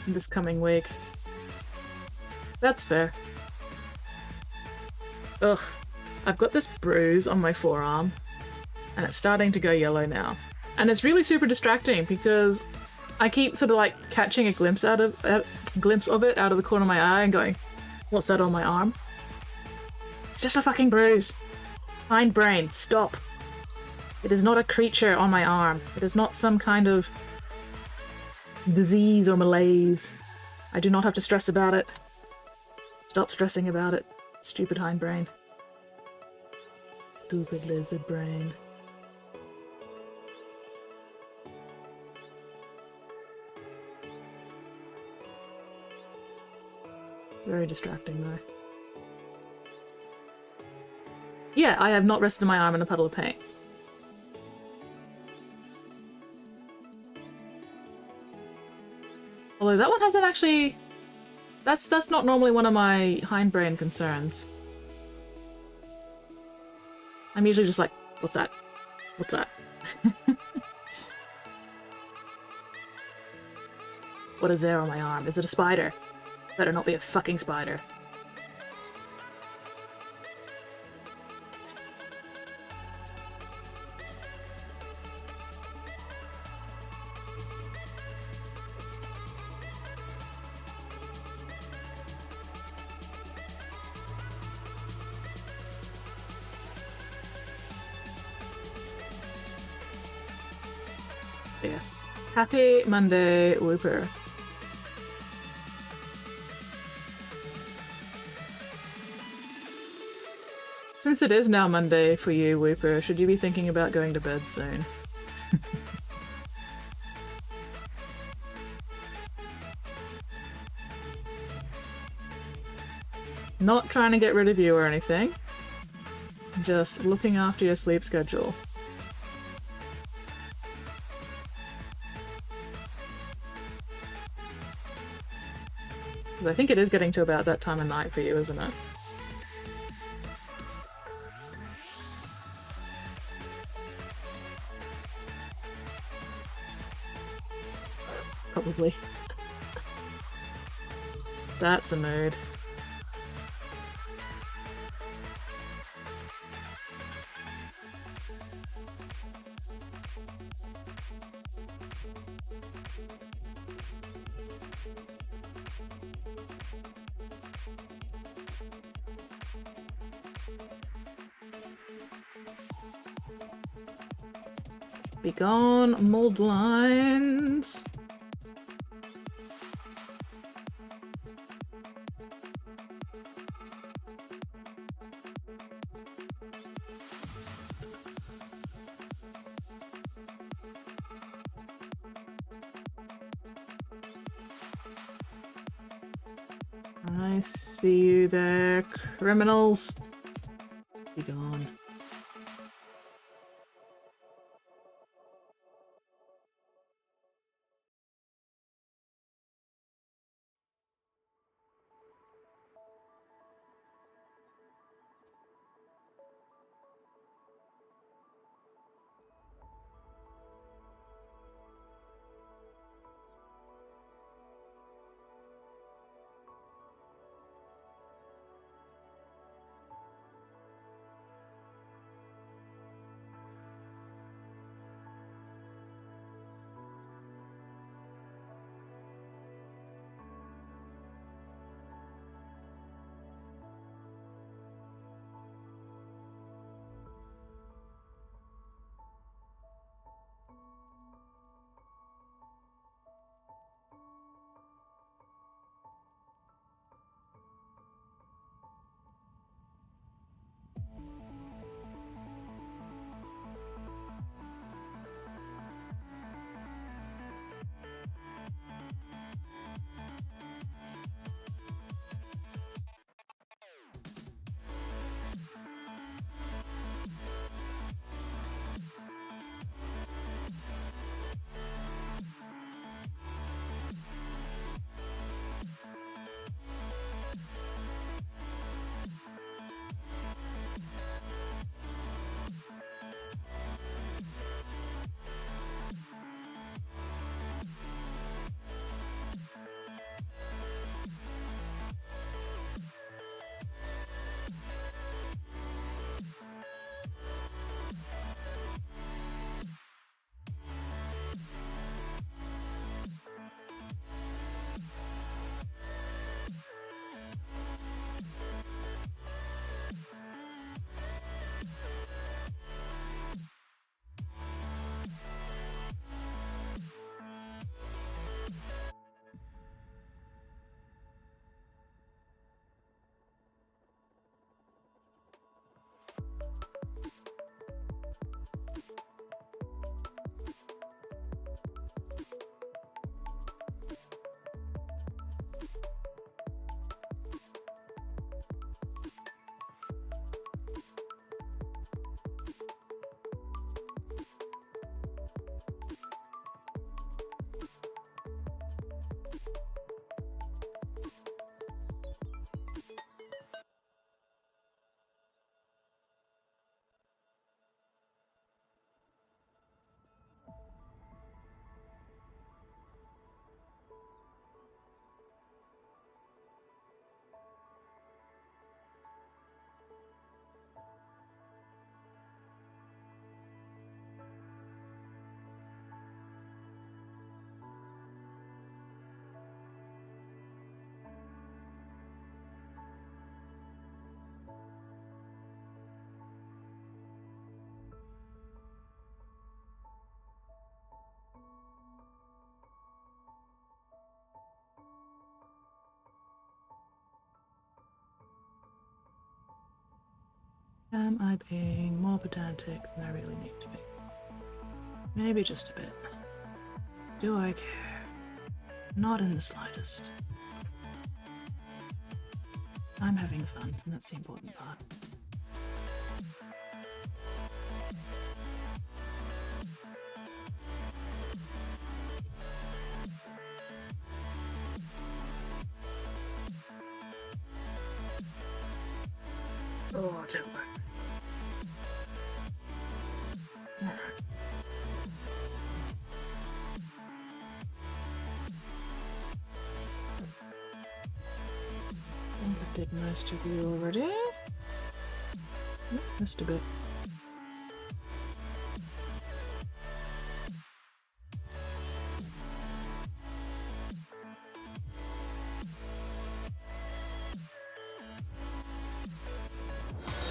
Speaker 3: This coming week. That's fair. Ugh. I've got this bruise on my forearm, and it's starting to go yellow now. And it's really super distracting because I keep sort of like catching a glimpse of it out of the corner of my eye and going, what's that on my arm? It's just a fucking bruise. Hindbrain, stop. It is not a creature on my arm. It is not some kind of disease or malaise. I do not have to stress about it. Stop stressing about it. Stupid hindbrain. Stupid lizard brain. Very distracting though. Yeah, I have not rested my arm in a puddle of paint. Although that one hasn't actually... That's not normally one of my hindbrain concerns. I'm usually just like, what's that? What's that? What is there on my arm? Is it a spider? Better not be a fucking spider. Yes. Happy Monday, Whooper. Since it is now Monday for you, Whooper, should you be thinking about going to bed soon? Not trying to get rid of you or anything. Just looking after your sleep schedule. I think it is getting to about that time of night for you, isn't it? Probably. That's a mood. Be gone, mold lines. I see you there, criminals. Be gone. Am I being more pedantic than I really need to be? Maybe just a bit. Do I care? Not in the slightest. I'm having fun, and that's the important part. Oh, timber. Alright. I think I did most of you already. Oop, missed a bit.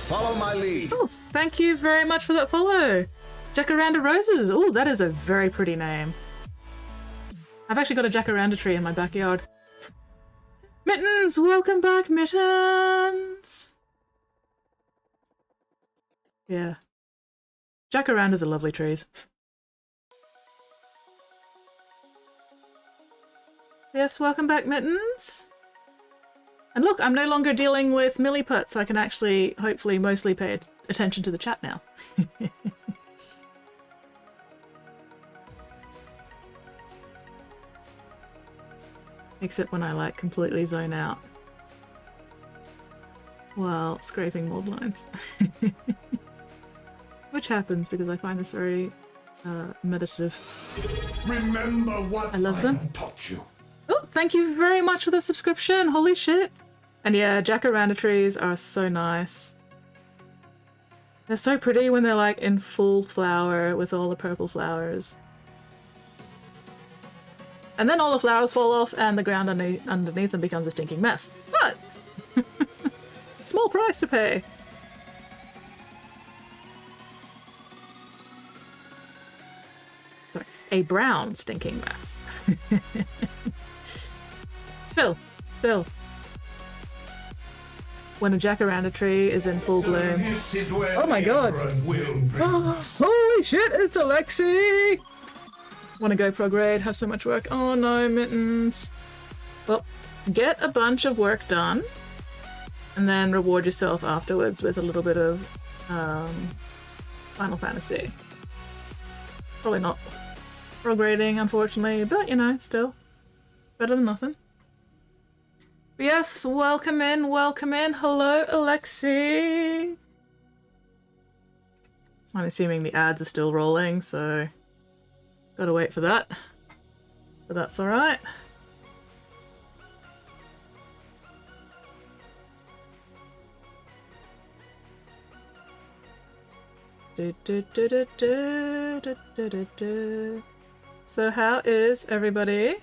Speaker 7: Follow my lead.
Speaker 3: Oh, thank you very much for that follow. Jacaranda Roses. Oh, that is a very pretty name. I've actually got a jacaranda tree in my backyard. Mittens, welcome back, Mittens. Yeah. Jacarandas are lovely trees. Yes, welcome back, Mittens. And look, I'm no longer dealing with milliputs, so I can actually, hopefully, mostly pay attention to the chat now. Except when I, like, completely zone out while scraping mold lines. Which happens because I find this very meditative.
Speaker 6: Remember what
Speaker 3: I love them.
Speaker 6: have taught you.
Speaker 3: Oh, thank you very much for the subscription. Holy shit. And yeah, jacaranda trees are so nice. They're so pretty when they're like in full flower with all the purple flowers. And then all the flowers fall off and the ground underneath them becomes a stinking mess. But small price to pay. Sorry, a brown stinking mess. Phil. When a jacaranda tree is in full bloom.
Speaker 6: This is where
Speaker 3: Oh my god.
Speaker 6: Emperor's will brings
Speaker 3: Oh,
Speaker 6: us.
Speaker 3: holy shit, it's Alexi! Wanna go prograde, have so much work. Oh no, Mittens. Well, get a bunch of work done and then reward yourself afterwards with a little bit of Final Fantasy. Probably not prograding, unfortunately, but you know, still better than nothing. Yes, welcome in. Hello, Alexi. I'm assuming the ads are still rolling, so gotta wait for that. But that's alright. So how is everybody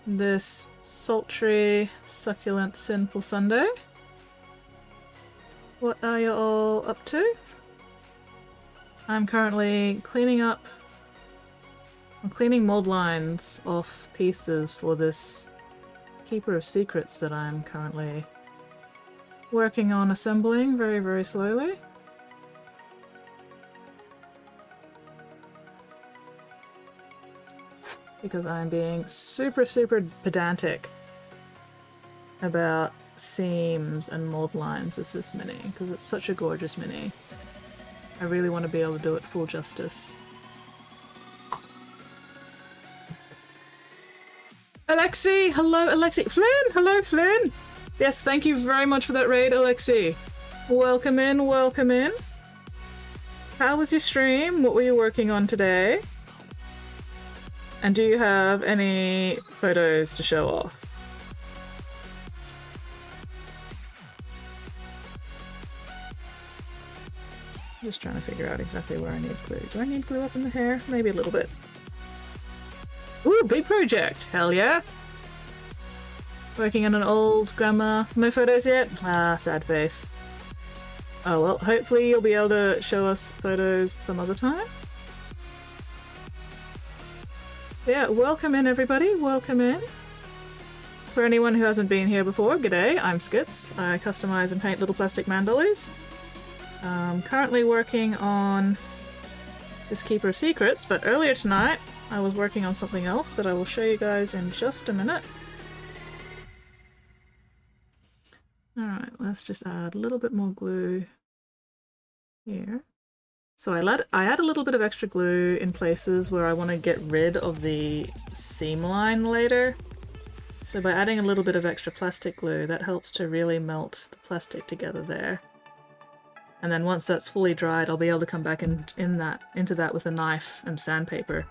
Speaker 3: this sultry, succulent, sinful Sunday? What are you all up to? I'm currently cleaning up. I'm cleaning mold lines off pieces for this Keeper of Secrets that I'm currently working on assembling very, very slowly. Because I'm being super, super pedantic about seams and mold lines with this mini, because it's such a gorgeous mini. I really want to be able to do it full justice. Alexi! Hello, Alexi! Flynn! Hello, Flynn! Yes, thank you very much for that raid, Alexi. Welcome in, welcome in. How was your stream? What were you working on today? And do you have any photos to show off? Just trying to figure out exactly where I need glue. Do I need glue up in the hair? Maybe a little bit. Ooh, big project! Hell yeah! Working on an old grandma. No photos yet? Ah, sad face. Oh well, hopefully you'll be able to show us photos some other time. Yeah, welcome in everybody, welcome in. For anyone who hasn't been here before, g'day, I'm Skits. I customize and paint little plastic man dollies. Currently working on this Keeper of Secrets, but earlier tonight I was working on something else that I will show you guys in just a minute. Alright, let's just add a little bit more glue here. So I add a little bit of extra glue in places where I want to get rid of the seam line later. So by adding a little bit of extra plastic glue, that helps to really melt the plastic together there. And then once that's fully dried, I'll be able to come back into that with a knife and sandpaper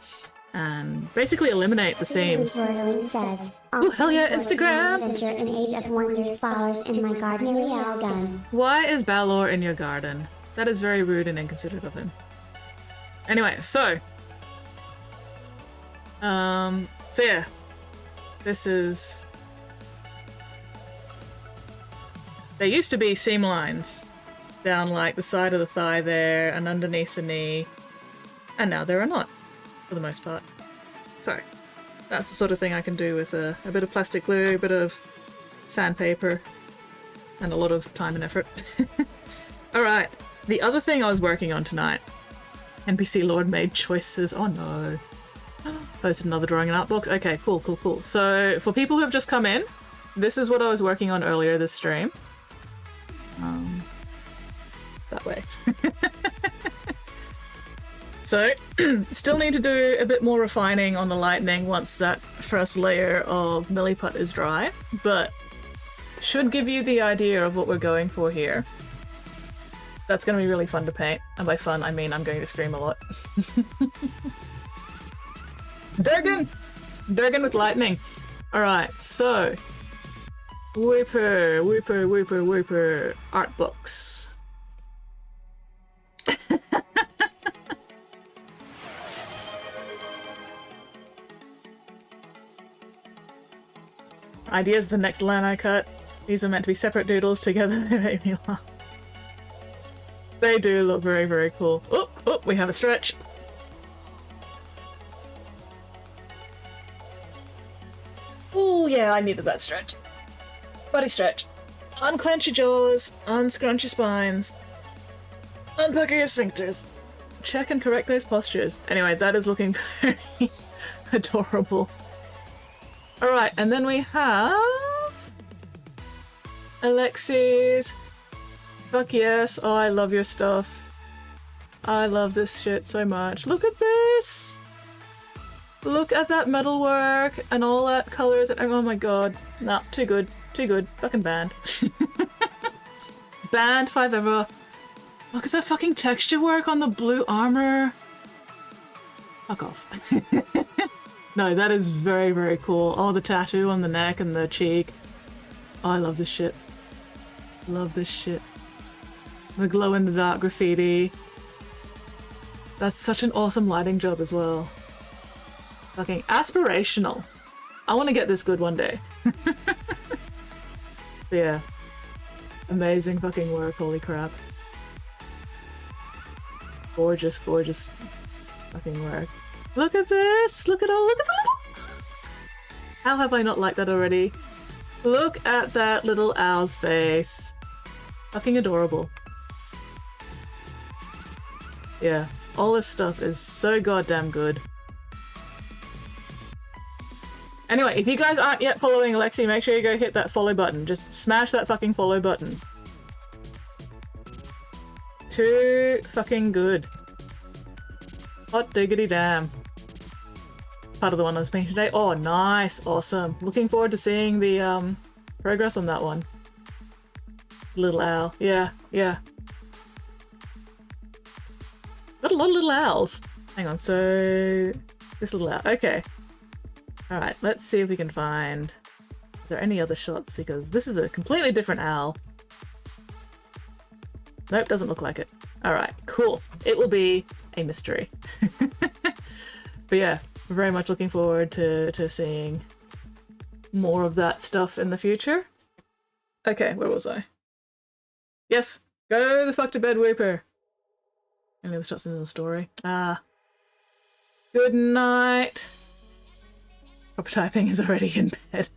Speaker 3: and basically eliminate the seams. Oh, hell yeah, Instagram!
Speaker 4: Adventure in Age of Wonders flowers in my garden real gun.
Speaker 3: Why is Balor in your garden? That is very rude and inconsiderate of him. Anyway, so yeah. This is... There used to be seam lines down like the side of the thigh there and underneath the knee, and now there are not, for the most part. So that's the sort of thing I can do with a bit of plastic glue, a bit of sandpaper, and a lot of time and effort. Alright, the other thing I was working on tonight, NPC Lord made choices. Oh no. Posted another drawing in art box. Okay, cool. So for people who have just come in, this is what I was working on earlier this stream. That way. So, still need to do a bit more refining on the lightning once that first layer of milliput is dry, but should give you the idea of what we're going for here. That's going to be really fun to paint, and by fun I mean I'm going to scream a lot. Durgan! Durgan with lightning. Alright, so... Whooper, art books. Ideas the next line I cut. These are meant to be separate doodles together. They make me laugh. They do look very, very cool. Oh, we have a stretch. Oh yeah, I needed that stretch. Body stretch. Unclench your jaws, unscrunch your spines, unpucker your sphincters. Check and correct those postures. Anyway, that is looking very adorable. Alright, and then we have... Alexis. Fuck yes. Oh, I love your stuff. I love this shit so much. Look at this! Look at that metalwork and all that colours. Oh my god. Nah, too good. Too good. Fucking banned. Banned if I've ever... Look at that fucking texture work on the blue armor. Fuck off. No, that is very, very cool. Oh, the tattoo on the neck and the cheek. Oh, I love this shit. Love this shit. The glow-in-the-dark graffiti. That's such an awesome lighting job as well. Fucking aspirational. I want to get this good one day. But yeah. Amazing fucking work, holy crap. Gorgeous, gorgeous fucking work. Look at this! Look at the little... How have I not liked that already? Look at that little owl's face. Fucking adorable. Yeah, all this stuff is so goddamn good. Anyway, if you guys aren't yet following Alexi, make sure you go hit that follow button. Just smash that fucking follow button. Too fucking good. Hot diggity damn. Part of the one I was painting today. Oh, nice. Awesome. Looking forward to seeing the progress on that one. Little owl. Yeah, yeah. Got a lot of little owls. Hang on, so... This little owl. Okay. Alright, let's see if we can find... Are there any other shots? Because this is a completely different owl. Nope, doesn't look like it. Alright, cool. It will be a mystery. But yeah, very much looking forward to seeing more of that stuff in the future. Okay, where was I? Yes! Go the fuck to bed, Whooper! Any other shots in the story? Ah. Good night! Proper typing is already in bed.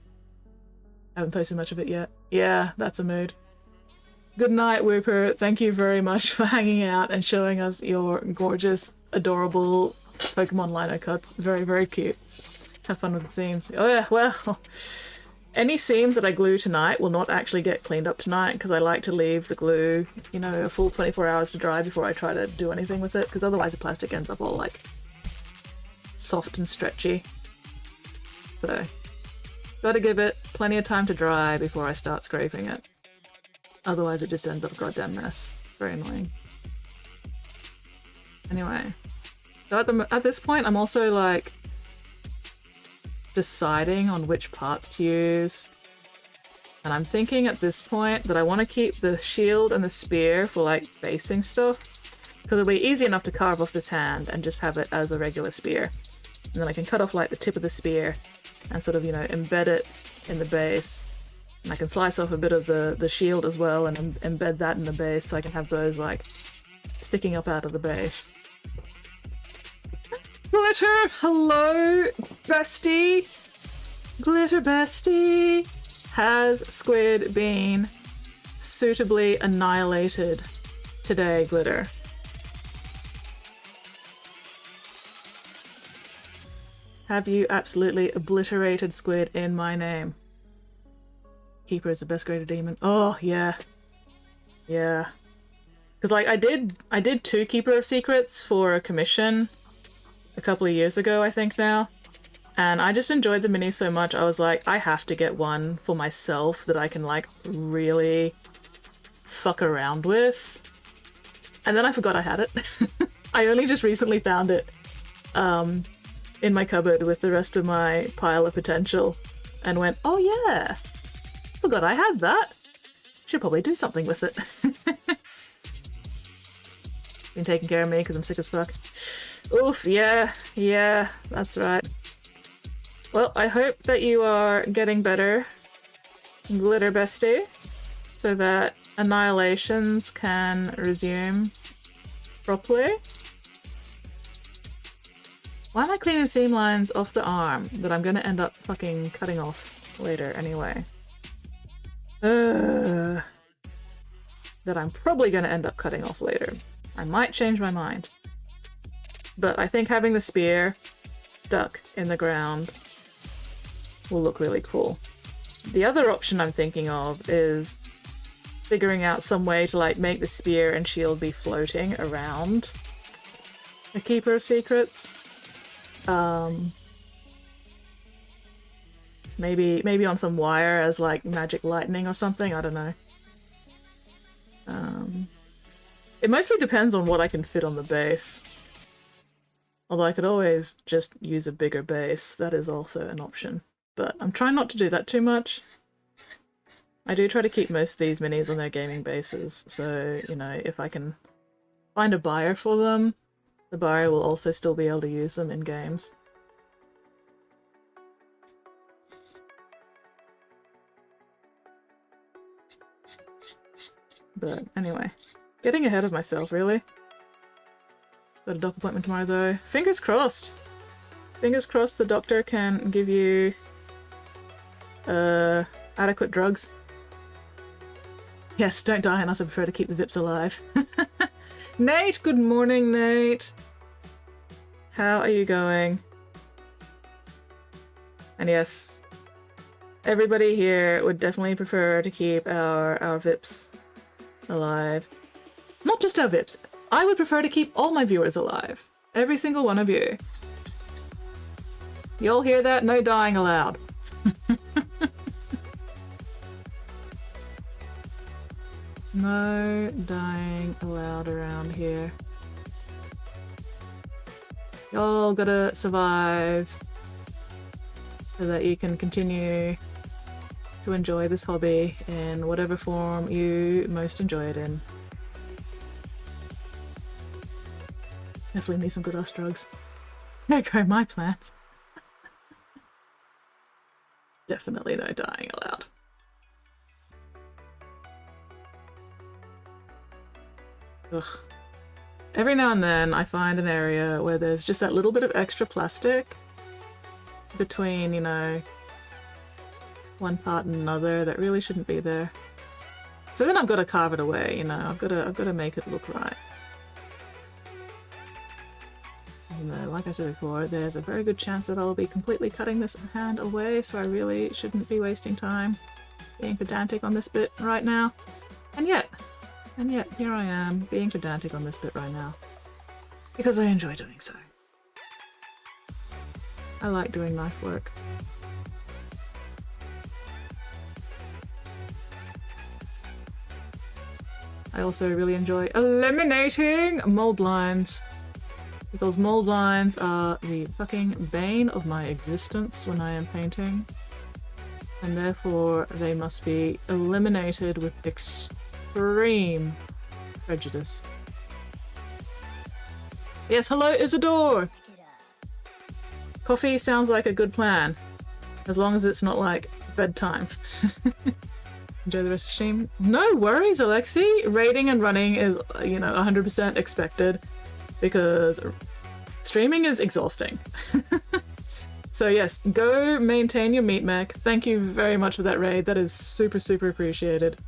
Speaker 3: I haven't posted much of it yet. Yeah, that's a mood. Good night, Whooper. Thank you very much for hanging out and showing us your gorgeous, adorable Pokemon Lino cuts. Very, very cute. Have fun with the seams. Oh yeah, well, any seams that I glue tonight will not actually get cleaned up tonight because I like to leave the glue, you know, a full 24 hours to dry before I try to do anything with it, because otherwise the plastic ends up all like soft and stretchy. So, gotta give it plenty of time to dry before I start scraping it. Otherwise it just ends up a goddamn mess. Very annoying. Anyway, so at this point I'm also like deciding on which parts to use. And I'm thinking at this point that I want to keep the shield and the spear for like basing stuff, because it'll be easy enough to carve off this hand and just have it as a regular spear. And then I can cut off like the tip of the spear and sort of, you know, embed it in the base. And I can slice off a bit of the shield as well and embed that in the base so I can have those like sticking up out of the base. Glitter, hello, bestie. Glitter bestie. Has Squid been suitably annihilated today, Glitter? Have you absolutely obliterated Squid in my name? Keeper is the best graded demon. Oh, yeah. Yeah. Because like I did 2 Keeper of Secrets for a commission a couple of years ago, I think now. And I just enjoyed the mini so much, I was like, I have to get one for myself that I can like really fuck around with. And then I forgot I had it. I only just recently found it in my cupboard with the rest of my pile of potential and went, oh yeah, forgot I had that. Should probably do something with it. Been taking care of me because I'm sick as fuck. Oof, yeah, that's right. Well, I hope that you are getting better, Glitter Bestie, so that annihilations can resume properly. Why am I cleaning seam lines off the arm that I'm gonna end up fucking cutting off later anyway? That I'm probably gonna end up cutting off later. I might change my mind. But I think having the spear stuck in the ground will look really cool. The other option I'm thinking of is figuring out some way to like make the spear and shield be floating around the Keeper of Secrets. Maybe on some wire as like magic lightning or something, I don't know. It mostly depends on what I can fit on the base. Although I could always just use a bigger base, that is also an option. But I'm trying not to do that too much. I do try to keep most of these minis on their gaming bases, so, you know, if I can find a buyer for them, the buyer will also still be able to use them in games. But anyway, getting ahead of myself, really. Got a doc appointment tomorrow, though. Fingers crossed! Fingers crossed the doctor can give you adequate drugs. Yes, don't die unless I prefer to keep the Vips alive. Nate, good morning, Nate. How are you going? And yes, everybody here would definitely prefer to keep our Vips alive. Not just our Vips. I would prefer to keep all my viewers alive. Every single one of you. You all hear that? No dying allowed. No dying allowed around here. Y'all gotta survive so that you can continue to enjoy this hobby in whatever form you most enjoy it in. Definitely need some good ass drugs. There go my plants. Definitely no dying allowed. Ugh. Every now and then I find an area where there's just that little bit of extra plastic between, you know, one part and another that really shouldn't be there. So then I've got to carve it away, you know. I've got to make it look right. Even though, like I said before, there's a very good chance that I'll be completely cutting this hand away, so I really shouldn't be wasting time being pedantic on this bit right now. And yet, here I am, being pedantic on this bit right now. Because I enjoy doing so. I like doing knife work. I also really enjoy eliminating mold lines. Because mold lines are the fucking bane of my existence when I am painting. And therefore they must be eliminated with extreme prejudice. Yes, hello Isidore! Coffee sounds like a good plan. As long as it's not like bedtime. Enjoy the rest of the stream. No worries, Alexi! Raiding and running is, you know, 100% expected. Because streaming is exhausting. So yes, go maintain your meat mech. Thank you very much for that raid. That is super, super appreciated.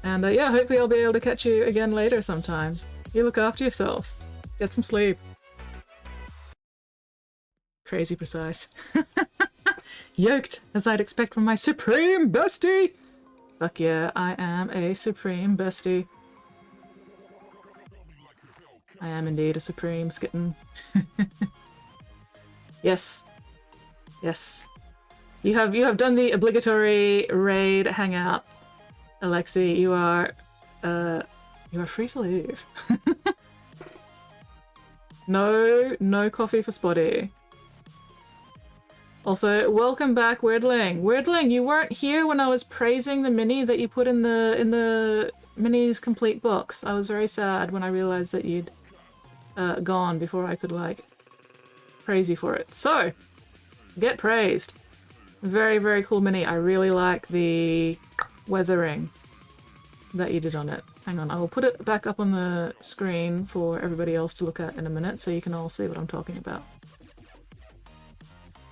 Speaker 3: And yeah, hopefully I'll be able to catch you again later sometime. You look after yourself. Get some sleep. Crazy precise. Yoked, as I'd expect from my supreme bestie! Fuck yeah, I am a supreme bestie. I am indeed a supreme skitten. Yes. Yes. You have done the obligatory raid hangout. Alexi, you are free to leave. No coffee for Spotty. Also, welcome back, Weirdling. Weirdling, you weren't here when I was praising the mini that you put in the Mini's complete box. I was very sad when I realized that you'd gone before I could, like, praise you for it. So, get praised. Very, very cool mini. I really like the weathering that you did on it. Hang on, I will put it back up on the screen for everybody else to look at in a minute so you can all see what I'm talking about.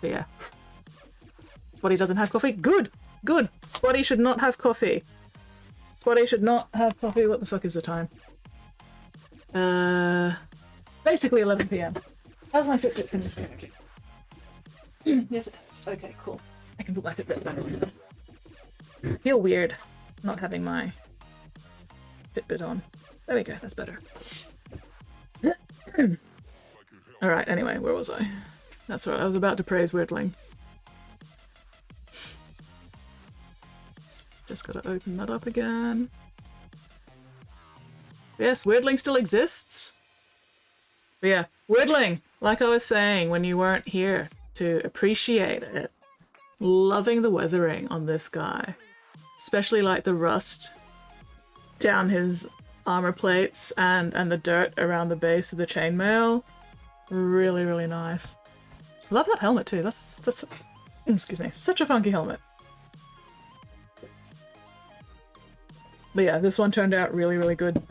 Speaker 3: But yeah. Spotty doesn't have coffee. Good! Good! Spotty should not have coffee. Spotty should not have coffee. What the fuck is the time? Basically 11 PM. How's my Fitbit finishing? Okay. Yes it is. Okay, cool. I can put my Fitbit back on. Feel weird not having my Fitbit on. There we go, that's better. Alright, anyway, where was I? That's right, I was about to praise Weirdling. Just gotta open that up again. Yes, Weirdling still exists. But yeah, Weirdling, like I was saying when you weren't here to appreciate it. Loving the weathering on this guy. Especially like the rust down his armor plates and the dirt around the base of the chainmail. Really, really nice. Love that helmet too. That's excuse me, such a funky helmet. But yeah, this one turned out really, really good.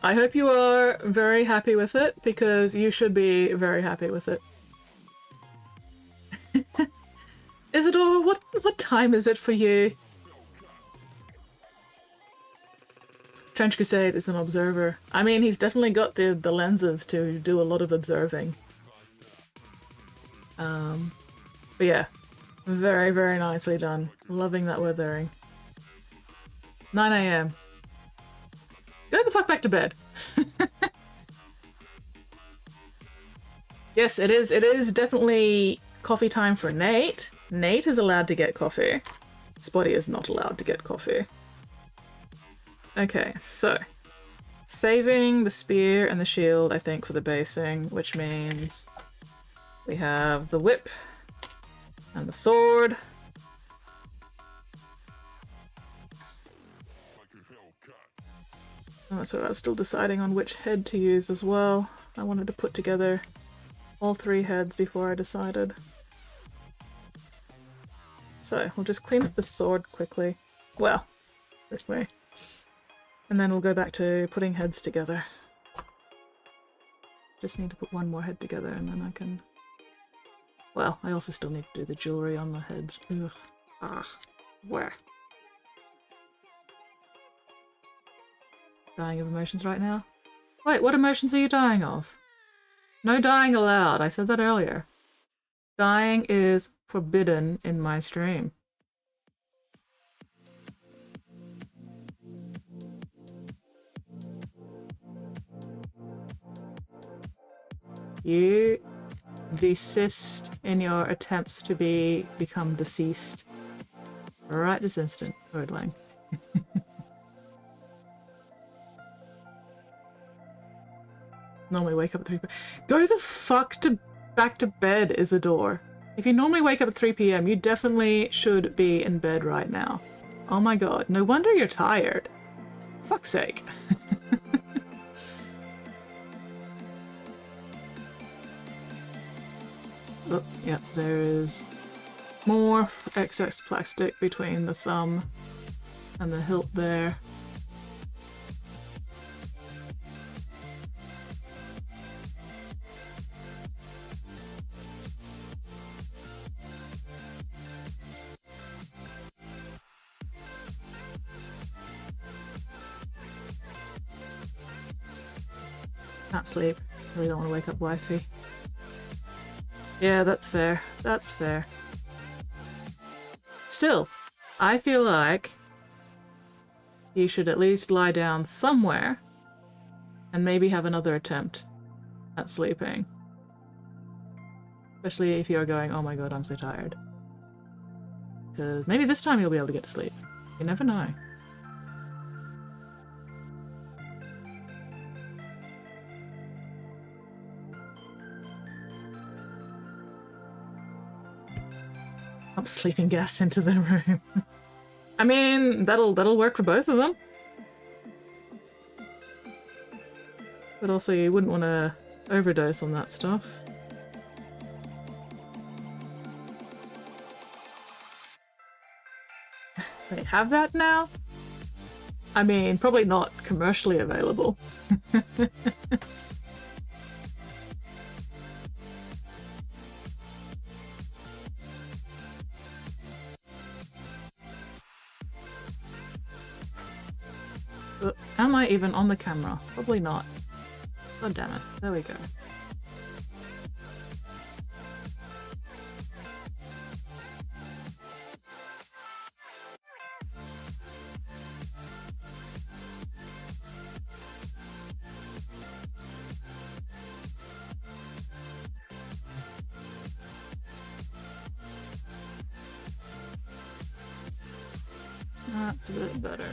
Speaker 3: I hope you are very happy with it, because you should be very happy with it. Isidore, what time is it for you? Trench Crusade is an observer. I mean, he's definitely got the lenses to do a lot of observing. But yeah, very, very nicely done. Loving that weathering. 9 AM. Go the fuck back to bed. Yes, it is definitely coffee time for Nate. Nate is allowed to get coffee. Spotty is not allowed to get coffee. Okay, so saving the spear and the shield, I think, for the basing, which means we have the whip and the sword. Oh, that's what I was still deciding on which head to use as well. I wanted to put together all 3 heads before I decided. So we'll just clean up the sword quickly. Well, quickly. And then we'll go back to putting heads together. Just need to put one more head together and then I can... Well, I also still need to do the jewellery on the heads. Ugh. Ah. Where? Dying of emotions right now? Wait, what emotions are you dying of? No dying allowed. I said that earlier. Dying is forbidden in my stream. You desist in your attempts to become deceased right this instant, Erdling. Normally wake up at 3 p.m. Go the fuck back to bed, Isidore. If you normally wake up at 3 p.m., you definitely should be in bed right now. Oh my god, no wonder you're tired. Fuck's sake. Oh, yeah, there is more excess plastic between the thumb and the hilt there. Can't sleep. Really don't want to wake up wifey. Yeah, that's fair. That's fair. Still, I feel like you should at least lie down somewhere and maybe have another attempt at sleeping. Especially if you're going, oh my god, I'm so tired. Because maybe this time you'll be able to get to sleep. You never know. Pump sleeping gas into the room. I mean, that'll work for both of them. But also you wouldn't want to overdose on that stuff. They have that now? I mean, probably not commercially available. Am I even on the camera? Probably not. God damn it. There we go. That's a bit better.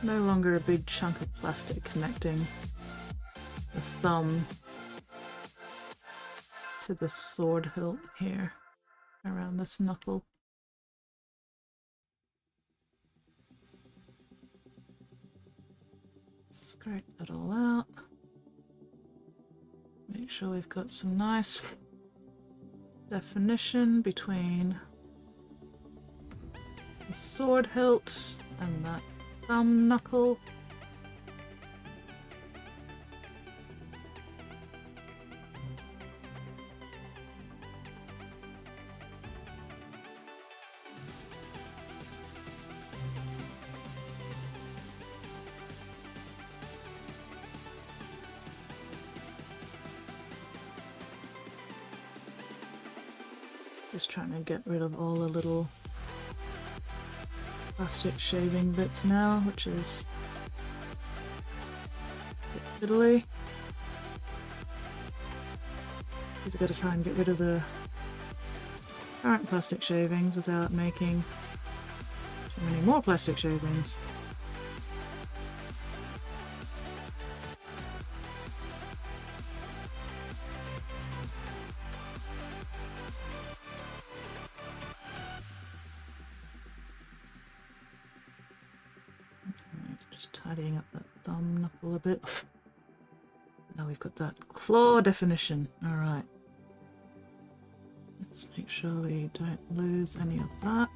Speaker 3: No longer a big chunk of plastic connecting the thumb to the sword hilt here around this knuckle. Scrape that all out. Make sure we've got some nice definition between the sword hilt and that thumb knuckle. Just trying to get rid of all the little plastic shaving bits now, which is a bit fiddly. Because I've got to try and get rid of the current plastic shavings without making too many more plastic shavings. Just tidying up that thumb knuckle a bit. Now we've got that claw definition. Alright. Let's make sure we don't lose any of that.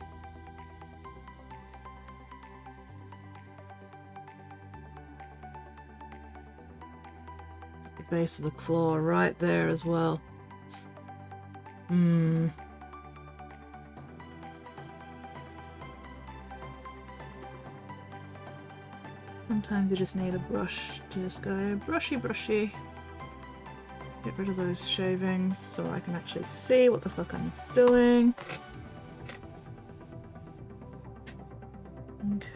Speaker 3: At the base of the claw right there as well. Sometimes you just need a brush to just go brushy brushy. Get rid of those shavings so I can actually see what the fuck I'm doing. Okay.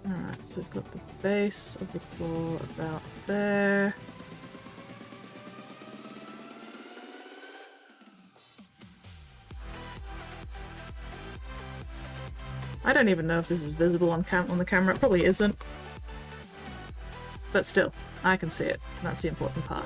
Speaker 3: Alright, so we've got the base of the floor about there. I don't even know if this is visible on the camera. It probably isn't. But still, I can see it. That's the important part.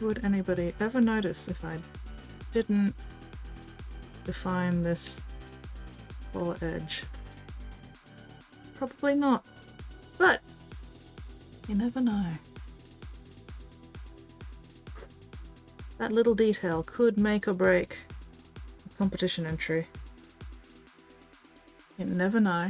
Speaker 3: Would anybody ever notice if I didn't define this lower edge? Probably not, but you never know. That little detail could make or break a competition entry. You never know.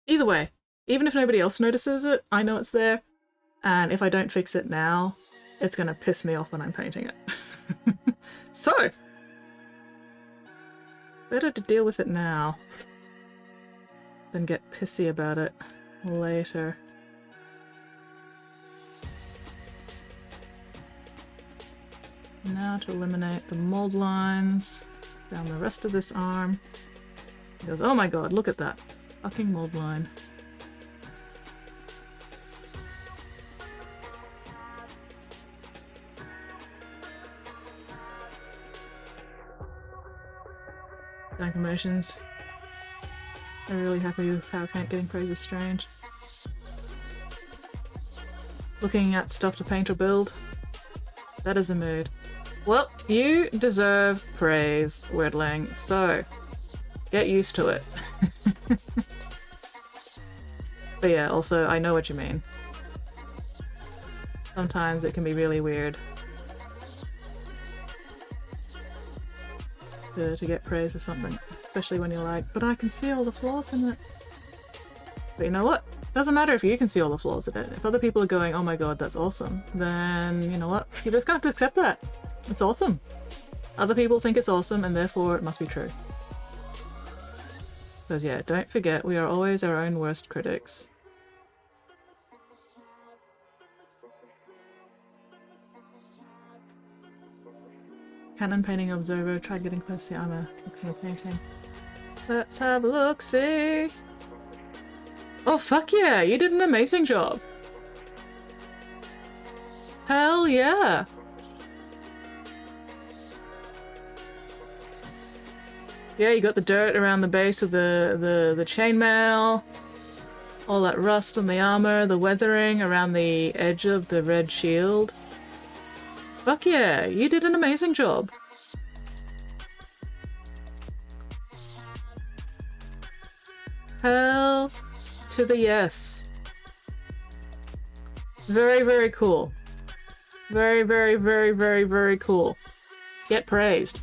Speaker 3: Either way, even if nobody else notices it, I know it's there, and if I don't fix it now, it's gonna piss me off when I'm painting it. So, better to deal with it now than get pissy about it later. Now to eliminate the mold lines down the rest of this arm. He goes, oh my god, look at that fucking mold line. Dank emotions. I'm really happy with how paint getting praise is strange. Looking at stuff to paint or build. That is a mood. Well, you deserve praise, Weirdling, so get used to it. But yeah, also, I know what you mean. Sometimes it can be really weird to get praise for something, especially when you're like, but I can see all the flaws in it. But you know what? Doesn't matter if you can see all the flaws in it. If other people are going, oh my god, that's awesome, then you know what? You're just gonna have to accept that. It's awesome. Other people think it's awesome, and therefore it must be true. Because yeah, don't forget, we are always our own worst critics. Canon painting observer, tried getting close to the armor, fixing a painting. Let's have a look-see. Oh fuck yeah, you did an amazing job. Hell yeah. Yeah, you got the dirt around the base of the chainmail, all that rust on the armor, the weathering around the edge of the red shield. Fuck yeah, you did an amazing job. Hell to the yes. Very, very cool. Very, very, very, very, very cool. Get praised.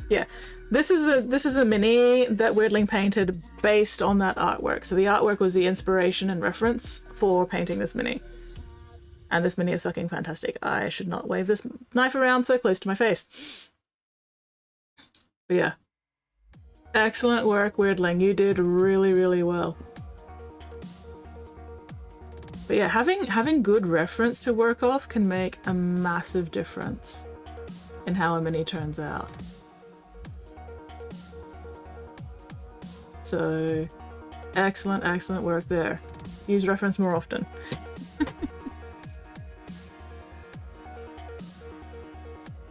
Speaker 3: Yeah, this is the mini that Weirdling painted based on that artwork. So the artwork was the inspiration and reference for painting this mini. And this mini is fucking fantastic. I should not wave this knife around so close to my face. But yeah. Excellent work, Weirdling. You did really, really well. But yeah, having good reference to work off can make a massive difference in how a mini turns out. So, excellent, excellent work there. use reference more often.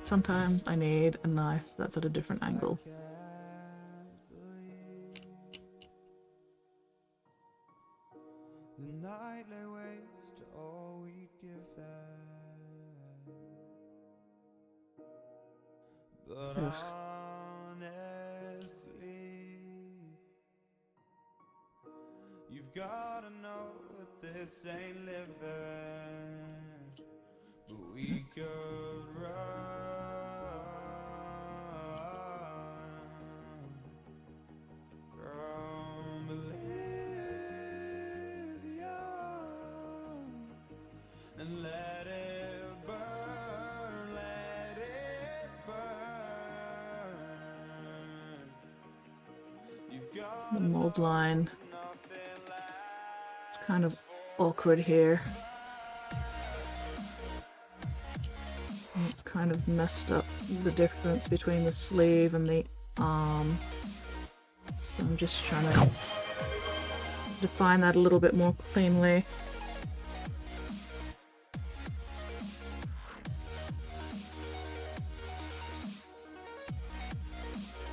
Speaker 3: Sometimes I need a knife that's at a different angle.
Speaker 8: The night lay waste to all we'd given, but honestly, you've gotta know that this ain't living, but we could run from Elysium and let it burn, let it burn. You've got
Speaker 3: The mold line. It's kind of awkward here. And it's kind of messed up the difference between the sleeve and the arm. So I'm just trying to define that a little bit more cleanly.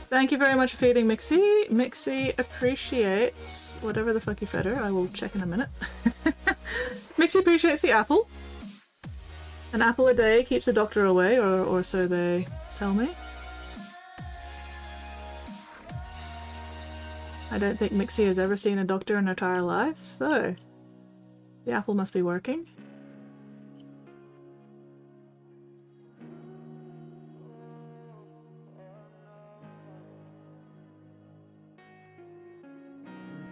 Speaker 3: Thank you very much for feeding Mixie. Mixie appreciates whatever the fuck you fed her. I will check in a minute. Mixie appreciates the apple. An apple a day keeps the doctor away, or so they tell me. I don't think Mixie has ever seen a doctor in her entire life, so the apple must be working.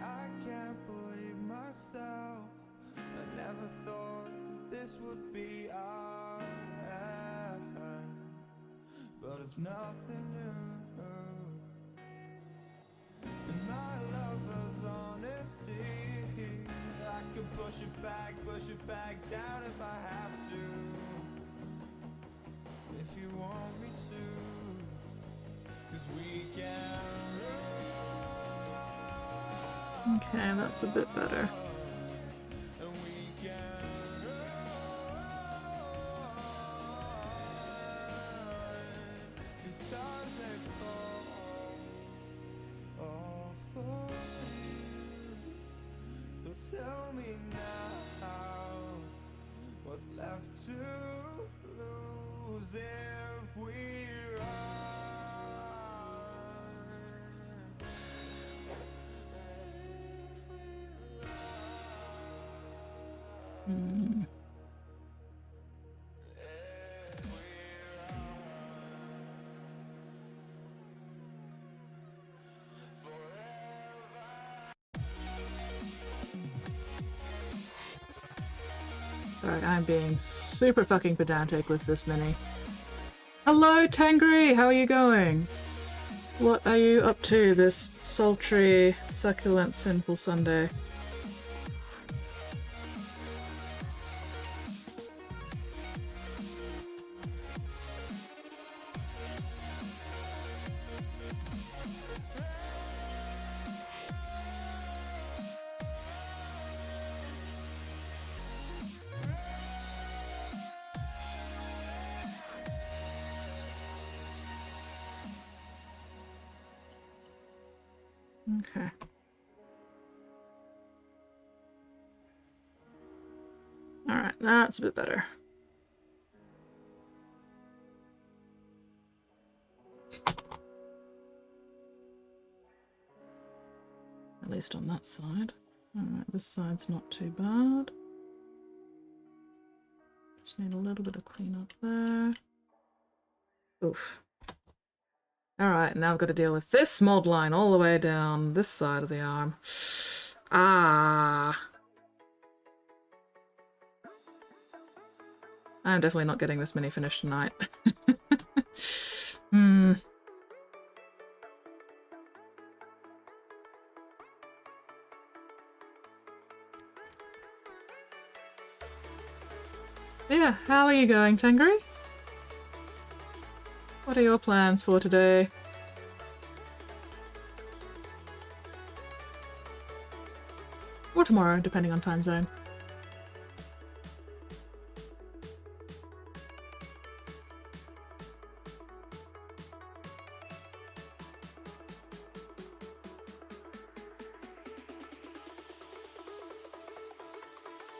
Speaker 8: I can't believe myself. I never thought that this would be our end, but it's nothing new. And my lover's honesty, I could push it back down if I have to. If you want me to, 'cause we can run.
Speaker 3: Okay, that's a bit better.
Speaker 8: And we can run. The stars they fall all for you. So tell me now, what's left to lose if we run?
Speaker 3: Hmm. Sorry, I'm being super fucking pedantic with this mini. Hello, Tangri! How are you going? What are you up to this sultry, succulent, sinful Sunday? Okay. Alright, that's a bit better. At least on that side. Alright, this side's not too bad. Just need a little bit of cleanup there. Oof. Alright, now I've got to deal with this mold line all the way down this side of the arm. Ah. I'm definitely not getting this mini finished tonight. Hmm. Yeah, how are you going, Tangri? What are your plans for today? Or tomorrow, depending on time zone.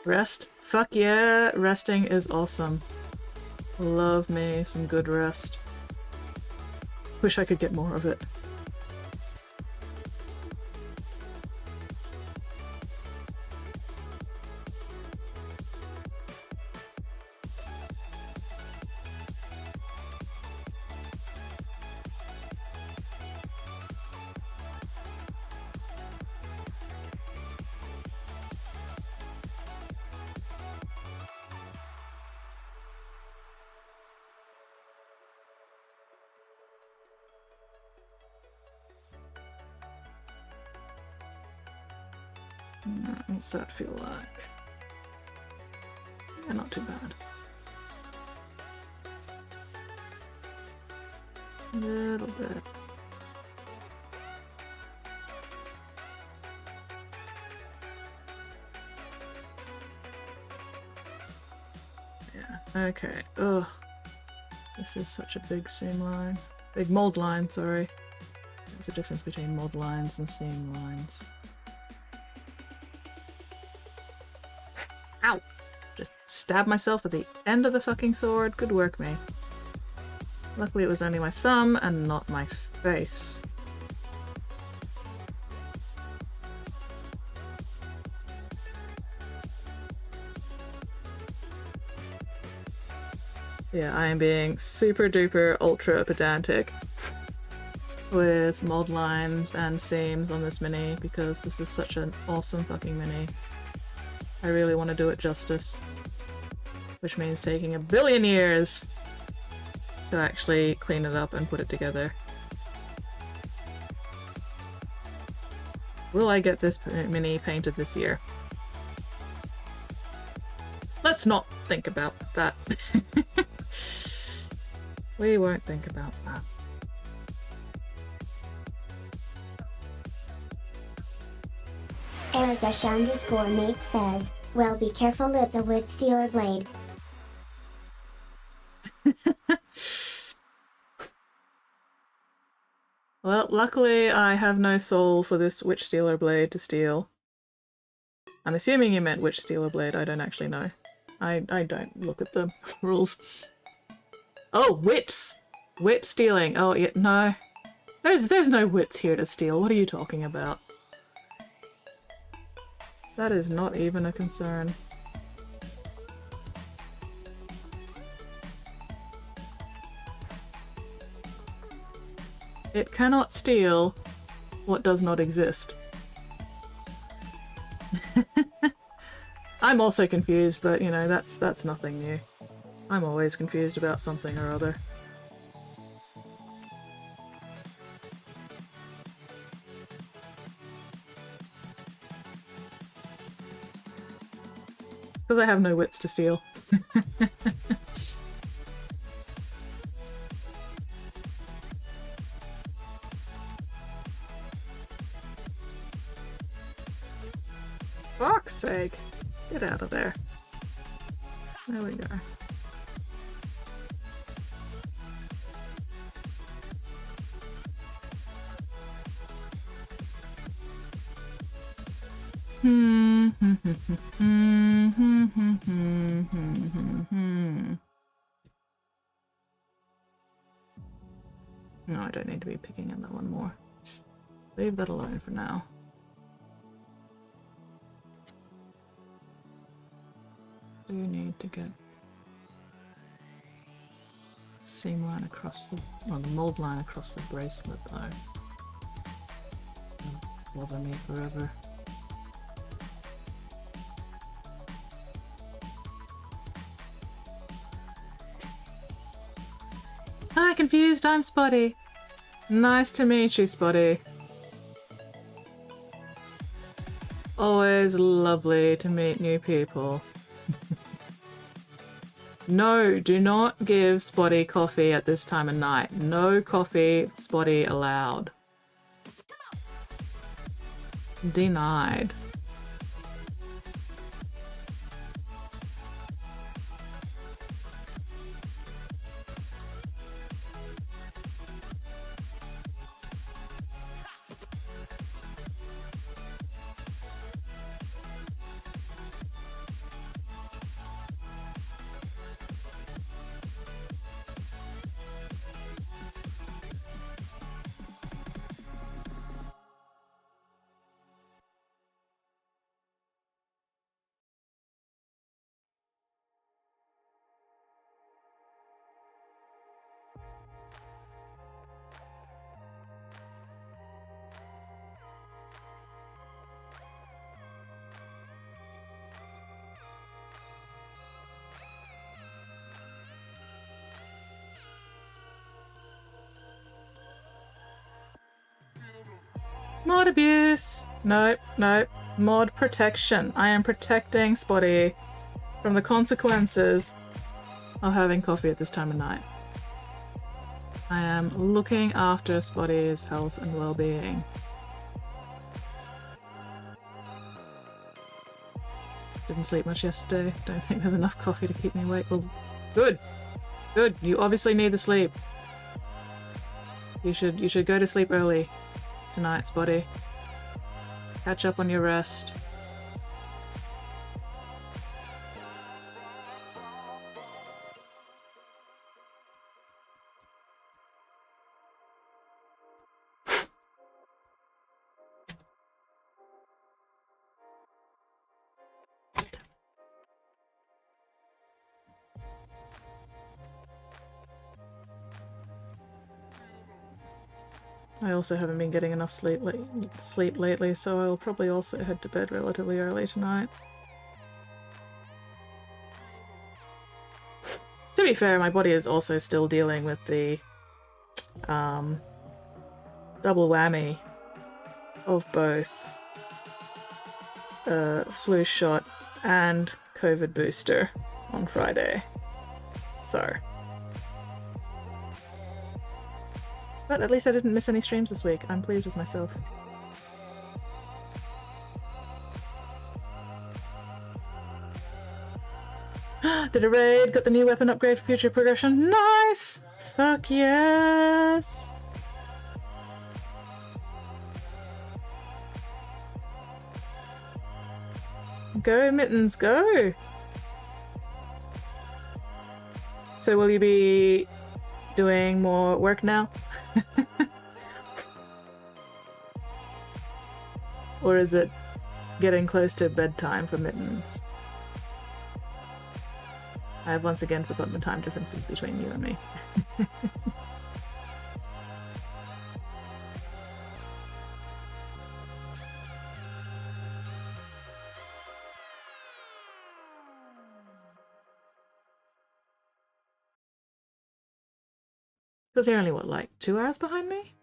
Speaker 3: Rest? Fuck yeah, resting is awesome. Love me some good rest. Wish I could get more of it. What's that feel like? Yeah, not too bad. A little bit. Yeah, okay. Ugh. This is such a big seam line. Big mold line, sorry. There's a difference between mold lines and seam lines. Ow! Just stabbed myself at the end of the fucking sword. Good work, me. Luckily it was only my thumb and not my face. Yeah, I am being super duper ultra pedantic with mold lines and seams on this mini because this is such an awesome fucking mini. I really want to do it justice, which means taking a billion years to actually clean it up and put it together. Will I get this mini painted this year? Let's not think about that. We won't think about that.
Speaker 4: Eric_Nate says, well, be careful, it's a wood stealer blade.
Speaker 3: Well, luckily I have no soul for this witch stealer blade to steal. I'm assuming you meant witch stealer blade, I don't actually know. I don't look at the rules. Oh, wits! Wit stealing. Oh, yeah, no. There's no wits here to steal. What are you talking about? That is not even a concern. It cannot steal what does not exist. I'm also confused, but you know, that's nothing new. I'm always confused about something or other. Because I have no wits to steal. Fuck's sake. Get out of there. There we go. No, I don't need to be picking in that one more. Just leave that alone for now. Do need to get seam line across the, well, the mold line across the bracelet though. It'll bother me forever. Hi, confused. I'm Spotty. Nice to meet you, Spotty. Always lovely to meet new people. No, do not give Spotty coffee at this time of night. No coffee, Spotty allowed. Denied. Mod abuse. Nope, nope. Mod protection. I am protecting Spotty from the consequences of having coffee at this time of night. I am looking after Spotty's health and well-being. Didn't sleep much yesterday. Don't think there's enough coffee to keep me awake. Well, good. Good. You obviously need the sleep. You should go to sleep early tonight, Spotty. Catch up on your rest. I also haven't been getting enough sleep lately, so I'll probably also head to bed relatively early tonight. To be fair, my body is also still dealing with the double whammy of both flu shot and COVID booster on Friday. So. But at least I didn't miss any streams this week. I'm pleased with myself. Did a raid, got the new weapon upgrade for future progression. Nice! Fuck yes! Go, Mittens, go! So will you be doing more work now? Or is it getting close to bedtime for Mittens? I have once again forgotten the time differences between you and me. Because you're only, what, like 2 hours behind me?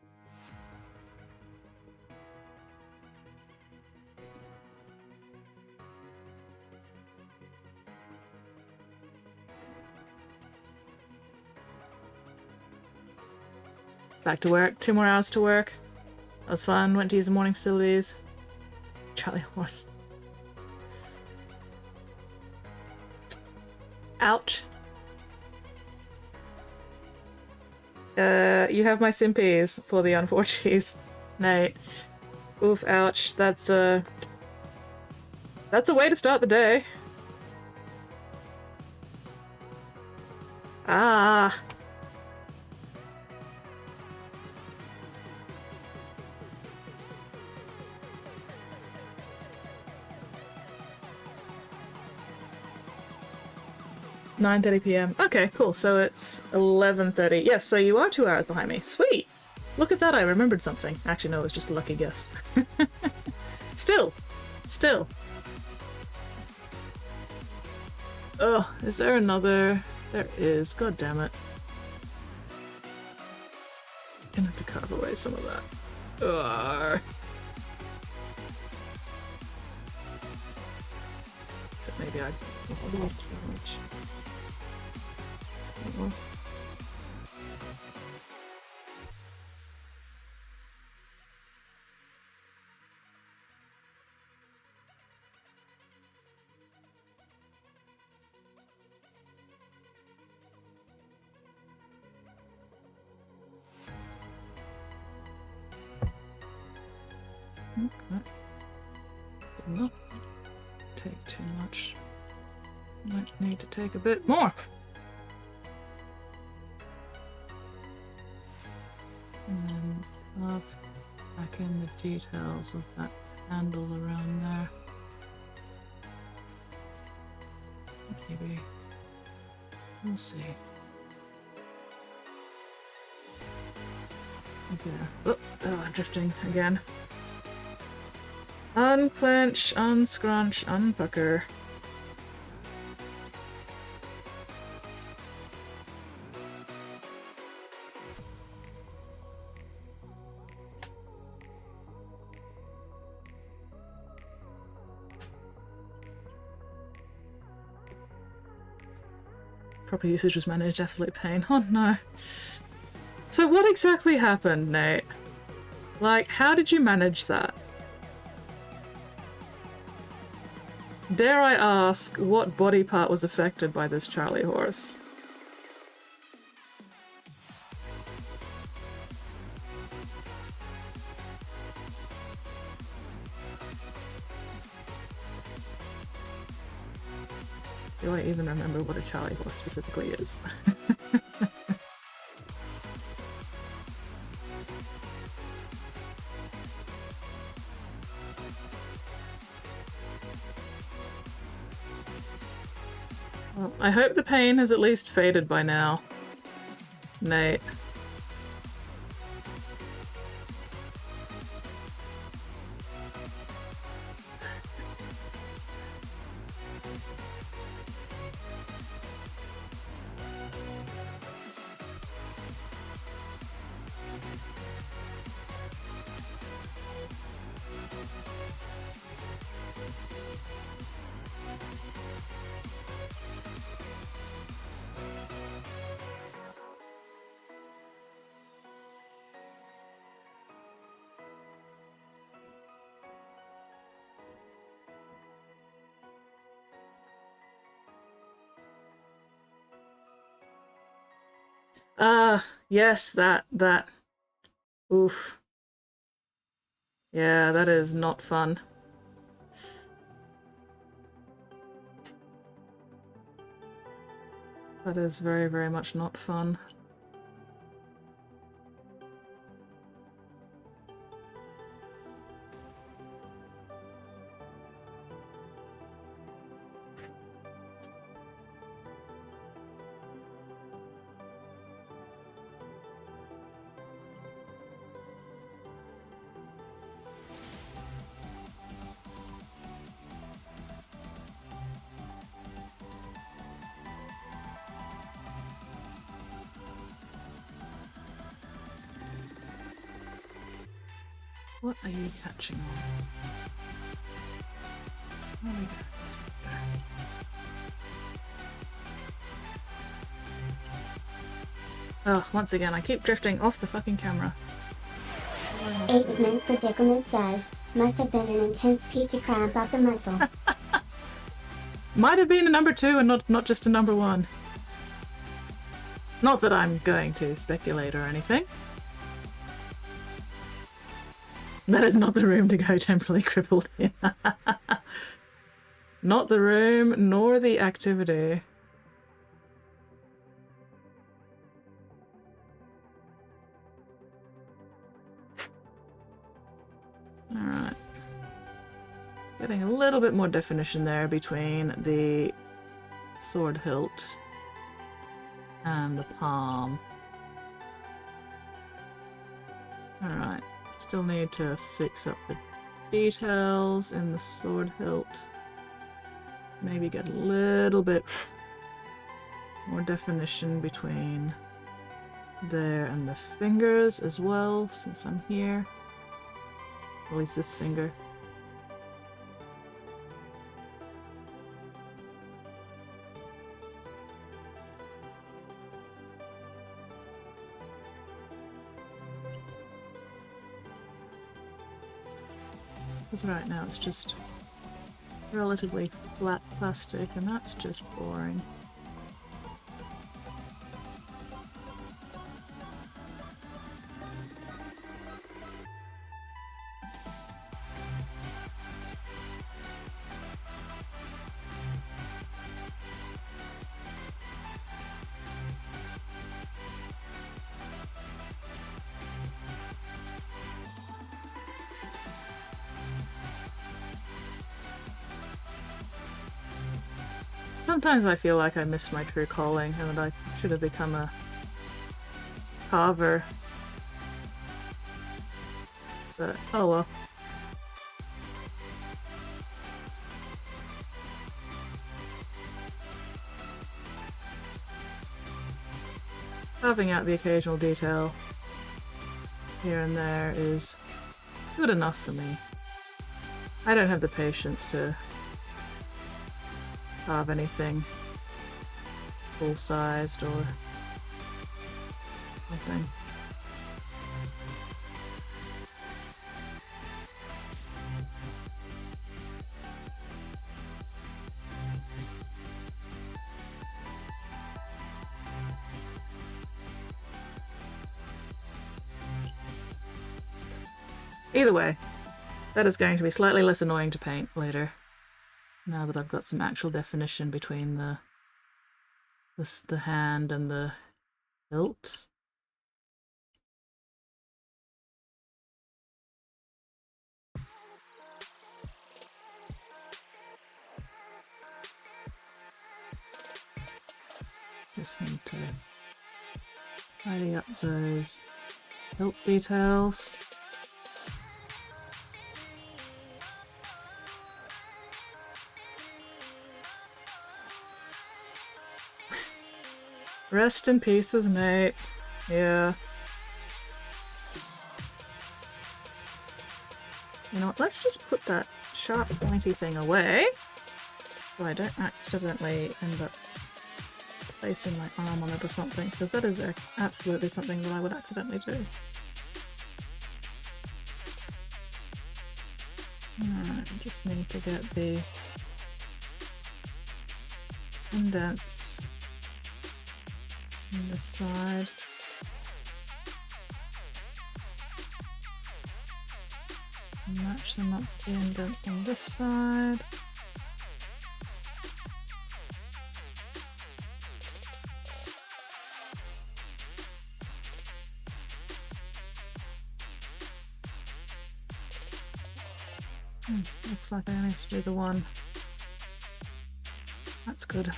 Speaker 3: Back to work. 2 more hours to work. That was fun. Went to use the morning facilities. Charlie horse. Ouch. You have my simpies for the unfortunate. Nate. Oof, ouch. That's a way to start the day. Ah. $9:30 p.m. Okay, cool. So it's 11:30. Yes, so you are 2 hours behind me. Sweet. Look at that, I remembered something. Actually, no, it was just a lucky guess. Still. Oh, is there another? There is. God damn it. Gonna have to carve away some of that. Ugh. So maybe I a little too much. Okay. Did not take too much. Might need to take a bit more. And then carve back in the details of that handle around there. Maybe. We'll see. There. Oh, I'm drifting again. Unclench, unscrunch, unpucker. Proper usage was managed. Absolute pain. Oh no. So what exactly happened, Nate? Like, how did you manage that? Dare I ask, what body part was affected by this Charlie horse? Do I even remember what a Charlie horse specifically is? Well, I hope the pain has at least faded by now, Nate. Yes, that. Oof. Yeah, that is not fun. That is very, very much not fun. What are you catching on? There we go. That's better. Oh, once again, I keep drifting off the fucking camera.
Speaker 4: 8-Min Predicament says, must have been an intense pizza cramp up the muscle.
Speaker 3: Might have been a number 2 and not just a number 1. Not that I'm going to speculate or anything. That is not the room to go temporarily crippled in. Not the room, nor the activity. Alright. Getting a little bit more definition there between the sword hilt and the palm. Alright. Still need to fix up the details in the sword hilt. Maybe get a little bit more definition between there and the fingers as well, since I'm here. At least this finger. Because right now it's just relatively flat plastic, and that's just boring. Sometimes I feel like I missed my true calling and that I should have become a carver. But, oh well. Carving out the occasional detail here and there is good enough for me. I don't have the patience to carve anything full-sized or something. Either way, that is going to be slightly less annoying to paint later. Now that I've got some actual definition between the hand and the hilt. Just need to tidy up those hilt details. Rest in pieces, Nate. Yeah. You know what, let's just put that sharp pointy thing away so I don't accidentally end up placing my arm on it or something, because that is absolutely something that I would accidentally do. Alright, I just need to get the indents on this side. Match them up to the indents on this side. Looks like I only have to do the one. That's good.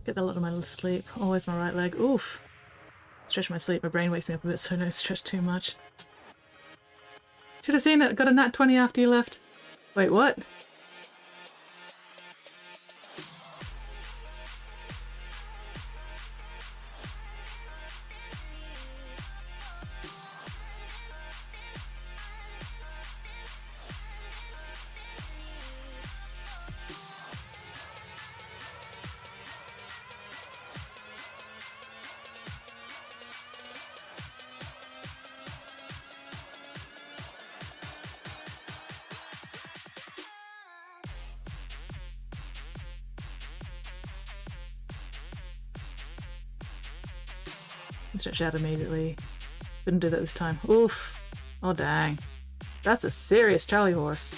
Speaker 3: Get a lot of my sleep. Always my right leg. Oof! Stretch my sleep. My brain wakes me up a bit, so I don't stretch too much. Should have seen it. Got a nat 20 after you left. Wait, what? Stretch out immediately. Couldn't do that this time. Oof. Oh dang. That's a serious Charlie horse.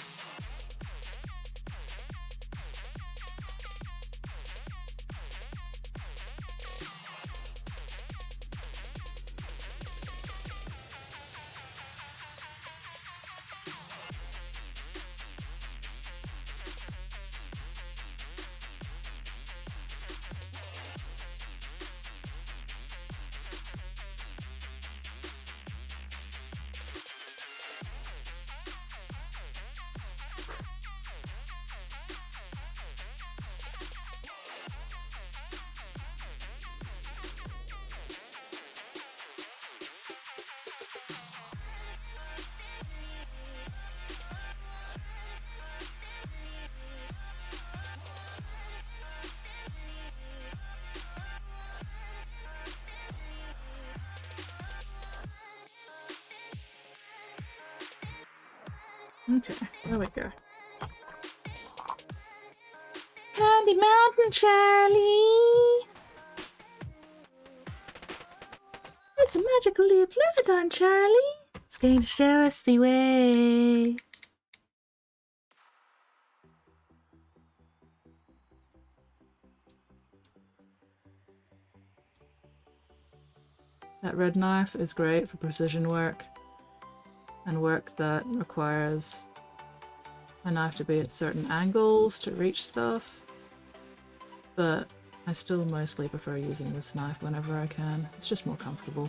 Speaker 3: Okay, there we go. Candy Mountain, Charlie! It's a magical Leoplerodon, Charlie! It's going to show us the way. That red knife is great for precision work and work that requires a knife to be at certain angles to reach stuff, but I still mostly prefer using this knife whenever I can. It's just more comfortable.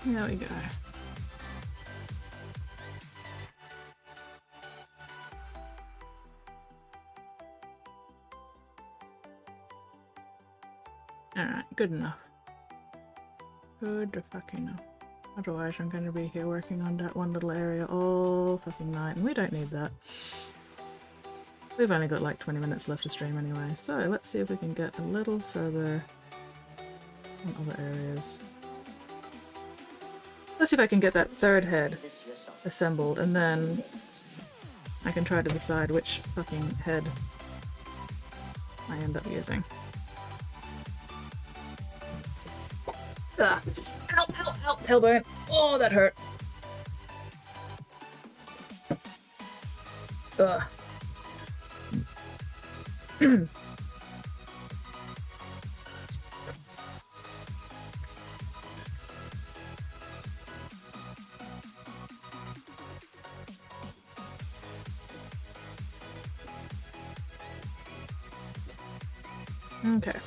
Speaker 3: There we go. Alright, good enough. Good fucking enough. Otherwise I'm gonna be here working on that one little area all fucking night, and we don't need that. We've only got like 20 minutes left to stream anyway, so let's see if we can get a little further on other areas. Let's see if I can get that third head assembled, and then I can try to decide which fucking head I end up using. Ah. Ow, ow, ow, tailbone. Oh, that hurt. Ugh. Okay.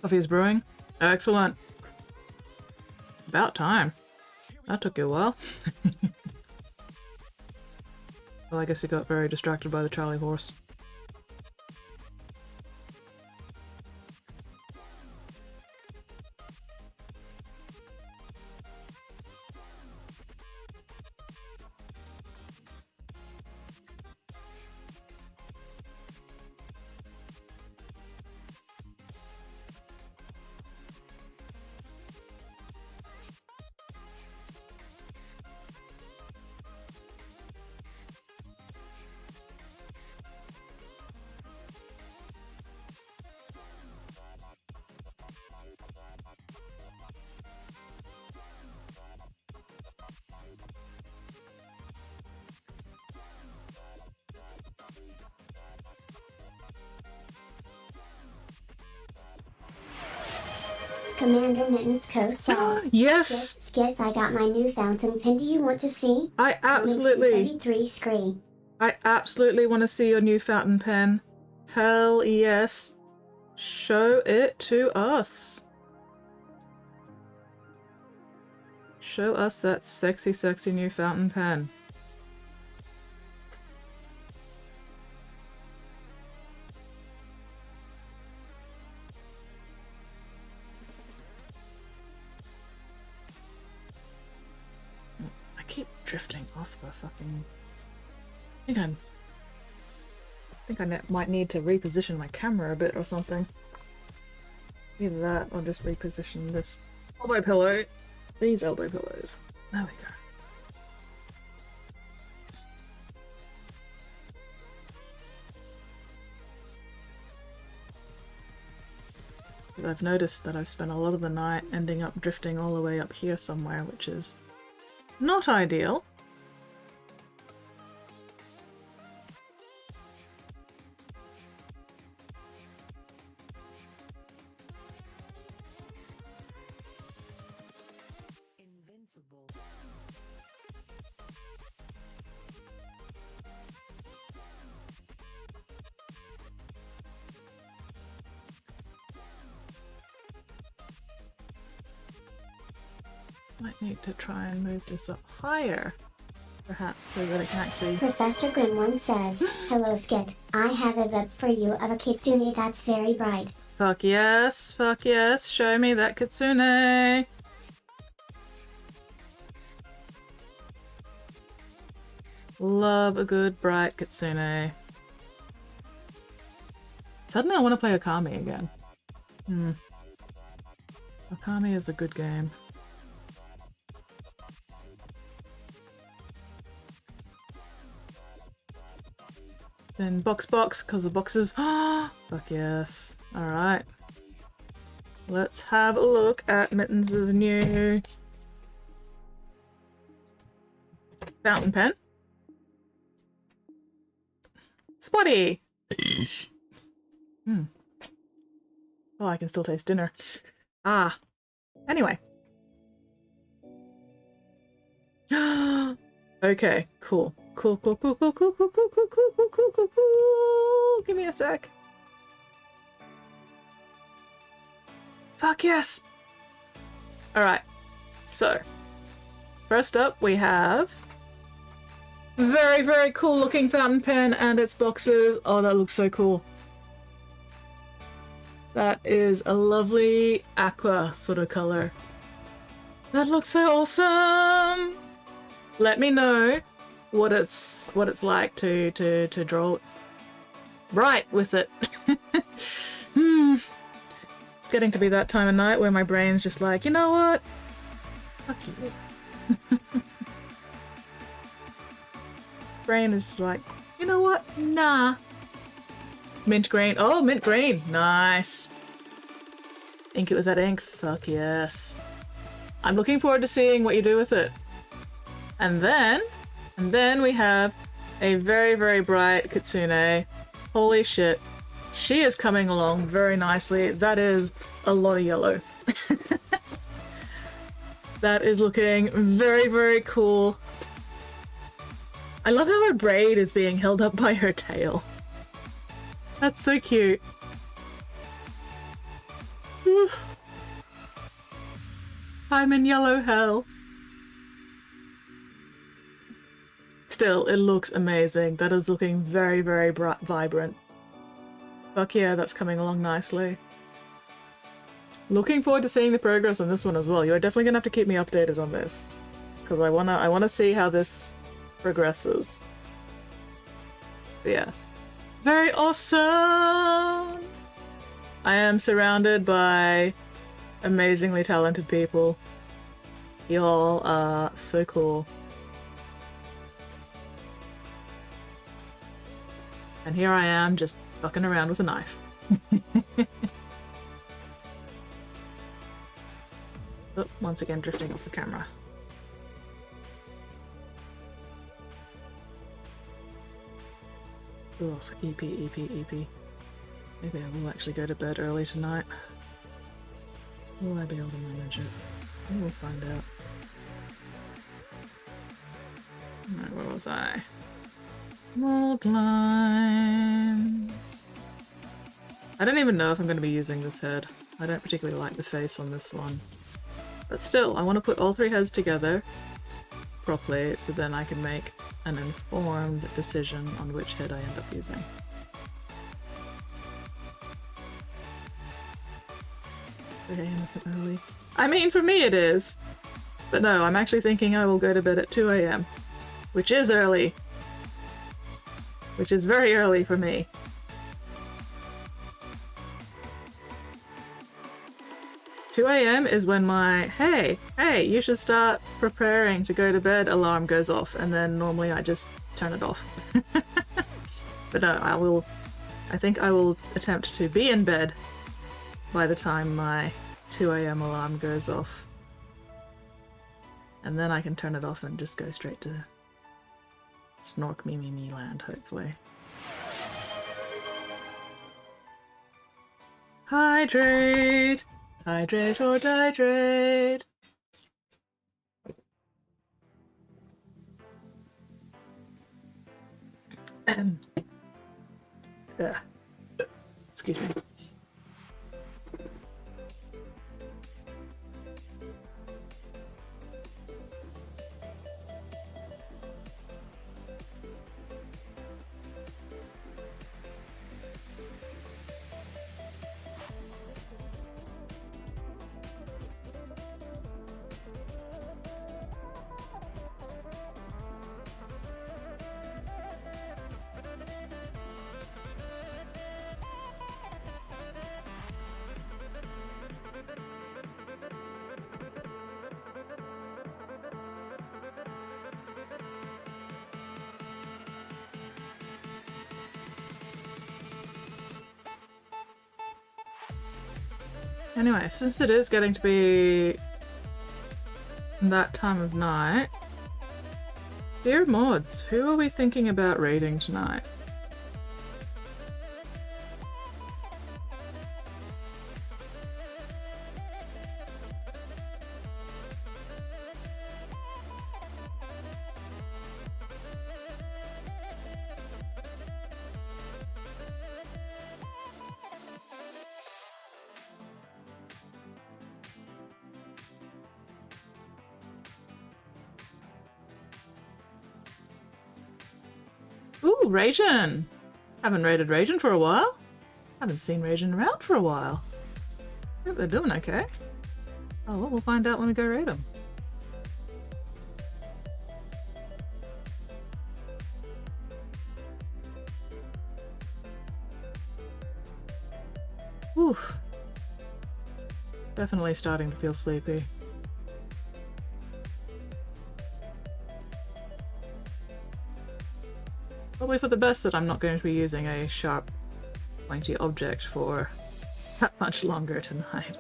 Speaker 3: Coffee's brewing. Excellent. About time. That took you a while. Well, I guess you got very distracted by the Charlie horse.
Speaker 4: Commander Mittens Co says,
Speaker 3: Yes!
Speaker 4: Skits, I got my new fountain pen. Do you want to see?
Speaker 3: I absolutely...
Speaker 4: 33 screen.
Speaker 3: I absolutely want to see your new fountain pen. Hell yes. Show it to us. Show us that sexy, sexy new fountain pen. I keep drifting off the fucking... I think I might need to reposition my camera a bit or something. Either that or just reposition this elbow pillow. These elbow pillows. There we go. I've noticed that I've spent a lot of the night ending up drifting all the way up here somewhere, which is not ideal. Might need to try and move this up higher, perhaps, so that it can actually...
Speaker 4: Professor Grim1 says, hello Skit, I have a web for you of a kitsune that's very bright.
Speaker 3: Fuck yes, show me that kitsune! Love a good bright kitsune. Suddenly I want to play Okami again. Okami is a good game. Then box, because the boxes. Fuck yes. Alright. Let's have a look at Mittens' new fountain pen. Spotty! Oh, I can still taste dinner. Ah. Anyway. Okay, cool. Cool. Give me a sec. Fuck yes! Alright. So. First up, we have... very, very cool looking fountain pen and its boxes. Oh, that looks so cool. That is a lovely aqua sort of color. That looks so awesome! Let me know what it's like to draw right with it. It's getting to be that time of night where my brain's just like, you know what? Fuck you. Brain is just like, you know what? Nah. Mint green. Oh, mint green. Nice. Ink it with that ink. Fuck yes. I'm looking forward to seeing what you do with it. And then we have a very, very bright kitsune. Holy shit. She is coming along very nicely. That is a lot of yellow. That is looking very, very cool. I love how her braid is being held up by her tail. That's so cute. I'm in yellow hell. Still, it looks amazing. That is looking very, very bright, vibrant. Fuck yeah, that's coming along nicely. Looking forward to seeing the progress on this one as well. You're definitely gonna have to keep me updated on this, because I wanna see how this progresses. But yeah, very awesome. I am surrounded by amazingly talented people. Y'all are so cool. And here I am, just fucking around with a knife. Oh, once again, drifting off the camera. Ugh, EP. Maybe I will actually go to bed early tonight. Will I be able to manage it? We'll find out. Alright, where was I? Mold lines. I don't even know if I'm going to be using this head. I don't particularly like the face on this one. But still, I want to put all three heads together properly so then I can make an informed decision on which head I end up using. Okay, innocent early. I mean, for me it is. But no, I'm actually thinking I will go to bed at 2 AM. Which is early. Which is very early for me. "2 AM is when my, hey, you should start preparing to go to bed" alarm goes off, and then normally I just turn it off. But no, I think I will attempt to be in bed by the time my 2 AM alarm goes off. And then I can turn it off and just go straight to Snork me land, hopefully. Hydrate! Hydrate or dihydrate! Excuse me. Anyway, since it is getting to be that time of night, dear mods, who are we thinking about raiding tonight? Ooh, Rajin! Haven't raided Rajin for a while. Haven't seen Rajin around for a while. I hope they're doing okay. Oh, well, we'll find out when we go raid them. Oof. Definitely starting to feel sleepy. Probably for the best that I'm not going to be using a sharp, pointy object for that much longer tonight.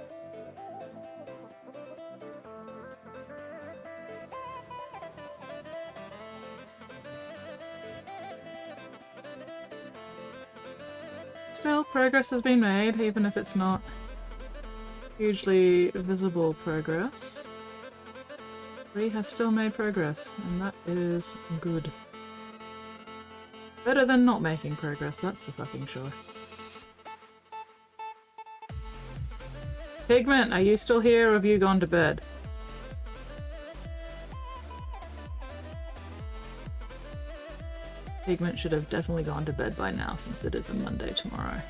Speaker 3: Still, progress has been made, even if it's not hugely visible progress. We have still made progress, and that is good. Better than not making progress, that's for fucking sure. Pigment, are you still here or have you gone to bed? Pigment should have definitely gone to bed by now since it is a Monday tomorrow.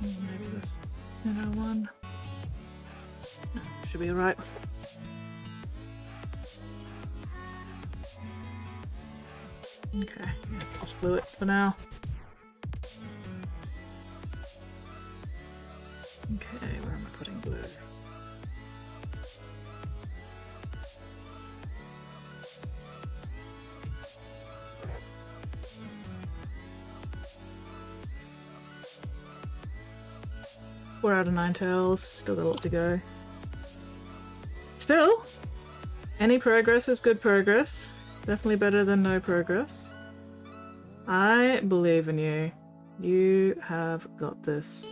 Speaker 3: Maybe this inner one. Should be alright. Okay, just glue it for now. Okay, where am I putting glue? Four out of 9 tails, still got a lot to go. Still, any progress is good progress. Definitely better than no progress. I believe in you. You have got this.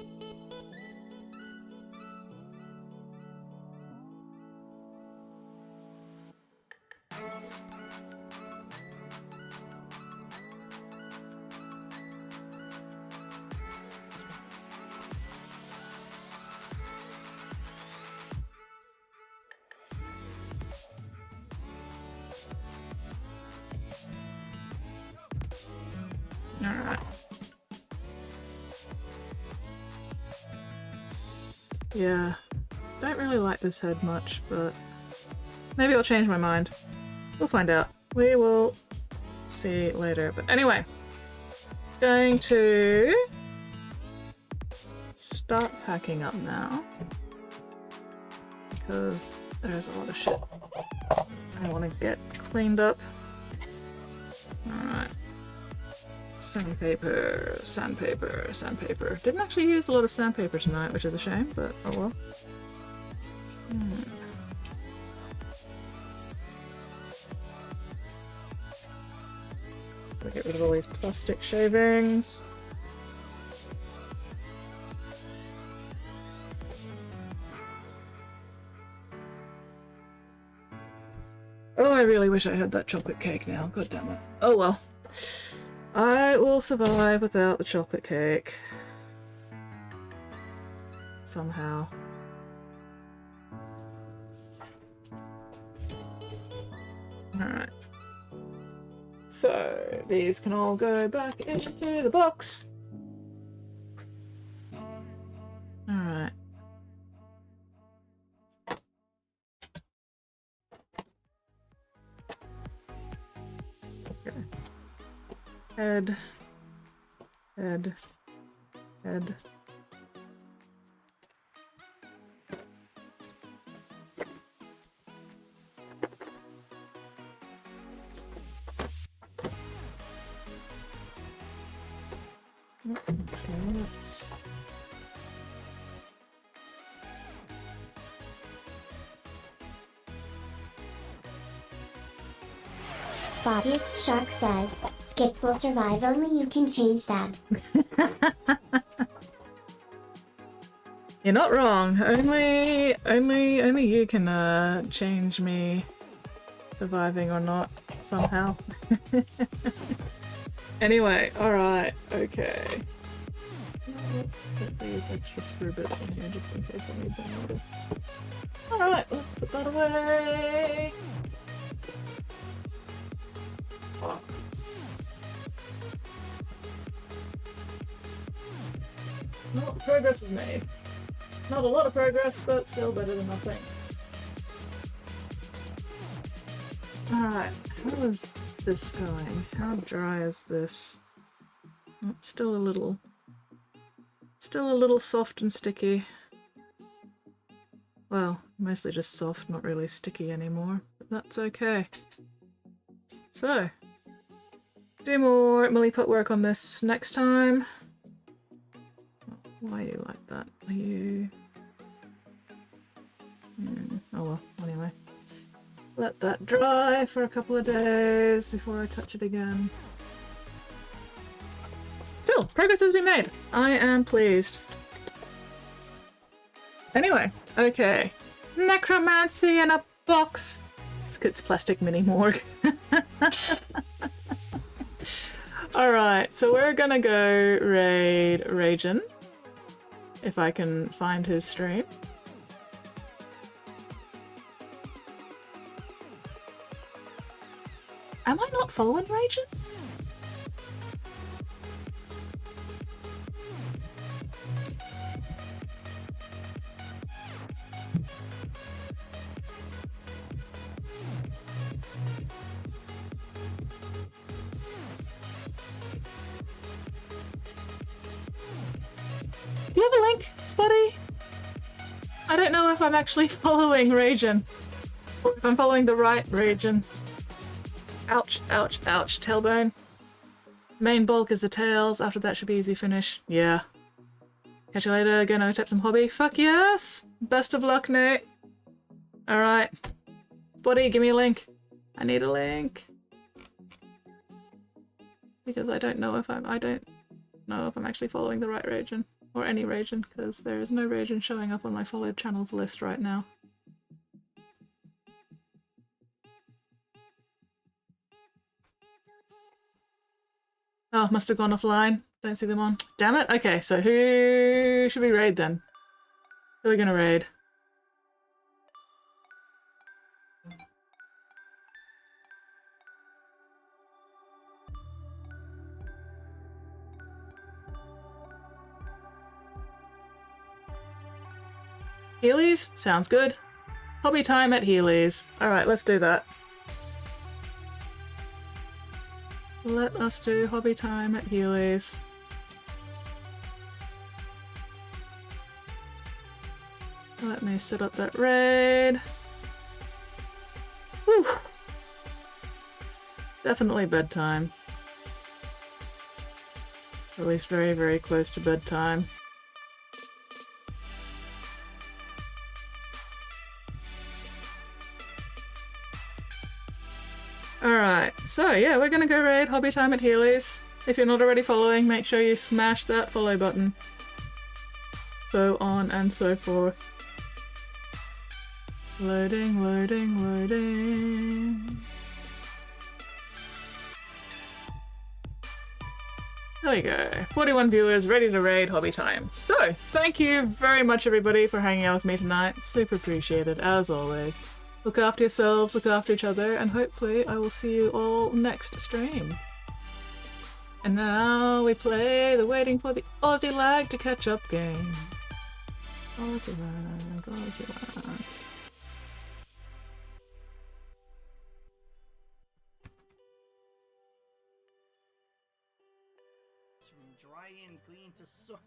Speaker 3: Alright. Yeah. Don't really like this head much, but maybe I'll change my mind. We'll find out. We will see later. But anyway, going to start packing up now because there's a lot of shit I want to get cleaned up. Alright. Sandpaper, sandpaper, sandpaper. Didn't actually use a lot of sandpaper tonight, which is a shame, but oh well. Gotta get rid of all these plastic shavings. Oh, I really wish I had that chocolate cake now. God damn it. Oh well. I will survive without the chocolate cake. Somehow. Alright. So, these can all go back into the box. Alright. Okay. Head. Head. Head.
Speaker 4: Spottiest Shark says, skits will survive, only you can change that.
Speaker 3: You're not wrong. Only you can change me surviving or not somehow. Anyway, alright, okay. Let's get these extra screw bits in here just in case I need them later. Alright, let's put that away. Oh. Not progress is made. Not a lot of progress, but still better than nothing. Alright, how is this going? How dry is this? Oh, still a little soft and sticky. Well, mostly just soft, not really sticky anymore, but that's okay. So, do more milliput work on this next time. Why are you like that? Are you... oh well, anyway. Let that dry for a couple of days before I touch it again. Still, progress has been made. I am pleased. Anyway, okay. Necromancy in a box. Skit's plastic mini morgue. Alright, so we're gonna go raid Ragin. If I can find his stream. Am I not following Ragin? if I'm actually following region. Or if I'm following the right region. Ouch, ouch, ouch. Tailbone. Main bulk is the tails. After that should be easy finish. Yeah. Catch you later. Gonna tap some hobby. Fuck yes! Best of luck, Nate. Alright. Buddy, give me a link. I need a link. Because I don't know if I'm actually following the right region. Or any region, because there is no region showing up on my followed channels list right now. Oh, must have gone offline. Don't see them on. Damn it! Okay, so who should we raid then? Who are we gonna raid? Heelys? Sounds good. Hobby time at Heelys. Alright, let's do that. Let us do hobby time at Heelys. Let me set up that raid. Whew. Definitely bedtime. At least very, very close to bedtime. Alright, so yeah, we're gonna go raid Hobby Time at Heelys. If you're not already following, make sure you smash that follow button. So on and so forth. Loading, loading, loading. There we go. 41 viewers ready to raid Hobby Time. So, thank you very much everybody for hanging out with me tonight. Super appreciated, as always. Look after yourselves, look after each other, and hopefully I will see you all next stream. And now we play the waiting for the Aussie lag to catch up game. Aussie lag, Aussie lag.
Speaker 9: From dry and clean to so